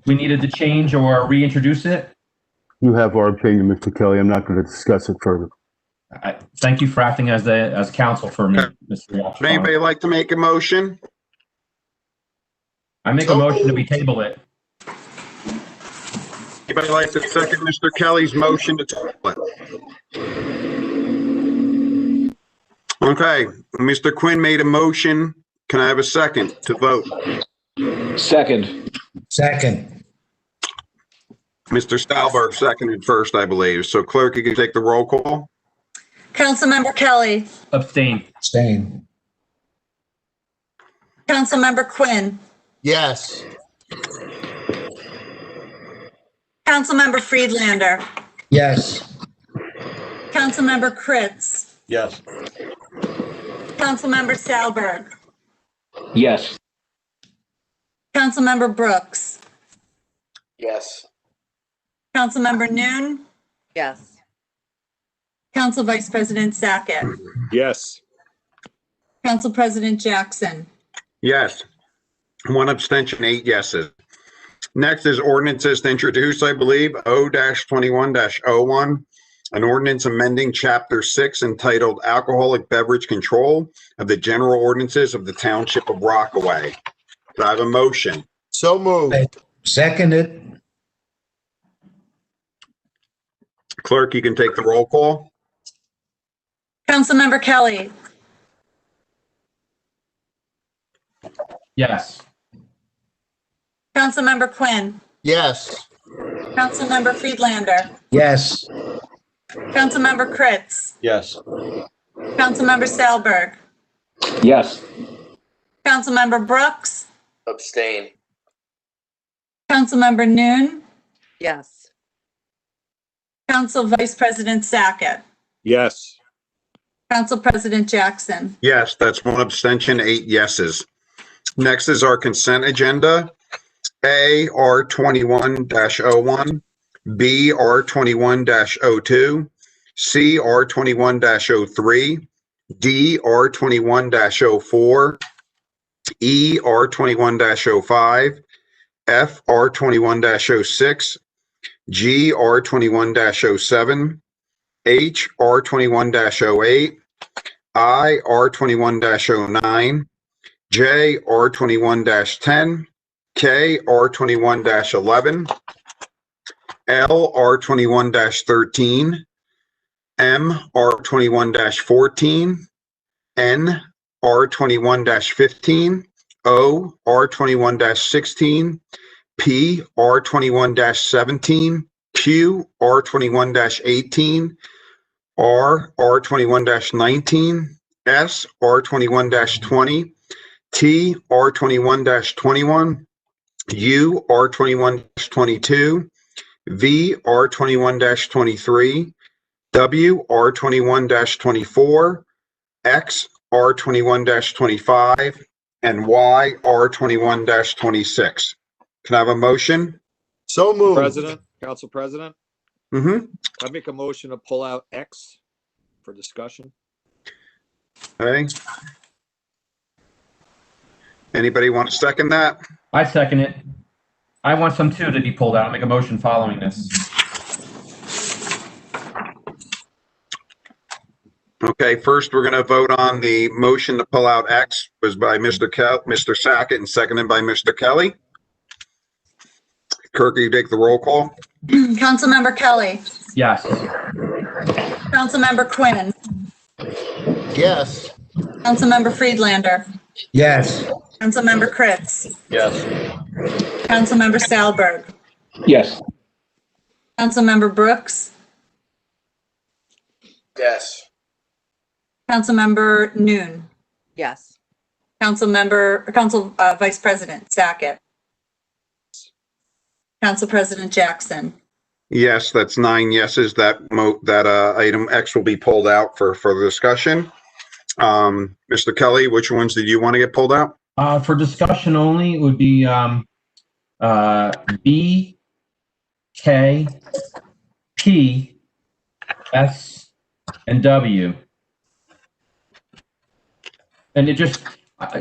Speaker 18: we needed to change or reintroduce it?
Speaker 4: You have our opinion, Mr. Kelly. I'm not going to discuss it further.
Speaker 18: Thank you for acting as counsel for me, Mr. Yatrofano.
Speaker 5: Would anybody like to make a motion?
Speaker 18: I make a motion that we table it.
Speaker 5: Anybody like to second Mr. Kelly's motion to table it? Okay, Mr. Quinn made a motion. Can I have a second to vote?
Speaker 9: Second.
Speaker 5: Mr. Stalberg seconded first, I believe. So clerk, you can take the roll call.
Speaker 1: Councilmember Kelly.
Speaker 18: Abstain.
Speaker 1: Councilmember Quinn.
Speaker 6: Yes.
Speaker 1: Councilmember Friedlander.
Speaker 9: Yes.
Speaker 1: Councilmember Kritz.
Speaker 8: Yes.
Speaker 1: Councilmember Salberg.
Speaker 24: Yes.
Speaker 1: Councilmember Brooks.
Speaker 7: Yes.
Speaker 1: Councilmember Noon.
Speaker 19: Yes.
Speaker 1: Council Vice President Sackett.
Speaker 12: Yes.
Speaker 1: Council President Jackson.
Speaker 5: Yes. One abstention, 8 yeses. Next is ordinances to introduce, I believe, O-21-01, an ordinance amending Chapter 6 entitled Alcoholic Beverage Control of the General Ordinances of the Township of Rockaway. Do I have a motion?
Speaker 6: So moved.
Speaker 9: Seconded.
Speaker 5: Clerk, you can take the roll call.
Speaker 1: Councilmember Kelly.
Speaker 18: Yes.
Speaker 1: Councilmember Quinn.
Speaker 6: Yes.
Speaker 1: Councilmember Friedlander.
Speaker 9: Yes.
Speaker 1: Councilmember Kritz.
Speaker 8: Yes.
Speaker 1: Councilmember Salberg.
Speaker 24: Yes.
Speaker 1: Councilmember Brooks.
Speaker 7: Abstain.
Speaker 1: Councilmember Noon.
Speaker 19: Yes.
Speaker 1: Council Vice President Sackett.
Speaker 12: Yes.
Speaker 1: Council President Jackson.
Speaker 5: Yes, that's one abstention, 8 yeses. Next is our consent agenda. A, R21-01, B, R21-02, C, R21-03, D, R21-04, E, R21-05, F, R21-06, G, R21-07, H, R21-08, I, R21-09, J, R21-10, K, R21-11, L, R21-13, M, R21-14, N, R21-15, O, R21-16, P, R21-17, Q, R21-18, R, R21-19, S, R21-20, T, R21-21, U, R21-22, V, R21-23, W, R21-24, X, R21-25, and Y, R21-26. Can I have a motion?
Speaker 6: So moved.
Speaker 12: President, Council President,
Speaker 5: Mm-hmm.
Speaker 12: I make a motion to pull out X for discussion.
Speaker 5: Okay. Anybody want to second that?
Speaker 18: I second it. I want some too to be pulled out. I'll make a motion following this.
Speaker 5: Okay, first we're going to vote on the motion to pull out X was by Mr. Sackett and seconded by Mr. Kelly. Kirk, you take the roll call.
Speaker 1: Councilmember Kelly.
Speaker 18: Yes.
Speaker 1: Councilmember Quinn.
Speaker 6: Yes.
Speaker 1: Councilmember Friedlander.
Speaker 9: Yes.
Speaker 1: Councilmember Kritz.
Speaker 8: Yes.
Speaker 1: Councilmember Salberg.
Speaker 24: Yes.
Speaker 1: Councilmember Brooks.
Speaker 7: Yes.
Speaker 1: Councilmember Noon.
Speaker 19: Yes.
Speaker 1: Vice President Sackett. Council President Jackson.
Speaker 5: Yes, that's 9 yeses. That item X will be pulled out for further discussion. Mr. Kelly, which ones did you want to get pulled out?
Speaker 18: For discussion only, it would be B, K, P, S, and W. And it just...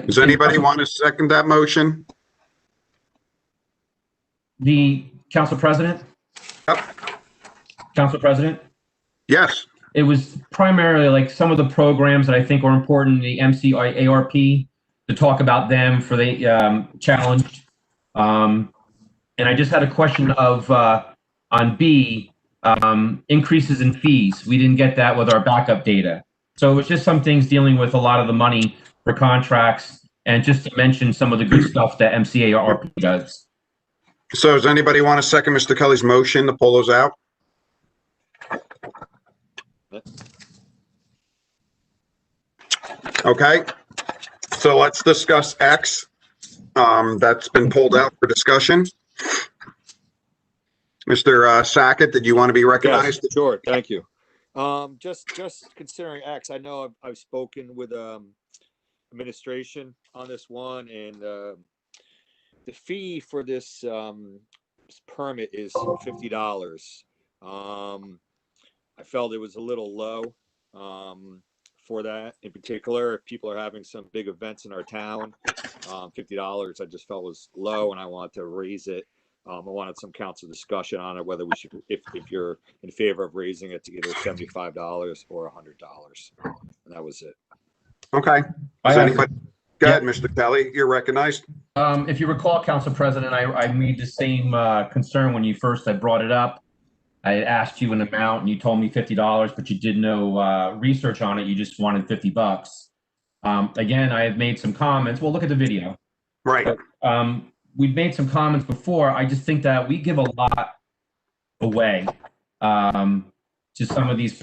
Speaker 5: Does anybody want to second that motion?
Speaker 18: The Council President?
Speaker 5: Yep.
Speaker 18: Council President?
Speaker 5: Yes.
Speaker 18: It was primarily like some of the programs that I think are important, the MCARP, to talk about them for the challenge. And I just had a question of, on B, increases in fees. We didn't get that with our backup data. So it was just some things dealing with a lot of the money for contracts and just to mention some of the good stuff that MCARP does.
Speaker 5: So does anybody want to second Mr. Kelly's motion to pull those out? Okay, so let's discuss X. That's been pulled out for discussion. Mr. Sackett, did you want to be recognized?
Speaker 12: Yes, sure, thank you. Just considering X, I know I've spoken with administration on this one, and the fee for this permit is $50. I felt it was a little low for that in particular. If people are having some big events in our town, $50 I just felt was low, and I wanted to raise it. I wanted some council discussion on it, whether we should, if you're in favor of raising it to either $75 or $100. And that was it.
Speaker 5: Okay. Does anybody? Go ahead, Mr. Kelly. You're recognized.
Speaker 18: If you recall, Council President, I made the same concern when you first had brought it up. I had asked you an amount and you told me $50, but you did no research on it. You just wanted $50. Again, I have made some comments. Well, look at the video.
Speaker 5: Right.
Speaker 18: But, we've made some comments before. I just think that we give a lot away to some of these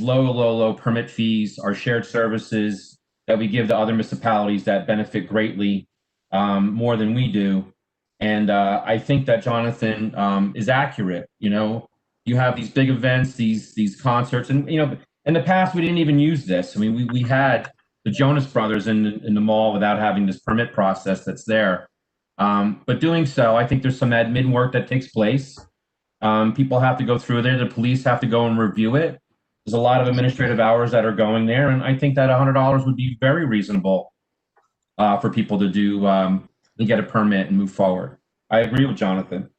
Speaker 18: low permit fees, our shared services that we give to other municipalities that benefit greatly more than we do. And I think that Jonathan is accurate. You know, you have these big events, these concerts, and you know, in the past we didn't even use this. I mean, we had the Jonas Brothers in the mall without having this permit process that's there. But doing so, I think there's some admin work that takes place. People have to go through there. The police have to go and review it. There's a lot of administrative hours that are going there, and I think that $100 would be very reasonable for people to do to get a permit and move forward. I agree with Jonathan.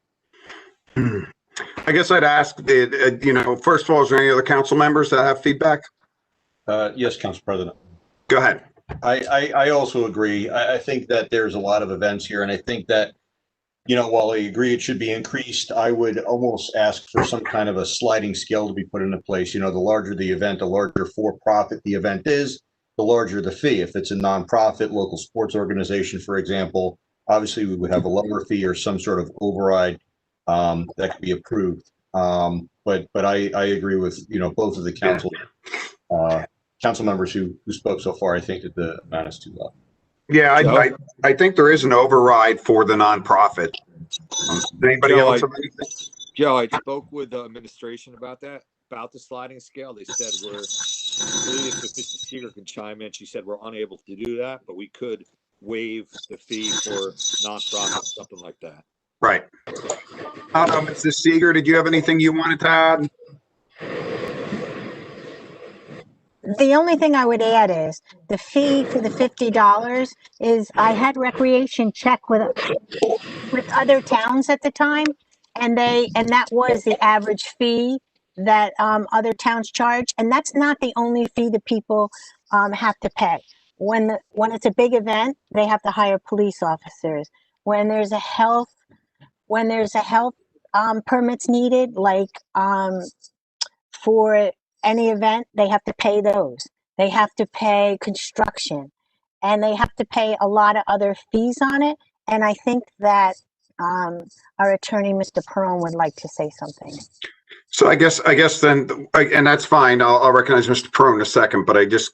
Speaker 5: I guess I'd ask, you know, first of all, is there any other council members that have feedback?
Speaker 8: Yes, Council President.
Speaker 5: Go ahead.
Speaker 8: I also agree. I think that there's a lot of events here, and I think that, you know, while I agree it should be increased, I would almost ask for some kind of a sliding scale to be put into place. You know, the larger the event, the larger for-profit the event is, the larger the fee. If it's a nonprofit local sports organization, for example, obviously we would have a lower fee or some sort of override that could be approved. But I agree with, you know, both of the council members who spoke so far. I think that the amount is too low.
Speaker 5: Yeah, I think there is an override for the nonprofit. Anybody else have anything?
Speaker 12: Joe, I spoke with the administration about that, about the sliding scale. They said I believe if Mr. Seeger can chime in, she said we're unable to do that, but we could waive the fee for nonprofits, something like that.
Speaker 5: Right. Mr. Seeger, did you have anything you wanted to add?
Speaker 2: The only thing I would add is the fee for the $50 is I had Recreation check with other towns at the time, and that was the average fee that other towns charge, and that's not the only fee that people have to pay. When it's a big event, they have to hire police officers. When there's a health permits needed, like for any event, they have to pay those. They have to pay construction, and they have to pay a lot of other fees on it. And I think that our attorney, Mr. Perone, would like to say something.
Speaker 5: So I guess then, and that's fine. I'll recognize Mr. Perone in a second, but I just,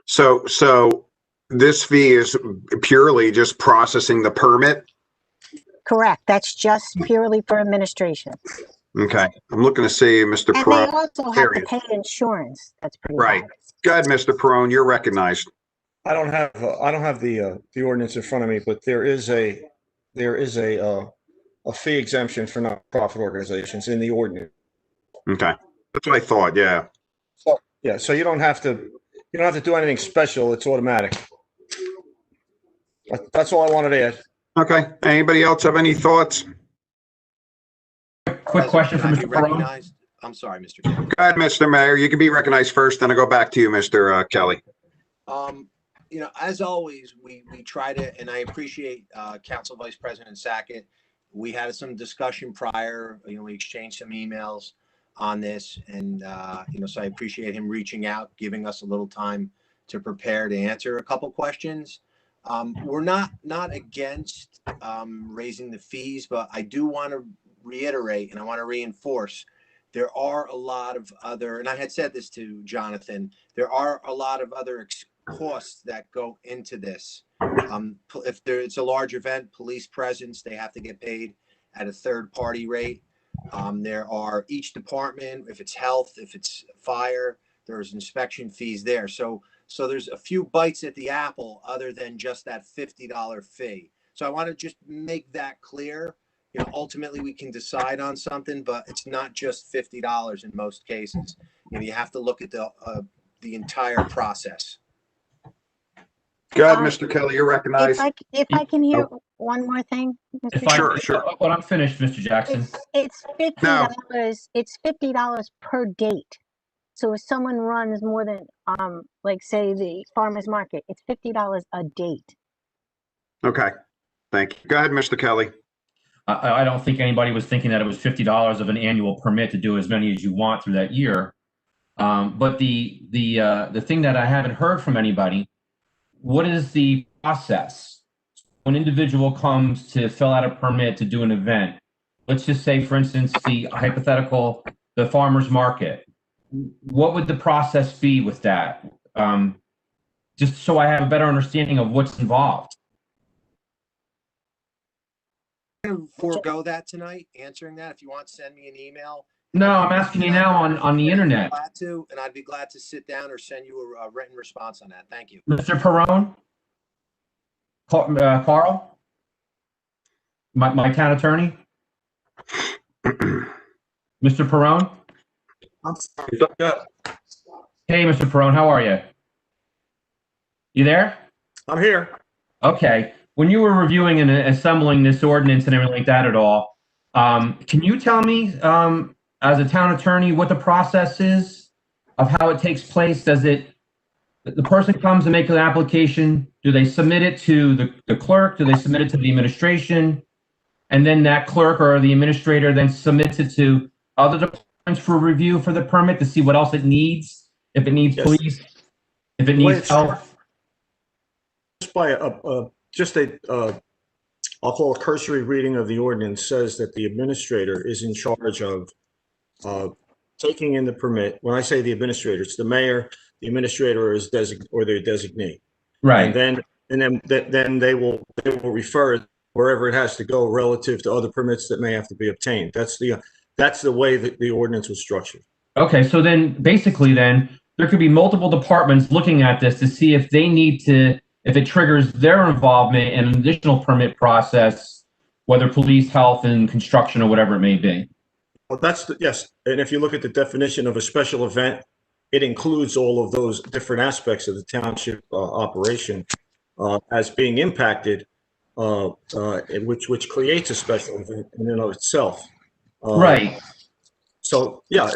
Speaker 5: so this fee is purely just processing the permit?
Speaker 2: Correct. That's just purely for administration.
Speaker 5: Okay. I'm looking to see Mr.
Speaker 2: And
Speaker 5: Perone.
Speaker 2: they also have to pay insurance. That's pretty
Speaker 5: right.
Speaker 2: bad.
Speaker 5: Go ahead, Mr. Perone. You're recognized.
Speaker 13: I don't have the ordinance in front of me, but there is a fee exemption for nonprofit organizations in the ordinance.
Speaker 5: Okay, that's what I thought. Yeah.
Speaker 13: So yeah, so you don't have to do anything special. It's automatic. That's all I wanted to add.
Speaker 5: Okay. Anybody else have any thoughts?
Speaker 18: Quick question for Mr. Perone.
Speaker 3: I'm sorry, Mr. Kelly.
Speaker 5: Go ahead, Mr. Mayor. You can be recognized first, then I'll go back to you, Mr. Kelly.
Speaker 3: You know, as always, we try to, and I appreciate Council Vice President Sackett. We had some discussion prior, you know, we exchanged some emails on this, and you know, so I appreciate him reaching out, giving us a little time to prepare to answer a couple questions. We're not against raising the fees, but I do want to reiterate and I want to reinforce there are a lot of other, and I had said this to Jonathan, there are a lot of other costs that go into this. If it's a large event, police presence, they have to get paid at a third party rate. There are each department, if it's health, if it's fire, there's inspection fees there. So there's a few bites at the apple other than just that $50 fee. So I want to just make that clear. You know, ultimately we can decide on something, but it's not just $50 in most cases. You know, you have to look at the entire process.
Speaker 5: Go ahead, Mr. Kelly, you're recognized.
Speaker 2: If I can hear one more thing, Mr.
Speaker 5: Sure.
Speaker 18: Well, I'm finished, Mr. Jackson.
Speaker 2: It's $50. It's $50 per date. So if someone runs more than, like say the farmer's market, it's $50 a date.
Speaker 5: Okay, thank you. Go ahead, Mr. Kelly.
Speaker 18: I don't think anybody was thinking that it was $50 of an annual permit to do as many as you want through that year. But the thing that I haven't heard from anybody, what is the process? When an individual comes to fill out a permit to do an event, let's just say, for instance, the hypothetical, the farmer's market, what would the process be with that? Just so I have a better understanding of what's involved.
Speaker 3: I'm going to forego that tonight, answering that. If you want, send me an email.
Speaker 18: No, I'm asking you now on the internet.
Speaker 3: And I'd be glad to sit down or send you a written response on that. Thank you.
Speaker 18: Mr. Perone? Carl? My town attorney? Mr. Perone?
Speaker 3: I'm sorry.
Speaker 18: Hey, Mr. Perone, how are you? You there?
Speaker 13: I'm here.
Speaker 18: Okay. When you were reviewing and assembling this ordinance and everything like that at all, can you tell me, as a town attorney, what the process is of how it takes place? Does the person comes and makes an application, do they submit it to the clerk? Do they submit it to the administration? And then that clerk or the administrator then submits it to other departments for review for the permit to see what else it needs, if it needs police. if it needs help.
Speaker 13: Just by I'll call a cursory reading of the ordinance says that the administrator is in charge of taking in the permit. When I say the administrator, it's the mayor, the administrator is or their designee.
Speaker 18: Right.
Speaker 13: And then they will refer wherever it has to go relative to other permits that may have to be obtained. That's the way that the ordinance was structured.
Speaker 18: Okay, so then basically then there could be multiple departments looking at this to see if they need to, if it triggers their involvement in an additional permit process, whether police, health, and construction or whatever it may be.
Speaker 13: Well, yes. And if you look at the definition of a special event, it includes all of those different aspects of the township operation as being impacted, which creates a special event in and of itself.
Speaker 18: Right.
Speaker 13: So yeah,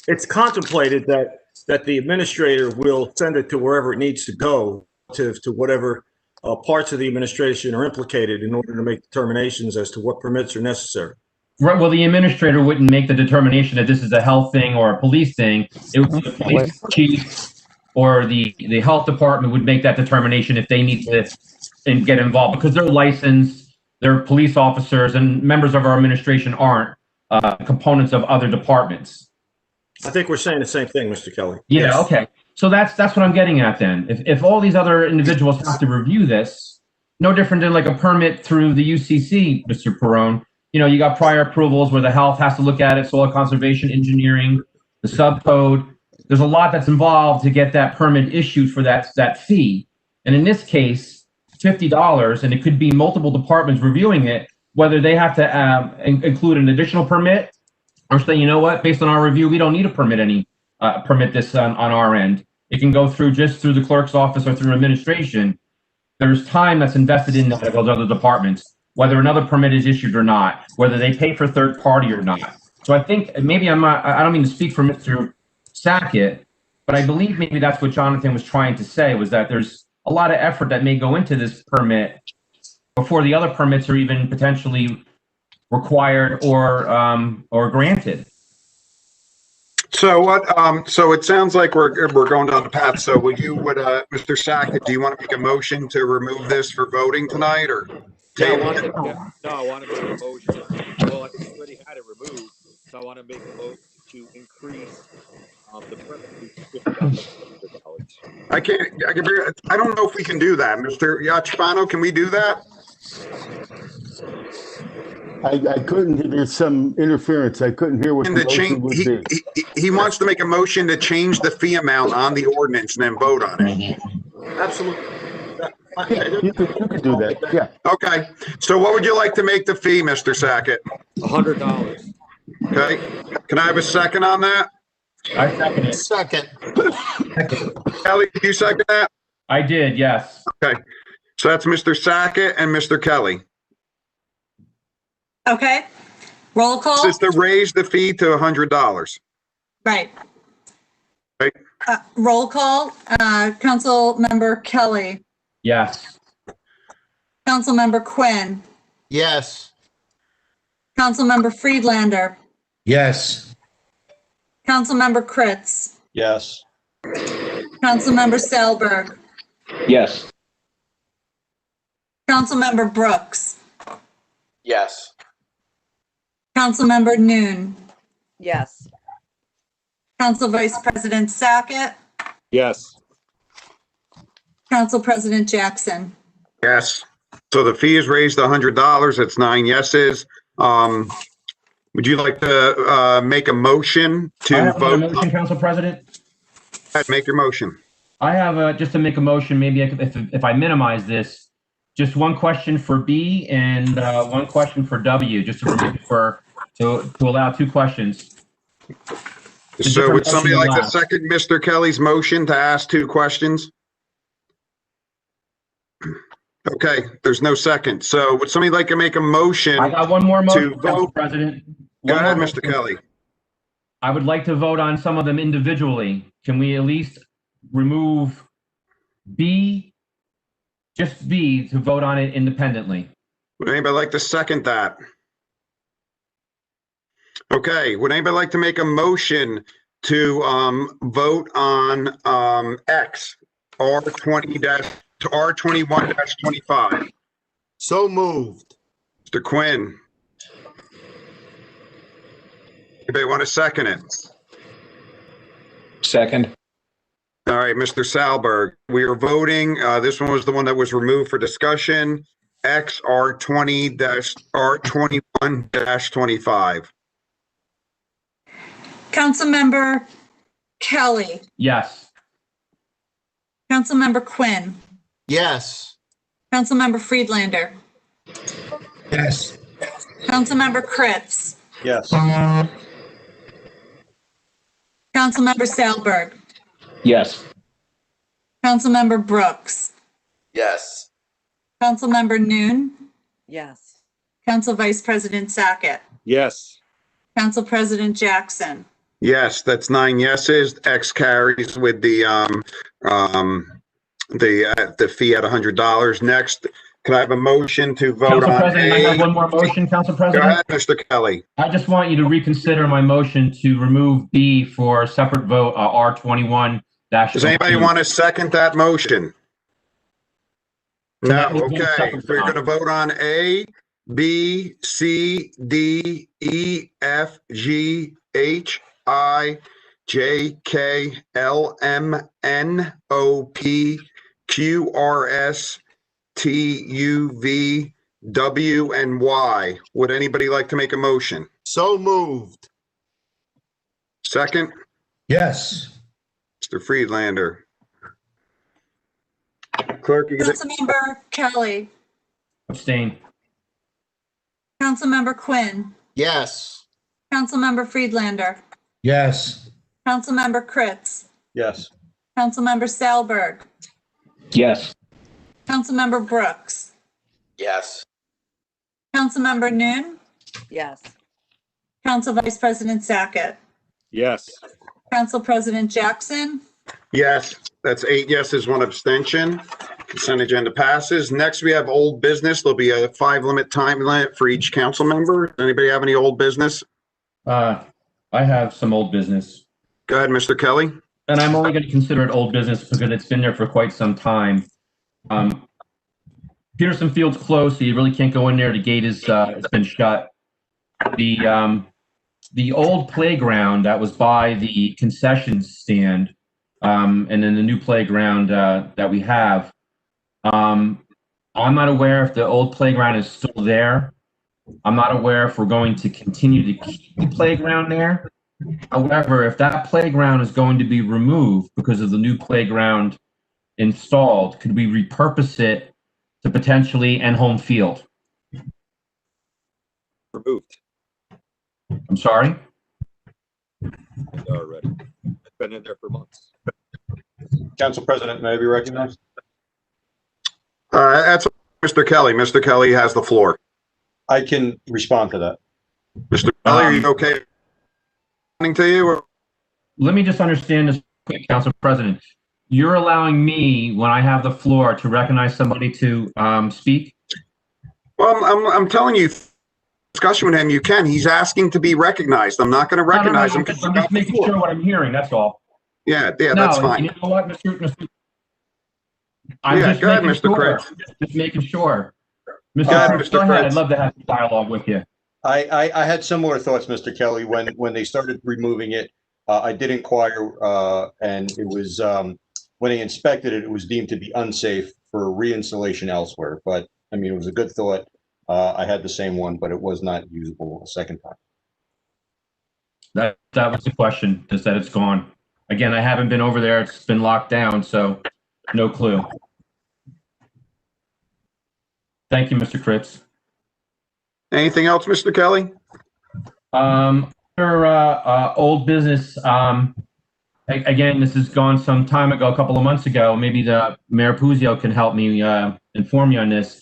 Speaker 13: it's contemplated that the administrator will send it to wherever it needs to go to whatever parts of the administration are implicated in order to make determinations as to what permits are necessary.
Speaker 18: Right. Well, the administrator wouldn't make the determination that this is a health thing or a police thing. It would be the police chief or the health department would make that determination if they need to get involved, because they're licensed, they're police officers, and members of our administration aren't components of other departments.
Speaker 13: I think we're saying the same thing, Mr. Kelly.
Speaker 18: Yeah.
Speaker 13: Yes.
Speaker 18: Okay. So that's what I'm getting at then. If all these other individuals have to review this, no different than like a permit through the UCC, Mr. Perrone. You know, you got prior approvals where the health has to look at it, soil conservation, engineering, the subcode. There's a lot that's involved to get that permit issued for that fee. And in this case, $50, and it could be multiple departments reviewing it, whether they have to include an additional permit or say, you know what, based on our review, we don't need to permit this on our end. It can go through just through the clerk's office or through administration. There's time that's invested in those other departments, whether another permit is issued or not, whether they pay for third party or not. So I think maybe I don't mean to speak for Mr. Sackett, but I believe maybe that's what Jonathan was trying to say, was that there's a lot of effort that may go into this permit before the other permits are even potentially required or granted.
Speaker 5: So what? So it sounds like we're going down the path. So Mr. Sackett, do you want to make a motion to remove this for voting tonight, or table?
Speaker 12: I want to make a motion. Well, I already had it removed, so I want to make a motion to increase the permit to $50.
Speaker 5: I don't know if we can do that, Mr. Yachpano. Can we do that?
Speaker 4: I couldn't. There's some interference. I couldn't hear what the motion would be.
Speaker 5: He wants to make a motion to change the fee amount on the ordinance and then vote on it.
Speaker 13: Absolutely.
Speaker 4: You could do that. Yeah.
Speaker 5: Okay. So what would you like to make the fee, Mr. Sackett?
Speaker 12: $100.
Speaker 5: Okay. Can I have a second on that?
Speaker 18: I second it.
Speaker 13: Second.
Speaker 5: Kelly, did you second that?
Speaker 18: I did, yes.
Speaker 5: Okay. So that's Mr. Sackett and Mr. Kelly.
Speaker 1: Okay. Roll call.
Speaker 5: This is to raise the fee to $100.
Speaker 1: Right.
Speaker 5: Right.
Speaker 1: Roll call. Councilmember Kelly.
Speaker 18: Yes.
Speaker 1: Councilmember Quinn.
Speaker 6: Yes.
Speaker 1: Councilmember Friedlander.
Speaker 9: Yes.
Speaker 1: Councilmember Kritz.
Speaker 8: Yes.
Speaker 1: Councilmember Selberg.
Speaker 24: Yes.
Speaker 1: Councilmember Brooks.
Speaker 7: Yes.
Speaker 1: Councilmember Noon.
Speaker 19: Yes.
Speaker 1: Council Vice President Sackett.
Speaker 12: Yes.
Speaker 1: Council President Jackson.
Speaker 5: Yes. So the fee is raised to $100. It's 9 yeses. Would you like to make a motion to vote?
Speaker 18: Motion, Council President?
Speaker 5: Make your motion.
Speaker 18: I have just to make a motion. Maybe if I minimize this, just one question for B and one question for W, just to allow two questions.
Speaker 5: So would somebody like to second Mr. Kelly's motion to ask two questions? Okay, there's no second. So would somebody like to make a motion?
Speaker 18: I got one more motion,
Speaker 5: to
Speaker 18: Council
Speaker 5: vote?
Speaker 18: President.
Speaker 5: Go ahead, Mr. Kelly.
Speaker 18: I would like to vote on some of them individually. Can we at least remove B, just B, to vote on it independently?
Speaker 5: Would anybody like to second that? Okay, would anybody like to make a motion to vote on X? R21-25.
Speaker 6: So moved.
Speaker 5: Mr. Quinn. Anybody want to second it?
Speaker 24: Second.
Speaker 5: All right, Mr. Salberg, we are voting. This one was the one that was removed for discussion. R21-25.
Speaker 1: Councilmember Kelly,
Speaker 18: Yes.
Speaker 1: Councilmember Quinn,
Speaker 6: Yes.
Speaker 1: Councilmember Friedlander,
Speaker 9: Yes.
Speaker 1: Councilmember Kritz,
Speaker 8: Yes.
Speaker 1: Councilmember Salberg,
Speaker 24: Yes.
Speaker 1: Councilmember Brooks,
Speaker 7: Yes.
Speaker 1: Councilmember Noon,
Speaker 19: Yes.
Speaker 1: Council Vice President Sackett,
Speaker 12: Yes.
Speaker 1: Council President Jackson.
Speaker 5: Yes, that's 9 yeses. X carries with the fee at $100. Next, can I have a motion to vote
Speaker 18: Council
Speaker 5: on
Speaker 18: President, I
Speaker 5: A?
Speaker 18: have one more motion, Council
Speaker 5: Go
Speaker 18: President.
Speaker 5: ahead, Mr. Kelly.
Speaker 18: I just want you to reconsider my motion to remove B for a separate vote, R21-.
Speaker 5: Does anybody want to second that motion? No, okay. So you're going to vote on A, B, C, D, E, F, G, H, I, J, K, L, M, N, O, P, Q, R, S, T, U, V, W, and Y. Would anybody like to make a motion?
Speaker 6: So moved.
Speaker 5: Second,
Speaker 9: Yes.
Speaker 5: Mr. Friedlander. Clerk, you can-
Speaker 1: Councilmember Kelly,
Speaker 18: Abstain.
Speaker 1: Councilmember Quinn,
Speaker 6: Yes.
Speaker 1: Councilmember Friedlander,
Speaker 9: Yes.
Speaker 1: Councilmember Kritz,
Speaker 8: Yes.
Speaker 1: Councilmember Salberg,
Speaker 24: Yes.
Speaker 1: Councilmember Brooks,
Speaker 7: Yes.
Speaker 1: Councilmember Noon,
Speaker 19: Yes.
Speaker 1: Council Vice President Sackett,
Speaker 12: Yes.
Speaker 1: Council President Jackson,
Speaker 5: Yes, that's 8 yeses, 1 abstention. Consent agenda passes. Next, we have old business. There'll be a 5-minute time limit for each council member. Anybody have any old business?
Speaker 18: I have some old business.
Speaker 5: Go ahead, Mr. Kelly.
Speaker 18: And I'm only going to consider it old business because it's been there for quite some time. Peterson Field's closed, so you really can't go in there. The gate is it's been shut. The old playground that was by the concession stand, and then the new playground that we have. I'm not aware if the old playground is still there. I'm not aware if we're going to continue to keep the playground there. However, if that playground is going to be removed because of the new playground installed, could we repurpose it to potentially end home field?
Speaker 12: Removed.
Speaker 18: I'm sorry?
Speaker 12: Already. It's been in there for months.
Speaker 8: Council President, may I be recognized?
Speaker 5: That's Mr. Kelly. Mr. Kelly has the floor.
Speaker 8: I can respond to that.
Speaker 5: Mr. Kelly, are you okay? To you? Or?
Speaker 18: Let me just understand this, Council President. You're allowing me, when I have the floor, to recognize somebody to speak?
Speaker 5: Well, I'm telling you, discussion with him, you can. He's asking to be recognized. I'm not going to recognize him.
Speaker 18: I'm just making sure what I'm hearing, that's all.
Speaker 5: Yeah,
Speaker 18: No,
Speaker 5: that's fine.
Speaker 18: You know what, Mr. I'm
Speaker 5: Yeah,
Speaker 18: just
Speaker 5: go ahead,
Speaker 18: making
Speaker 5: Mr.
Speaker 18: sure.
Speaker 5: Kritz.
Speaker 18: Just making sure. Mr.
Speaker 8: ahead,
Speaker 18: Kritz,
Speaker 8: Mr.
Speaker 18: go ahead.
Speaker 8: Kritz.
Speaker 18: I'd love to have a dialogue with you.
Speaker 8: I had similar thoughts, Mr. Kelly, when they started removing it. I did inquire, and it was, when they inspected it, it was deemed to be unsafe for reinstallation elsewhere. But, I mean, it was a good thought. I had the same one, but it was not usable a second time.
Speaker 18: That was the question, just that it's gone. Again, I haven't been over there. It's been locked down, so no clue. Thank you, Mr. Kritz.
Speaker 5: Anything else, Mr. Kelly?
Speaker 18: For old business, again, this has gone some time ago, a couple of months ago. Maybe the Mayor Puzio can help me inform you on this.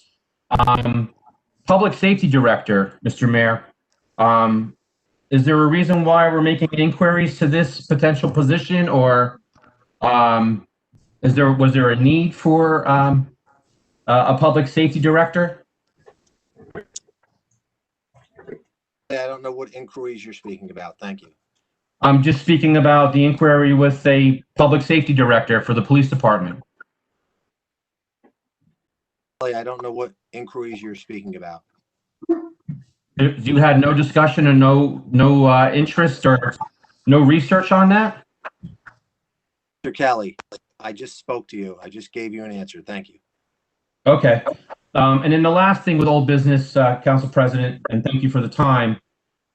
Speaker 18: Public Safety Director, Mr. Mayor, is there a reason why we're making inquiries to this potential position, or was there a need for a Public Safety Director?
Speaker 3: I don't know what inquiries you're speaking about. Thank you.
Speaker 18: I'm just speaking about the inquiry with a Public Safety Director for the police department.
Speaker 3: I don't know what inquiries you're speaking about.
Speaker 18: You had no discussion and no interest or no research on that?
Speaker 3: Mr. Kelly, I just spoke to you. I just gave you an answer. Thank you.
Speaker 18: Okay. And then the last thing with old business, Council President, and thank you for the time.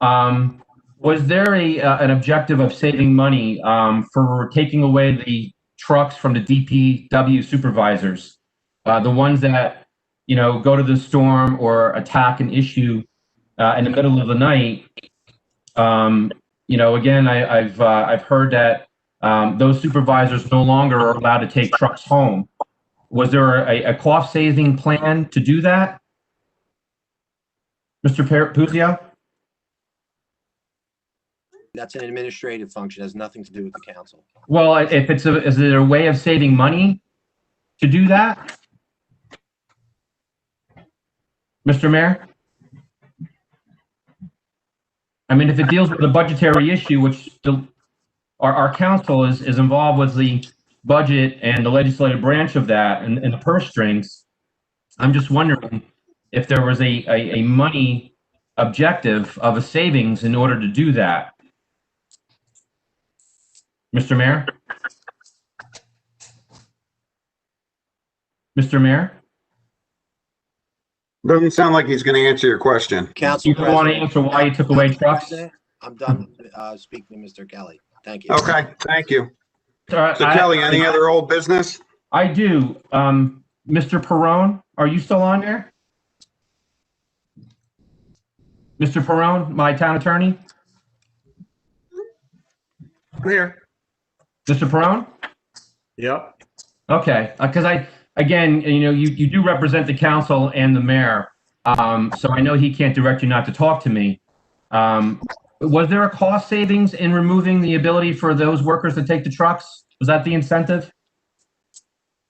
Speaker 18: Was there an objective of saving money for taking away the trucks from the DPW supervisors, the ones that go to the storm or attack an issue in the middle of the night? Again, I've heard that those supervisors no longer are allowed to take trucks home. Was there a cost-saving plan to do that, Mr. Puzio?
Speaker 3: That's an administrative function. It has nothing to do with the council.
Speaker 18: Well, if is it a way of saving money to do that, Mr. Mayor? I mean, if it deals with a budgetary issue, which our council is involved with the budget and the legislative branch of that and the purse strings, I'm just wondering if there was a money objective of a savings in order to do that. Mr. Mayor? Mr. Mayor?
Speaker 5: Doesn't sound like he's going to answer your question.
Speaker 3: Council
Speaker 18: You don't want to answer why you took away trucks?
Speaker 3: I'm done speaking to Mr. Kelly. Thank you.
Speaker 5: Okay, thank you.
Speaker 18: So
Speaker 5: Kelly, any other old business?
Speaker 18: I do. Mr. Perone, are you still on there? Mr. Perone, my town attorney?
Speaker 13: Here.
Speaker 18: Mr. Perone?
Speaker 13: Yep.
Speaker 18: Okay, because again, you do represent the council and the mayor, so I know he can't direct you not to talk to me. Was there a cost savings in removing the ability for those workers to take the trucks? Was that the incentive?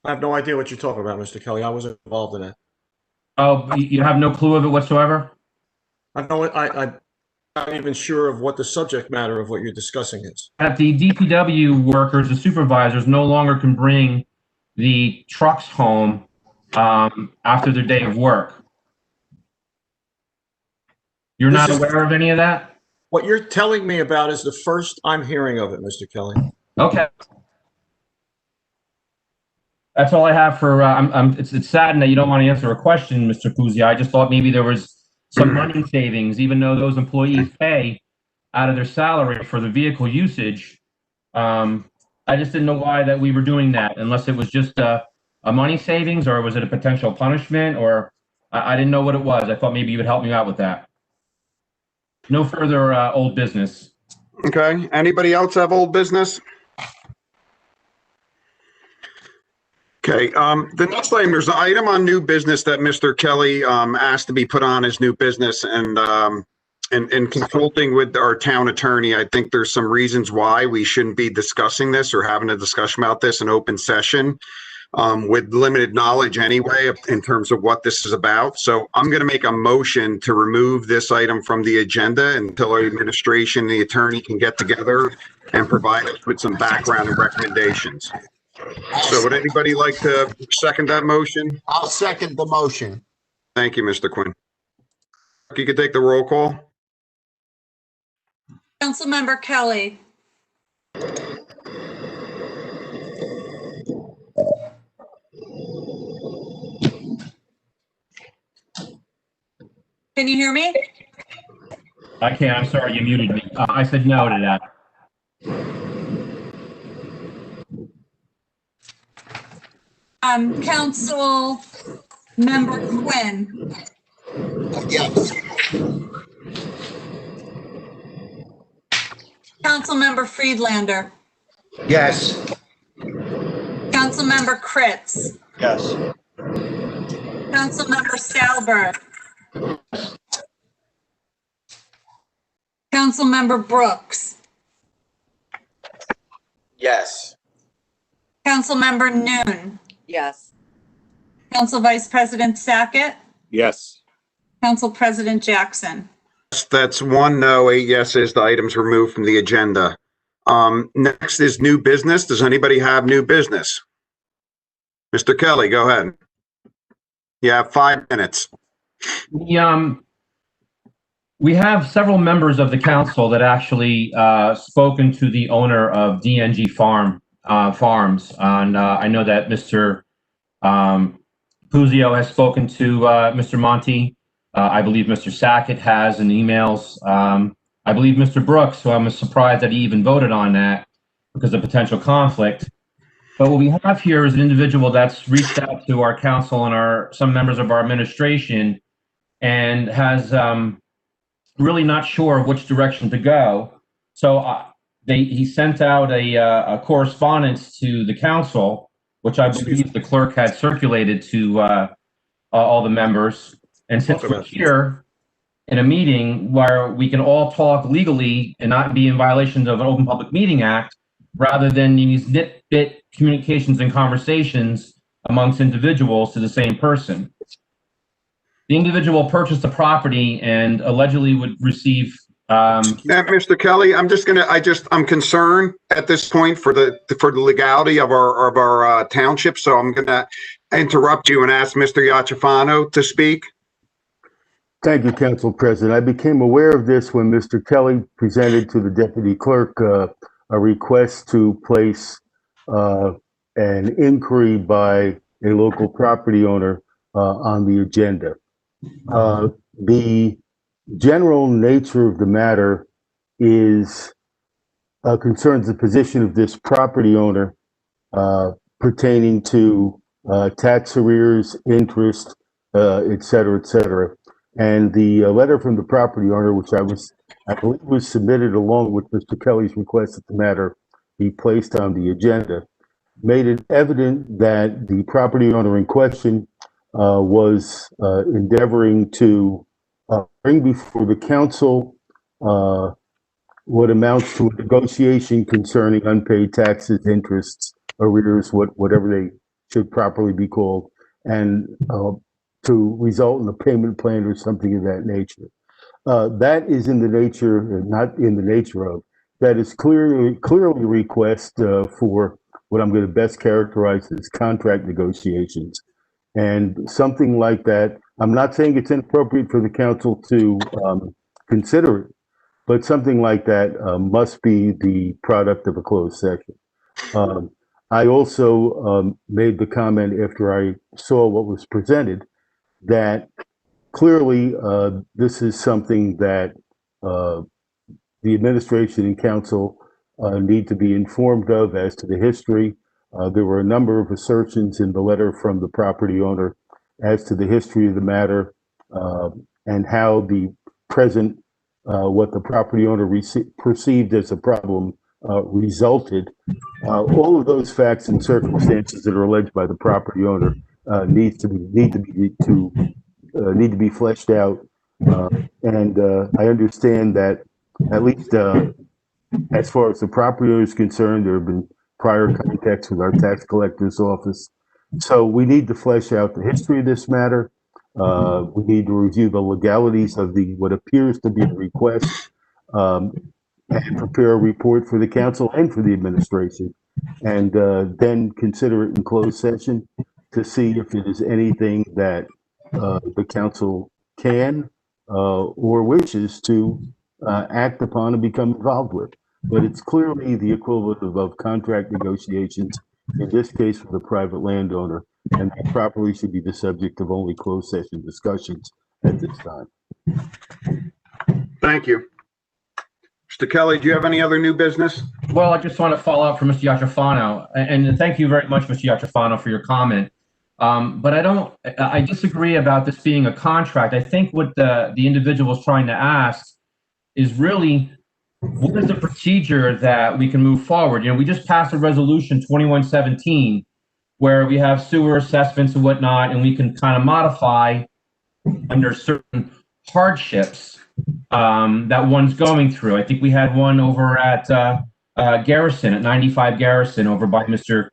Speaker 13: I have no idea what you're talking about, Mr. Kelly. I wasn't involved in it.
Speaker 18: Oh, you have no clue of it whatsoever?
Speaker 13: I'm not even sure of what the subject matter of what you're discussing is.
Speaker 18: That the DPW workers, the supervisors, no longer can bring the trucks home after their day of work. You're not aware of any of that?
Speaker 13: What you're telling me about is the first I'm hearing of it, Mr. Kelly.
Speaker 18: Okay. That's all I have for, it's saddened that you don't want to answer a question, Mr. Puzia. I just thought maybe there was some money savings, even though those employees pay out of their salary for the vehicle usage. I just didn't know why that we were doing that, unless it was just a money savings, or was it a potential punishment, or I didn't know what it was. I thought maybe you would help me out with that. No further old business.
Speaker 5: Okay, anybody else have old business? Okay, the next item, there's an item on new business that Mr. Kelly asked to be put on as new business, and in consulting with our town attorney, I think there's some reasons why we shouldn't be discussing this or having a discussion about this in open session with limited knowledge anyway in terms of what this is about. So I'm going to make a motion to remove this item from the agenda until our administration and the attorney can get together and provide us with some background and recommendations. So would anybody like to second that motion?
Speaker 6: I'll second the motion.
Speaker 5: Thank you, Mr. Quinn. You could take the roll call.
Speaker 1: Councilmember Kelly. Can you hear me?
Speaker 18: I can't, I'm sorry, you muted me. I said no to that.
Speaker 1: Council Member Quinn.
Speaker 6: Yes.
Speaker 1: Councilmember Friedlander.
Speaker 9: Yes.
Speaker 1: Councilmember Kritz.
Speaker 8: Yes.
Speaker 1: Councilmember Salberg. Councilmember Brooks.
Speaker 7: Yes.
Speaker 1: Councilmember Noon.
Speaker 19: Yes.
Speaker 1: Council Vice President Sackett.
Speaker 12: Yes.
Speaker 1: Council President Jackson.
Speaker 5: That's 1 no, 8 yeses. The item's removed from the agenda. Next is new business. Does anybody have new business? Mr. Kelly, go ahead. Yeah, 5 minutes.
Speaker 18: We have several members of the council that actually spoken to the owner of DNG Farms. And I know that Mr. Puzio has spoken to Mr. Monti. I believe Mr. Sackett has in emails. I believe Mr. Brooks, so I'm surprised that he even voted on that because of potential conflict. But what we have here is an individual that's reached out to our council and some members of our administration and has really not sure which direction to go. So he sent out a correspondence to the council, which I believe the clerk had circulated to all the members. And since we're here in a meeting where we can all talk legally and not be in violation of an Open Public Meeting Act, rather than these nitbit communications and conversations amongst individuals to the same person. The individual purchased the property and allegedly would receive.
Speaker 5: Mr. Kelly, I'm concerned at this point for the legality of our township, so I'm gonna interrupt you and ask Mr. Iacofano to speak.
Speaker 4: Thank you, Council President. I became aware of this when Mr. Kelly presented to the Deputy Clerk a request to place an inquiry by a local property owner on the agenda. The general nature of the matter concerns the position of this property owner pertaining to tax arrears, interest, et cetera, et cetera. And the letter from the property owner, which I believe was submitted along with Mr. Kelly's request that the matter be placed on the agenda, made it evident that the property owner in question was endeavoring to bring before the council what amounts to a negotiation concerning unpaid taxes, interests, arrears, whatever they should properly be called, and to result in a payment plan or something of that nature. That is in the nature, not in the nature of, that is clearly a request for what I'm going to best characterize as contract negotiations. And something like that, I'm not saying it's inappropriate for the council to consider it, but something like that must be the product of a closed session. I also made the comment after I saw what was presented that clearly this is something that the administration and council need to be informed of as to the history. There were a number of assertions in the letter from the property owner as to the history of the matter and how the present, what the property owner perceived as a problem resulted. All of those facts and circumstances that are alleged by the property owner need to be fleshed out. And I understand that at least as far as the property owner is concerned, there have been prior contacts with our tax collector's office. So we need to flesh out the history of this matter. We need to review the legalities of what appears to be a request and prepare a report for the council and for the administration, and then consider it in closed session to see if it is anything that the council can or wishes to act upon and become involved with. But it's clearly the equivalent of contract negotiations, in this case with a private landowner, and that properly should be the subject of only closed session discussions at this time.
Speaker 5: Thank you. Mr. Kelly, do you have any other new business?
Speaker 18: Well, I just want to follow up from Mr. Iacofano, and thank you very much, Mr. Iacofano, for your comment. But I disagree about this being a contract. I think what the individual is trying to ask is really, what is the procedure that we can move forward? You know, we just passed a resolution 2117 where we have sewer assessments and whatnot, and we can kind of modify under certain hardships that one's going through. I think we had one over at Garrison, at 95 Garrison, over by Mr.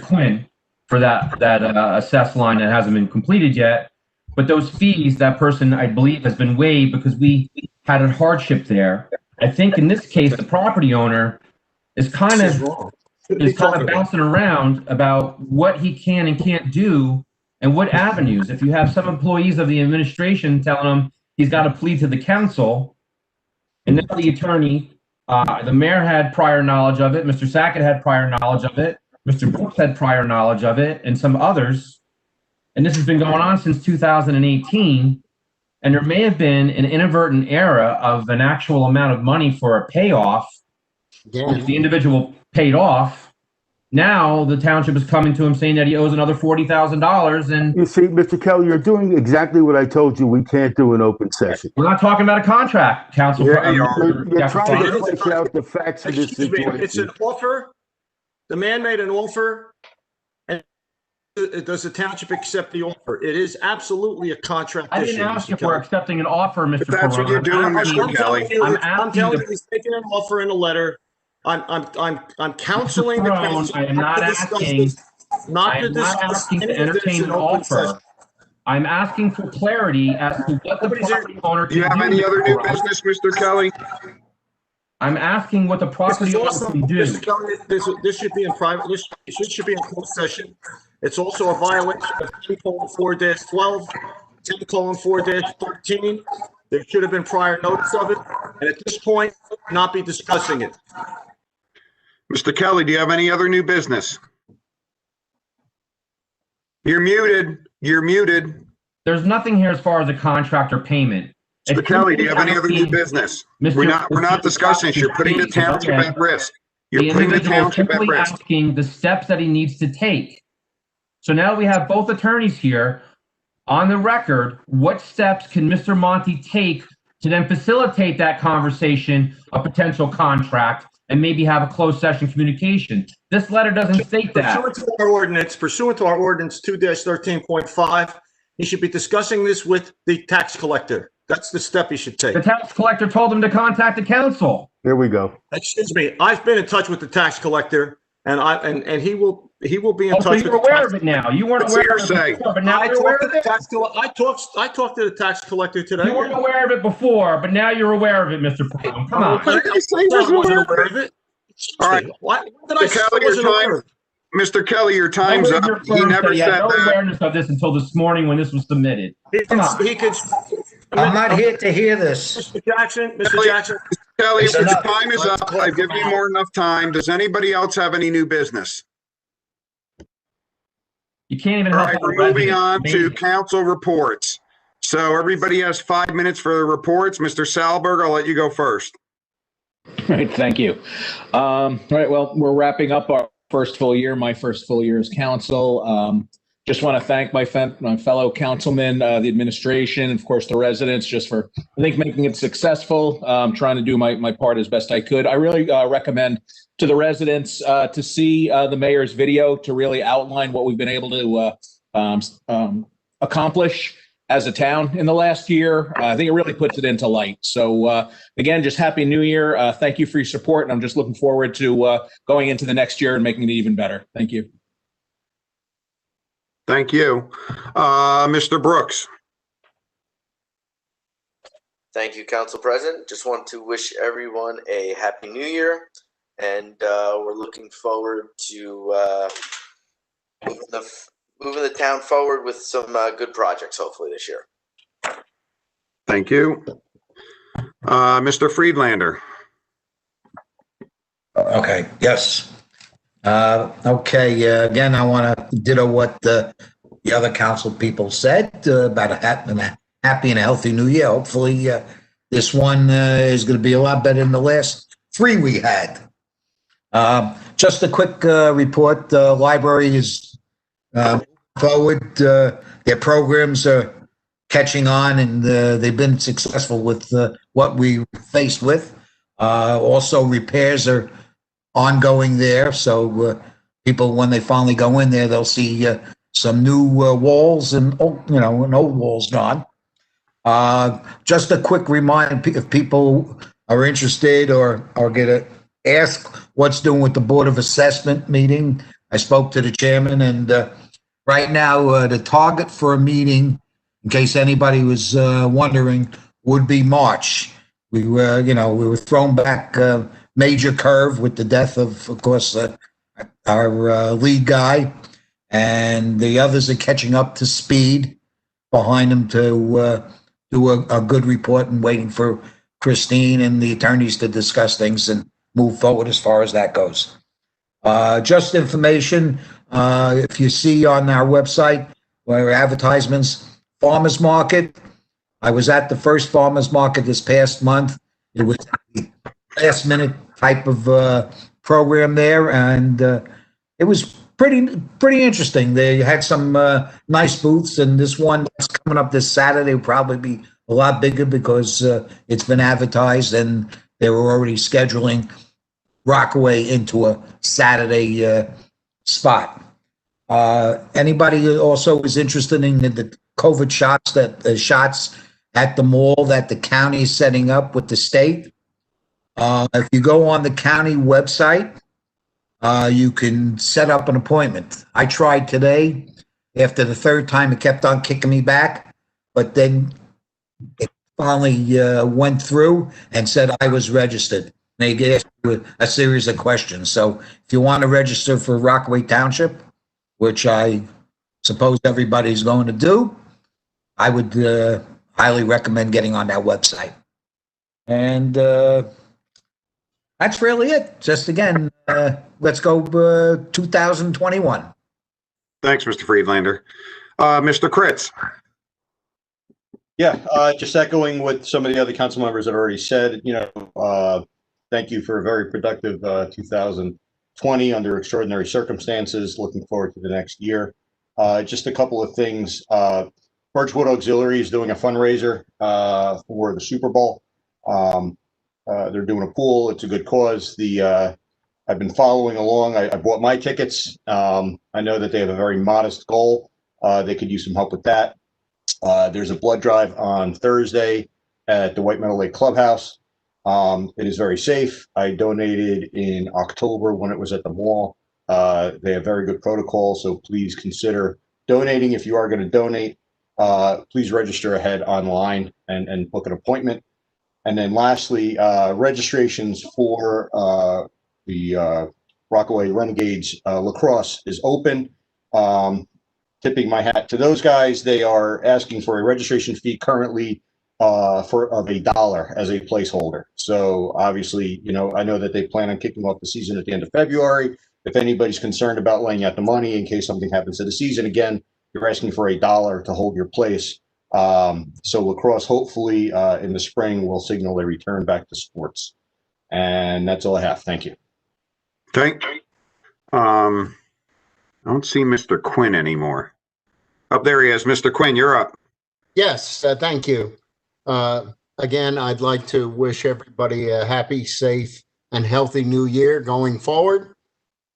Speaker 18: Quinn, for that assessed line that hasn't been completed yet. But those fees, that person, I believe, has been waived because we had a hardship there. I think in this case, the property owner is kind of bouncing around about what he can and can't do And what avenues? If you have some employees of the administration telling him he's got to plead to the council, and now the attorney, the mayor had prior knowledge of it, Mr. Sackett had prior knowledge of it, Mr. Brooks had prior knowledge of it, and some others. And this has been going on since 2018. And there may have been an inadvertent error of an actual amount of money for a payoff, which the individual paid off. Now the township is coming to him saying that he owes another $40,000. And
Speaker 4: you see, Mr. Kelly, you're doing exactly what I told you we can't do in open session.
Speaker 18: We're not talking about a contract, Council.
Speaker 4: You're trying to flesh out the facts of this situation.
Speaker 13: It's an offer. The man made an offer. And does the township accept the offer? It is absolutely a contract issue.
Speaker 18: I didn't ask you for accepting an offer, Mr.
Speaker 5: That's what you're doing, Mr. Kelly.
Speaker 13: I'm telling you, he's taking an offer in a letter. I'm counseling the council.
Speaker 18: I am not asking. I am not asking to entertain an offer. I'm asking for clarity as to what the property owner can do.
Speaker 5: Do you have any other new business, Mr. Kelly?
Speaker 18: I'm asking what the property owner can do.
Speaker 13: Mr. Kelly, this should be in private. This should be in closed session. It's also a violation of 10:4-12, 10:4-13. There should have been prior notice of it, and at this point, not be discussing it.
Speaker 5: Mr. Kelly, do you have any other new business? You're muted. You're muted.
Speaker 18: There's nothing here as far as a contract or payment.
Speaker 5: Mr. Kelly, do you have any other new business? We're not discussing this. You're putting the township at risk. You're putting the township at risk.
Speaker 18: Asking the steps that he needs to take. So now we have both attorneys here on the record. What steps can Mr. Monty take to then facilitate that conversation, a potential contract, and maybe have a closed session communication? This letter doesn't state that.
Speaker 13: Pursuant to our ordinance 2-13.5, he should be discussing this with the tax collector. That's the step he should take.
Speaker 18: The tax collector told him to contact the council.
Speaker 4: There we go.
Speaker 13: Excuse me. I've been in touch with the tax collector, and he will be in touch.
Speaker 18: So you're aware of it now. You weren't aware of it before, but now you're aware of it.
Speaker 13: I talked to the tax collector today.
Speaker 18: You weren't aware of it before, but now you're aware of it, Mr. Plum. Come on.
Speaker 13: I wasn't aware of it.
Speaker 5: All right.
Speaker 13: What did I say?
Speaker 5: Mr. Kelly, your time's up. He never said
Speaker 18: no
Speaker 5: that.
Speaker 18: awareness of this until this morning when this was submitted.
Speaker 13: Come on.
Speaker 9: I'm not here to hear this.
Speaker 13: Mr. Jackson. Mr.
Speaker 5: Kelly, your time is up. I've given you more than enough time. Does anybody else have any new business?
Speaker 18: You can't even.
Speaker 5: All right, we're moving on to council reports. So everybody has 5 minutes for the reports. Mr. Salberg, I'll let you go first.
Speaker 24: All right, thank you. All right, well, we're wrapping up our first full year, my first full year as council. Just want to thank my fellow councilmen, the administration, of course, the residents, just for, I think, making it successful, trying to do my part as best I could. I really recommend to the residents to see the mayor's video to really outline what we've been able to accomplish as a town in the last year. I think it really puts it into light. So again, just Happy New Year. Thank you for your support. And I'm just looking forward to going into the next year and making it even better. Thank you.
Speaker 5: Thank you. Mr. Brooks.
Speaker 7: Thank you, Council President. Just want to wish everyone a Happy New Year. And we're looking forward to moving the town forward with some good projects, hopefully, this year.
Speaker 5: Thank you. Mr. Friedlander.
Speaker 9: Okay, yes. Okay, again, I want to ditto what the other council people said about a happy and a healthy new year. Hopefully, this one is going to be a lot better than the last 3 we had. Just a quick report. The library is forward. Their programs are catching on, and they've been successful with what we faced with. Also, repairs are ongoing there, so people, when they finally go in there, they'll see some new walls and and old walls gone. Just a quick reminder, if people are interested or are going to ask what's doing with the Board of Assessment meeting, I spoke to the chairman, and right now the target for a meeting, in case anybody was wondering, would be March. We were thrown back major curve with the death of course, our lead guy. and the others are catching up to speed behind them to do a good report and waiting for Christine and the attorneys to discuss things and move forward as far as that goes. Just information, if you see on our website where advertisements, farmers market. I was at the first farmers market this past month. It was a last minute type of program there, and it was pretty interesting. They had some nice booths, and this one that's coming up this Saturday will probably be a lot bigger because it's been advertised and they were already scheduling Rockaway into a Saturday spot. Anybody who also is interested in the COVID shots at the mall that the county is setting up with the state? If you go on the county website, you can set up an appointment. I tried today. After the third time, it kept on kicking me back, but then it finally went through and said I was registered. They asked you a series of questions. So if you want to register for Rockaway Township, which I suppose everybody's going to do, I would highly recommend getting on that website. And that's really it. Just again, let's go 2021.
Speaker 5: Thanks, Mr. Friedlander. Mr. Kritz.
Speaker 8: Yeah, just echoing what some of the other council members have already said, thank you for a very productive 2020 under extraordinary circumstances. Looking forward to the next year. Just a couple of things. Birchwood Auxiliary is doing a fundraiser for the Super Bowl. They're doing a pool. It's a good cause. I've been following along. I bought my tickets. I know that they have a very modest goal. They could use some help with that. There's a blood drive on Thursday at the White Meadow Lake Clubhouse. It is very safe. I donated in October when it was at the mall. They have very good protocol, so please consider donating. If you are going to donate, please register ahead online and book an appointment. And then lastly, registrations for the Rockaway Renegades lacrosse is open. Tipping my hat to those guys. They are asking for a registration fee currently of $1 as a placeholder. So obviously, I know that they plan on kicking off the season at the end of February. If anybody's concerned about laying out the money in case something happens to the season, again, you're asking for $1 to hold your place. So lacrosse, hopefully in the spring, will signal a return back to sports. And that's all I have. Thank you.
Speaker 5: Okay. I don't see Mr. Quinn anymore. Up there he is. Mr. Quinn, you're up.
Speaker 6: Yes, thank you. Again, I'd like to wish everybody a happy, safe, and healthy new year going forward.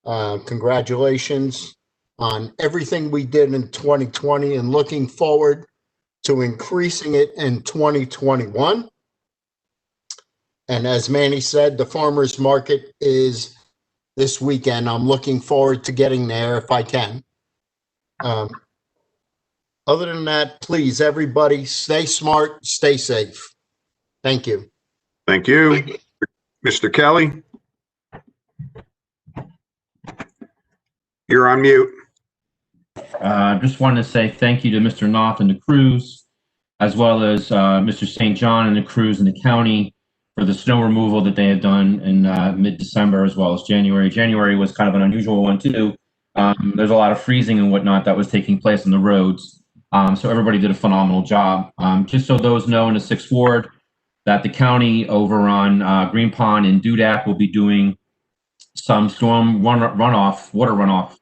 Speaker 6: Congratulations on everything we did in 2020 and looking forward to increasing it in 2021. And as Manny said, the farmers market is this weekend. I'm looking forward to getting there if I can. Other than that, please, everybody, stay smart, stay safe. Thank you.
Speaker 5: Thank you. Mr. Kelly. You're on mute.
Speaker 18: Just wanted to say thank you to Mr. Knopf and the crews, as well as Mr. St. John and the crews in the county for the snow removal that they had done in mid-December as well as January. January was kind of an unusual one too. There's a lot of freezing and whatnot that was taking place on the roads. So everybody did a phenomenal job. Just so those know in the 6th Ward that the county over on Green Pond and Dudak will be doing some storm water runoff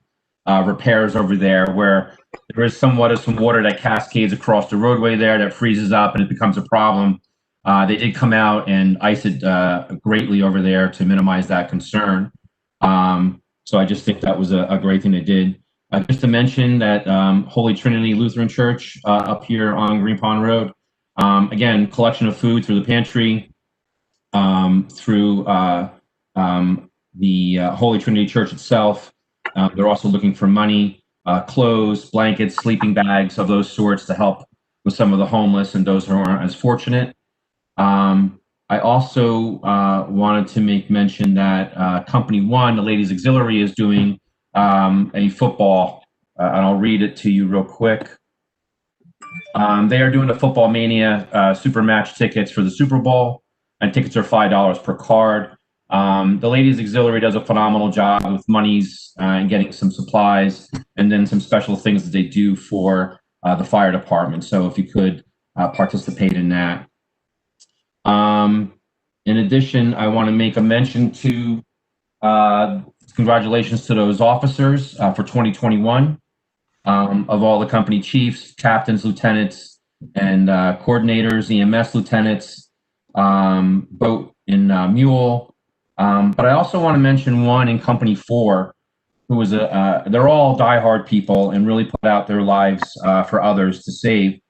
Speaker 18: repairs over there, where there is somewhat of some water that cascades across the roadway there that freezes up and it becomes a problem. They did come out and ice it greatly over there to minimize that concern. So I just think that was a great thing they did. Just to mention that Holy Trinity Lutheran Church up here on Green Pond Road, again, collection of food through the pantry, through the Holy Trinity Church itself. They're also looking for money, clothes, blankets, sleeping bags of those sorts to help with some of the homeless and those who aren't as fortunate. I also wanted to make mention that Company One, the Ladies Auxiliary, is doing a football and I'll read it to you real quick. They are doing the Football Mania Super Match tickets for the Super Bowl, and tickets are $5 per card. The Ladies Auxiliary does a phenomenal job with monies and getting some supplies, and then some special things that they do for the fire department. So if you could participate in that. In addition, I want to make a mention to congratulations to those officers for 2021 of all the company chiefs, captains, lieutenants, and coordinators, EMS lieutenants, boat in Mule. But I also want to mention one in Company 4, who was they're all diehard people and really put out their lives for others to save.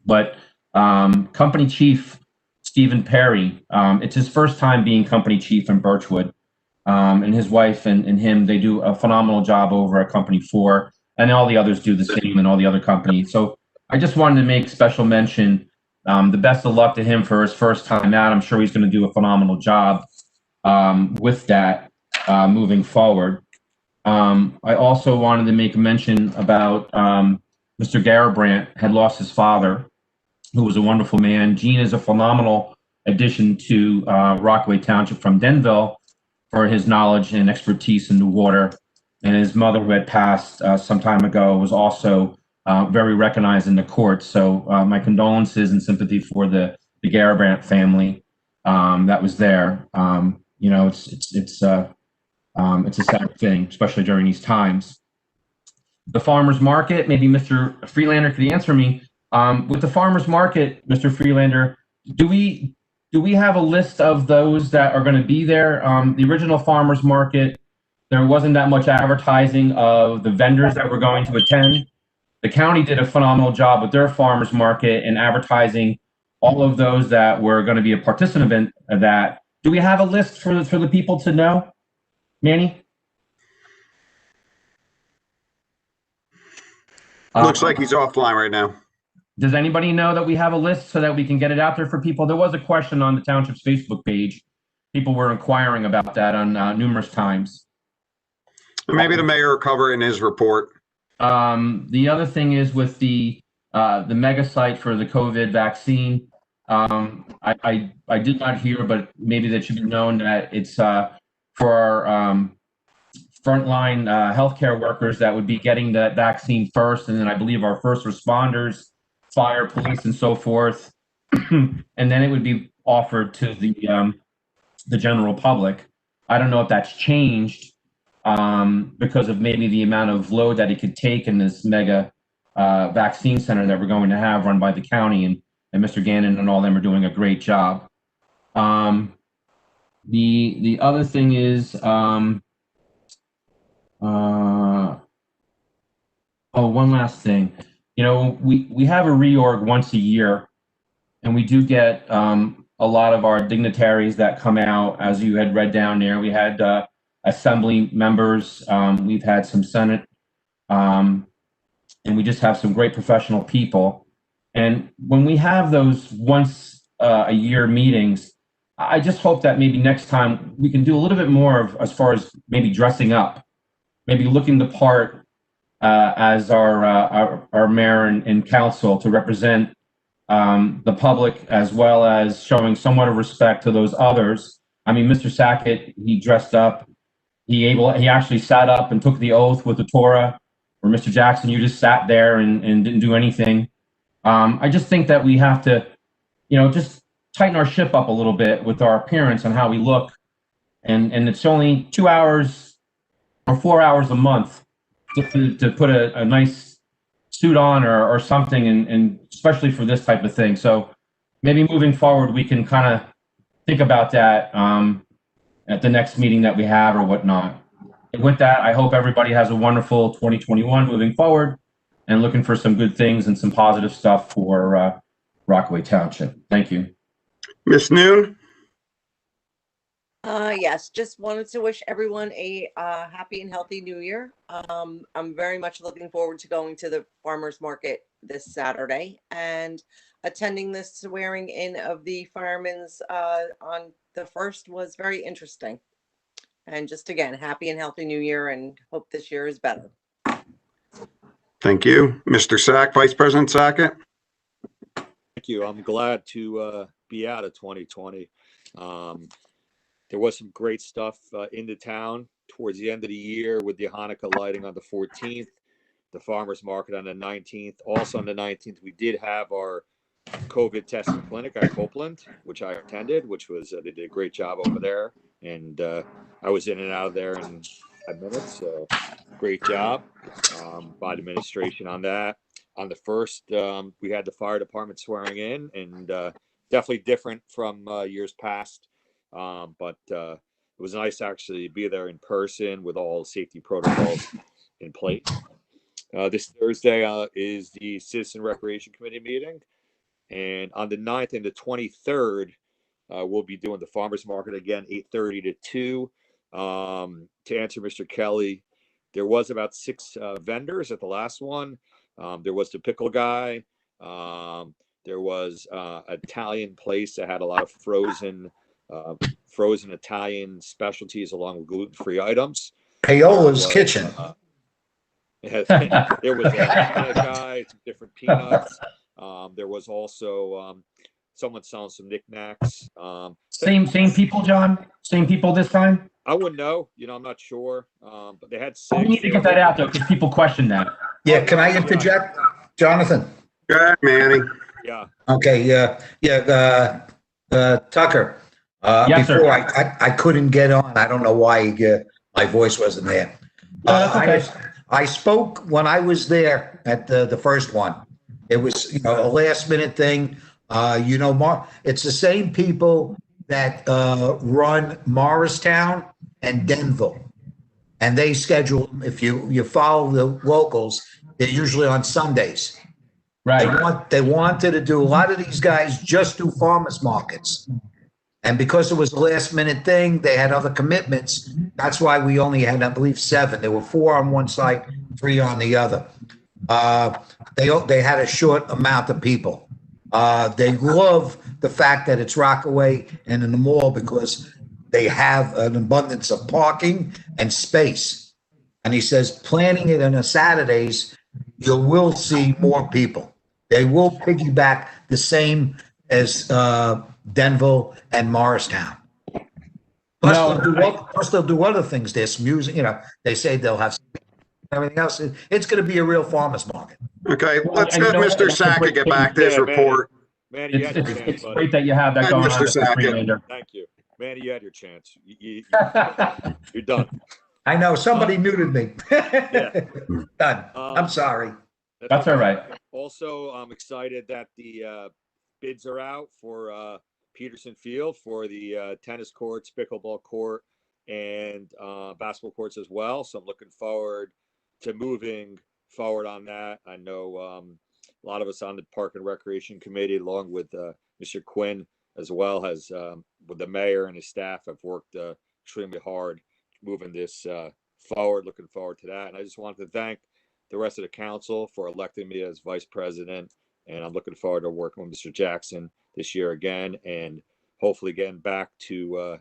Speaker 18: But Company Chief Stephen Perry, it's his first time being company chief in Birchwood. And his wife and him, they do a phenomenal job over at Company 4, and all the others do the same, and all the other companies. So I just wanted to make special mention, the best of luck to him for his first time out. I'm sure he's going to do a phenomenal job with that moving forward. I also wanted to make a mention about Mr. Garabrandt had lost his father, who was a wonderful man. Gene is a phenomenal addition to Rockaway Township from Denville for his knowledge and expertise in the water. And his mother, who had passed some time ago, was also very recognized in the courts. So my condolences and sympathy for the Garabrandt family that was there. You know, it's a sad thing, especially during these times. The farmers market, maybe Mr. Freelander could answer me. With the farmers market, Mr. Freelander, do we have a list of those that are going to be there? The original farmers market, there wasn't that much advertising of the vendors that were going to attend. The county did a phenomenal job with their farmers market and advertising all of those that were going to be a participant of that. Do we have a list for the people to know? Manny?
Speaker 5: Looks like he's offline right now.
Speaker 18: Does anybody know that we have a list so that we can get it out there for people? There was a question on the township's Facebook page. People were inquiring about that on numerous times.
Speaker 5: Maybe the mayor will cover it in his report.
Speaker 18: The other thing is with the mega site for the COVID vaccine. I did not hear, but maybe that should be known that it's for our frontline healthcare workers that would be getting that vaccine first, and then I believe our first responders, fire, police, and so forth, and then it would be offered to the general public. I don't know if that's changed because of maybe the amount of load that it could take in this mega vaccine center that we're going to have run by the county, and Mr. Gannon and all them are doing a great job. The other thing is, one last thing. You know, we have a reorg once a year, and we do get a lot of our dignitaries that come out, as you had read down there. We had assembly members, we've had some Senate, and we just have some great professional people. And when we have those once a year meetings, I just hope that maybe next time we can do a little bit more of, as far as maybe dressing up, maybe looking the part as our mayor and council to represent the public, as well as showing somewhat of respect to those others. I mean, Mr. Sackett, he dressed up. He actually sat up and took the oath with the Torah. Or Mr. Jackson, you just sat there and didn't do anything. I just think that we have to, just tighten our ship up a little bit with our appearance and how we look. And it's only 2 hours or 4 hours a month to put a nice suit on or something, and especially for this type of thing. So maybe moving forward, we can kind of think about that at the next meeting that we have or whatnot. And with that, I hope everybody has a wonderful 2021 moving forward, and looking for some good things and some positive stuff for Rockaway Township. Thank you.
Speaker 5: Miss Noon?
Speaker 19: Yes, just wanted to wish everyone a happy and healthy new year. I'm very much looking forward to going to the farmers market this Saturday and attending the swearing in of the firemen's on the 1st was very interesting. And just again, happy and healthy new year, and hope this year is better.
Speaker 5: Thank you. Mr. Sack, Vice President Sackett.
Speaker 12: Thank you. I'm glad to be out of 2020. There was some great stuff in the town towards the end of the year with the Hanukkah lighting on the 14th, the farmers market on the 19th. Also on the 19th, we did have our COVID testing clinic at Copeland, which I attended, which was, they did a great job over there. And I was in and out of there in 5 minutes. So great job by the administration on that. On the first, we had the fire department swearing in, and definitely different from years past. But it was nice actually to be there in person with all safety protocols in place. This Thursday is the Citizen Recreation Committee meeting. And on the 9th and the 23rd, we'll be doing the farmers market again, 8:30 to 2. To answer Mr. Kelly, there was about 6 vendors at the last one. There was the pickle guy. There was an Italian place that had a lot of frozen Italian specialties along with gluten-free items.
Speaker 9: Paola's Kitchen.
Speaker 12: There was a peanut guy, some different peanuts. There was also someone selling some knickknacks.
Speaker 14: Same people, John? Same people this time?
Speaker 12: I wouldn't know. I'm not sure. But they had 6.
Speaker 14: We need to get that out, though, because people question that.
Speaker 9: Yeah, can I interject, Jonathan?
Speaker 5: Go ahead, Manny.
Speaker 12: Yeah.
Speaker 9: Okay, Tucker.
Speaker 14: Yes, sir.
Speaker 9: Before I couldn't get on. I don't know why my voice wasn't there.
Speaker 14: That's okay.
Speaker 9: I spoke when I was there at the first one. It was, a last minute thing. It's the same people that run Morristown and Denville. And they schedule, if you follow the locals, they're usually on Sundays.
Speaker 14: Right.
Speaker 9: They wanted to do, a lot of these guys just do farmers markets. And because it was a last minute thing, they had other commitments. That's why we only had, I believe, 7. There were 4 on one side, 3 on the other. They had a short amount of people. They love the fact that it's Rockaway and in the mall because they have an abundance of parking and space. And he says, planning it on a Saturdays, you will see more people. They will piggyback the same as Denville and Morristown. Plus they'll do other things. There's music, they say they'll have everything else. It's going to be a real farmer's market.
Speaker 5: Okay, let's have Mr. Sackett get back to his report.
Speaker 12: Manny, you had your chance,
Speaker 14: It's
Speaker 12: buddy.
Speaker 14: great that you have that going
Speaker 5: Mr.
Speaker 14: on.
Speaker 5: Sackett.
Speaker 12: Thank you. Manny, you had your chance. You're done.
Speaker 9: I know, somebody muted me.
Speaker 12: Yeah.
Speaker 9: Done. I'm sorry.
Speaker 14: That's all right.
Speaker 12: Also, I'm excited that the bids are out for Peterson Field for the tennis courts, pickleball court, and basketball courts as well. So I'm looking forward to moving forward on that. I know a lot of us on the Park and Recreation Committee, along with Mr. Quinn, as well as with the mayor and his staff, have worked extremely hard moving this forward. Looking forward to that. And I just wanted to thank the rest of the council for electing me as vice president. And I'm looking forward to working with Mr. Jackson this year again, and hopefully getting back to a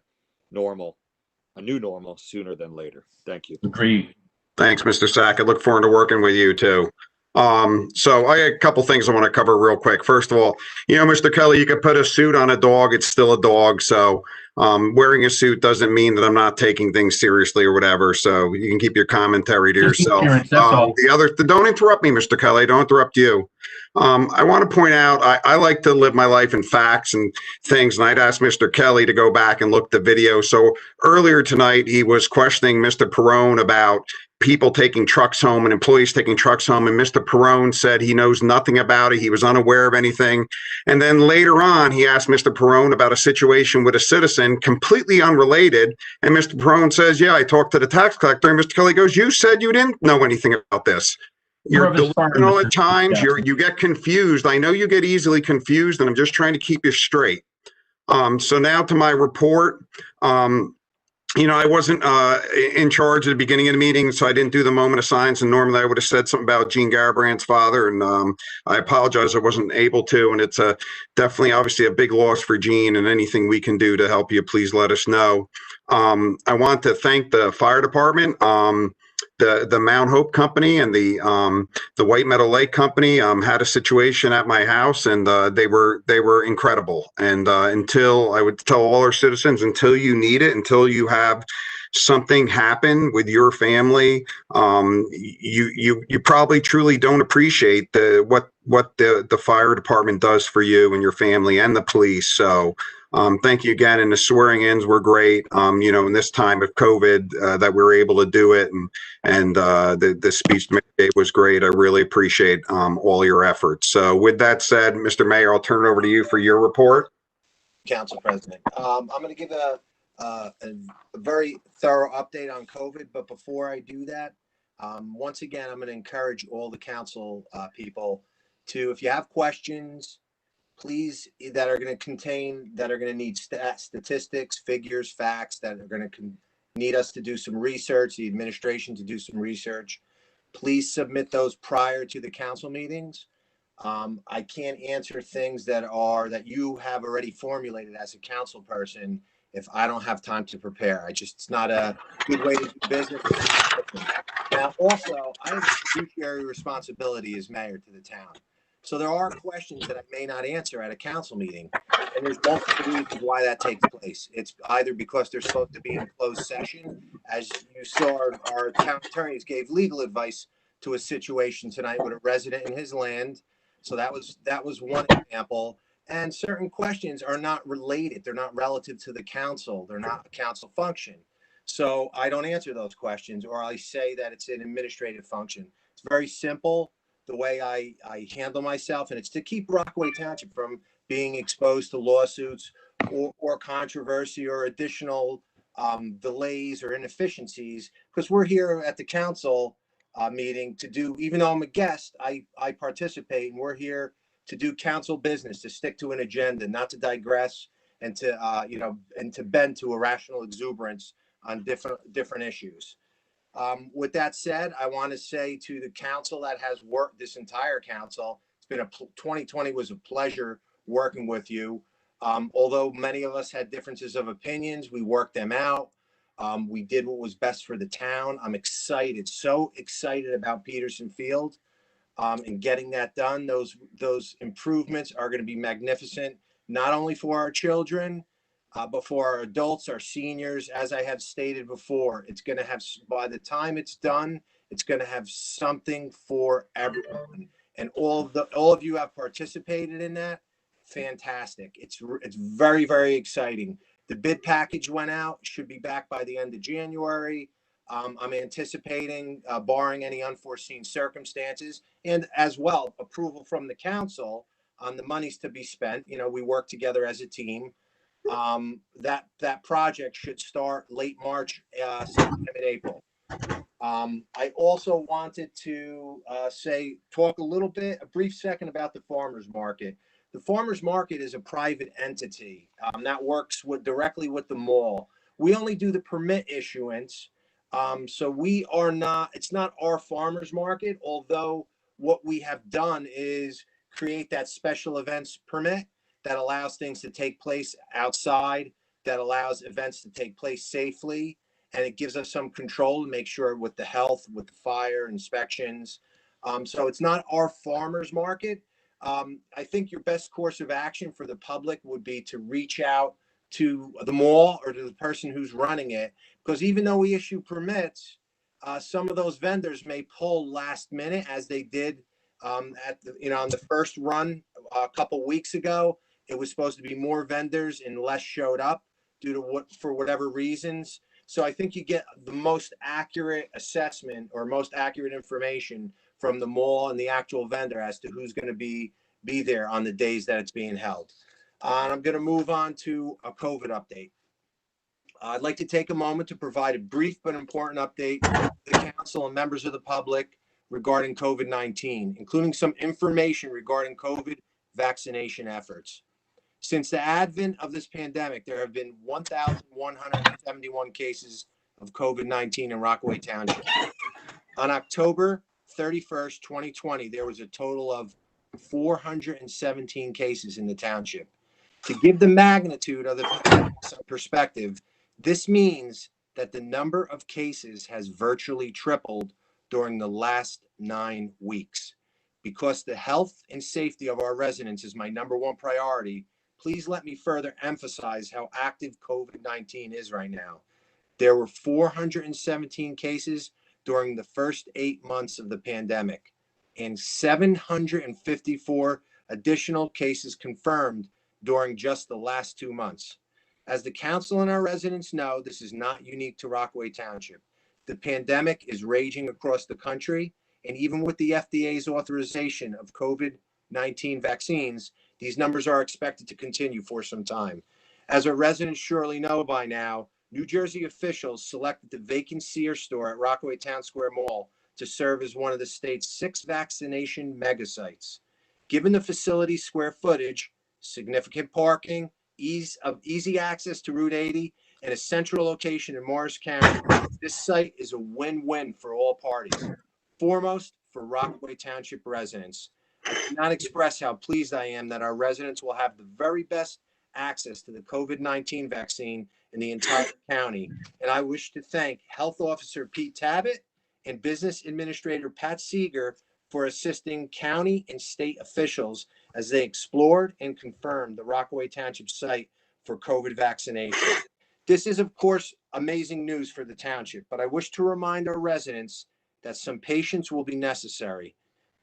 Speaker 12: new normal sooner than later. Thank you.
Speaker 14: Agreed.
Speaker 5: Thanks, Mr. Sackett. Look forward to working with you too. So I got a couple things I want to cover real quick. First of all, Mr. Kelly, you could put a suit on a dog. It's still a dog. So wearing a suit doesn't mean that I'm not taking things seriously or whatever. So you can keep your commentary to yourself. Don't interrupt me, Mr. Kelly. Don't interrupt you. I want to point out, I like to live my life in facts and things, and I'd ask Mr. Kelly to go back and look at the video. So earlier tonight, he was questioning Mr. Perrone about people taking trucks home and employees taking trucks home, and Mr. Perrone said he knows nothing about it. He was unaware of anything. And then later on, he asked Mr. Perrone about a situation with a citizen completely unrelated, and Mr. Perrone says, yeah, I talked to the tax collector, and Mr. Kelly goes, you said you didn't know anything about this. You're delusional at times. You get confused. I know you get easily confused, and I'm just trying to keep you straight. So now to my report. I wasn't in charge at the beginning of the meeting, so I didn't do the moment of silence. And normally I would have said something about Gene Garbrandt's father, and I apologize I wasn't able to. And it's definitely, obviously, a big loss for Gene. And anything we can do to help you, please let us know. I want to thank the fire department. the Mount Hope Company and the White Meadow Lake Company had a situation at my house, and they were incredible. And until I would tell all our citizens, until you need it, until you have something happen with your family, you probably truly don't appreciate what the fire department does for you and your family and the police. So thank you again. And the swearing-ins were great. In this time of COVID, that we were able to do it, and the speech was great. I really appreciate all your efforts. So with that said, Mr. Mayor, I'll turn it over to you for your report.
Speaker 3: Council President, I'm going to give a very thorough update on COVID. But before I do that, once again, I'm going to encourage all the council people to, if you have questions, please, that are going to need statistics, figures, facts, that are going to need us to do some research, the administration to do some research, please submit those prior to the council meetings. I can't answer things that you have already formulated as a council person if I don't have time to prepare. It's not a good way to do business. Now, also, I have a fiduciary responsibility as mayor to the town. So there are questions that I may not answer at a council meeting, and there's multiple reasons why that takes place. It's either because they're supposed to be in closed session, as you saw our town attorneys gave legal advice to a situation tonight with a resident in his land. So that was one example. And certain questions are not related. They're not relative to the council. They're not a council function. So I don't answer those questions, or I say that it's an administrative function. It's very simple the way I handle myself, and it's to keep Rockaway Township from being exposed to lawsuits or controversy or additional delays or inefficiencies, because we're here at the council meeting to do, even though I'm a guest, I participate, and we're here to do council business, to stick to an agenda, not to digress, and to bend to irrational exuberance on different issues. With that said, I want to say to the council that has worked, this entire council, 2020 was a pleasure working with you. Although many of us had differences of opinions, we worked them out. We did what was best for the town. I'm excited, so excited about Peterson Field and getting that done. Those improvements are going to be magnificent, not only for our children, but for our adults, our seniors. As I have stated before, it's going to have, by the time it's done, it's going to have something for everyone. And all of you have participated in that. Fantastic. It's very, very exciting. The bid package went out, should be back by the end of January. I'm anticipating, barring any unforeseen circumstances, and as well, approval from the council on the monies to be spent. We work together as a team. That project should start late March, sometime in April. I also wanted to talk a brief second about the farmers market. The farmers market is a private entity that works directly with the mall. We only do the permit issuance. So it's not our farmers market, although what we have done is create that special events permit that allows things to take place outside, that allows events to take place safely, and it gives us some control to make sure with the health, with the fire inspections. So it's not our farmers market. I think your best course of action for the public would be to reach out to the mall or to the person who's running it, because even though we issue permits, some of those vendors may pull last minute, as they did on the first run a couple weeks ago. It was supposed to be more vendors and less showed up for whatever reasons. So I think you get the most accurate assessment or most accurate information from the mall and the actual vendor as to who's going to be there on the days that it's being held. And I'm going to move on to a COVID update. I'd like to take a moment to provide a brief but important update to the council and members of the public regarding COVID-19, including some information regarding COVID vaccination efforts. Since the advent of this pandemic, there have been 1,171 cases of COVID-19 in Rockaway Township. On October 31st, 2020, there was a total of 417 cases in the township. To give the magnitude of the pandemic some perspective, this means that the number of cases has virtually tripled during the last 9 weeks. Because the health and safety of our residents is my #1 priority, please let me further emphasize how active COVID-19 is right now. There were 417 cases during the first 8 months of the pandemic, and 754 additional cases confirmed during just the last 2 months. As the council and our residents know, this is not unique to Rockaway Township. The pandemic is raging across the country, and even with the FDA's authorization of COVID-19 vaccines, these numbers are expected to continue for some time. As our residents surely know by now, New Jersey officials selected the vacant Sears store at Rockaway Town Square Mall to serve as one of the state's 6 vaccination megasites. Given the facility's square footage, significant parking, easy access to Route 80, and a central location in Morris County, this site is a win-win for all parties. Foremost, for Rockaway Township residents. I cannot express how pleased I am that our residents will have the very best access to the COVID-19 vaccine in the entire county. And I wish to thank Health Officer Pete Tabbitt and Business Administrator Pat Seeger for assisting county and state officials as they explored and confirmed the Rockaway Township site for COVID vaccination. This is, of course, amazing news for the township, but I wish to remind our residents that some patience will be necessary.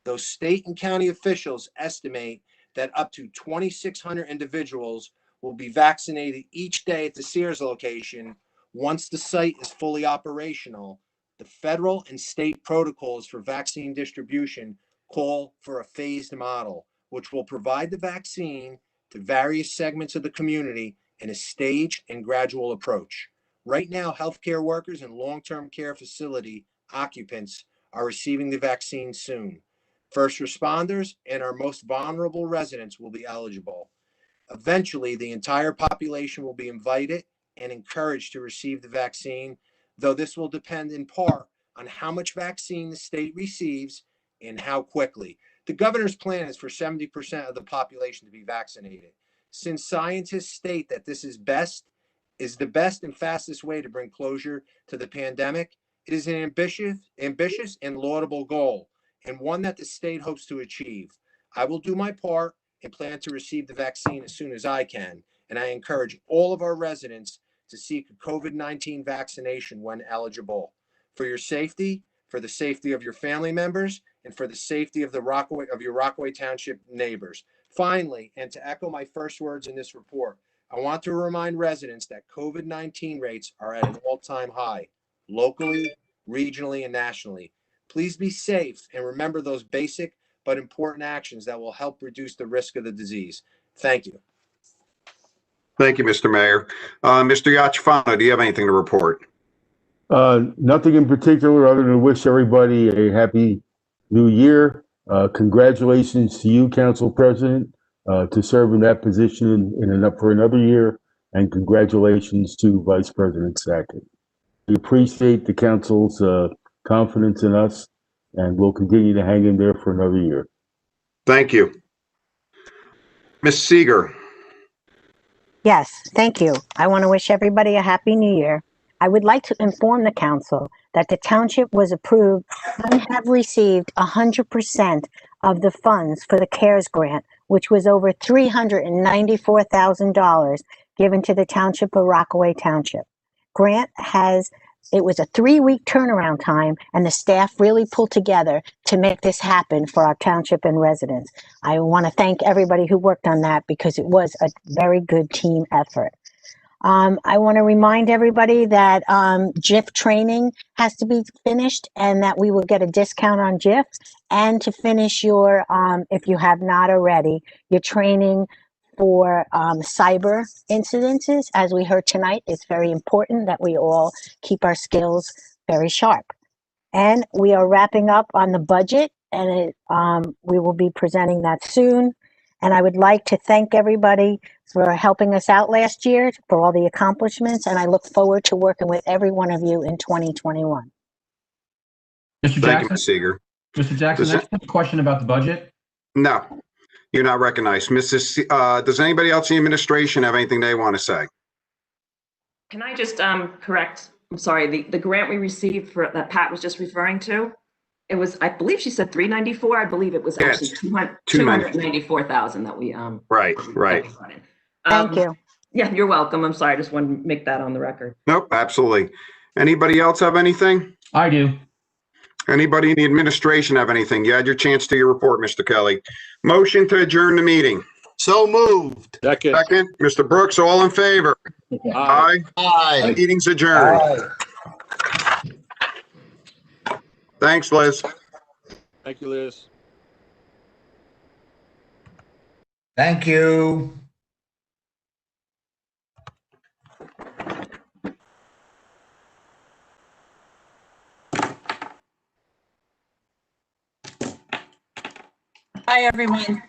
Speaker 3: Those state and county officials estimate that up to 2,600 individuals will be vaccinated each day at the Sears location once the site is fully operational. The federal and state protocols for vaccine distribution call for a phased model, which will provide the vaccine to various segments of the community in a staged and gradual approach. Right now, healthcare workers and long-term care facility occupants are receiving the vaccine soon. First responders and our most vulnerable residents will be eligible. Eventually, the entire population will be invited and encouraged to receive the vaccine, though this will depend in part on how much vaccine the state receives and how quickly. The governor's plan is for 70% of the population to be vaccinated. Since scientists state that this is the best and fastest way to bring closure to the pandemic, it is an ambitious and laudable goal, and one that the state hopes to achieve. I will do my part and plan to receive the vaccine as soon as I can, and I encourage all of our residents to seek a COVID-19 vaccination when eligible. For your safety, for the safety of your family members, and for the safety of your Rockaway Township neighbors. Finally, and to echo my first words in this report, I want to remind residents that COVID-19 rates are at an all-time high, locally, regionally, and nationally. Please be safe and remember those basic but important actions that will help reduce the risk of the disease. Thank you.
Speaker 5: Thank you, Mr. Mayor. Mr. Yachafano, do you have anything to report?
Speaker 4: Nothing in particular other than wish everybody a happy new year. Congratulations to you, Council President, to serve in that position for another year, and congratulations to Vice President Sackett. We appreciate the Council's confidence in us, and we'll continue to hang in there for another year.
Speaker 5: Thank you. Ms. Seeger.
Speaker 2: Yes, thank you. I want to wish everybody a happy new year. I would like to inform the council that the township was approved and have received 100% of the funds for the CARES grant, which was over $394,000 given to the township of Rockaway Township. It was a 3-week turnaround time, and the staff really pulled together to make this happen for our township and residents. I want to thank everybody who worked on that because it was a very good team effort. I want to remind everybody that JIF training has to be finished and that we will get a discount on JIF, and to finish your, if you have not already, your training for cyber incidences. As we heard tonight, it's very important that we all keep our skills very sharp. And we are wrapping up on the budget, and we will be presenting that soon. And I would like to thank everybody for helping us out last year, for all the accomplishments, and I look forward to working with every one of you in 2021.
Speaker 18: Mr. Jackson?
Speaker 5: Thank you, Ms. Seeger.
Speaker 18: Mr. Jackson, I have a question about the budget.
Speaker 5: No, you're not recognized. Does anybody else in the administration have anything they want to say?
Speaker 15: Can I just correct I'm sorry, the grant we received for, that Pat was just referring to, it was, I believe she said 394. I believe it was actually 294,000 that we,
Speaker 5: Right.
Speaker 2: Thank you.
Speaker 15: Yeah, you're welcome. I'm sorry. I just wanted to make that on the record.
Speaker 5: Nope, absolutely. Anybody else have anything?
Speaker 14: I do.
Speaker 5: Anybody in the administration have anything? You had your chance to your report, Mr. Kelly. Motion to adjourn the meeting.
Speaker 6: So moved.
Speaker 5: Second, Mr. Brooks, all in favor? Aye.
Speaker 6: Aye.
Speaker 5: Meeting's adjourned. Thanks, Liz.
Speaker 12: Thank you, Liz.
Speaker 9: Thank you.
Speaker 1: Hi, everyone.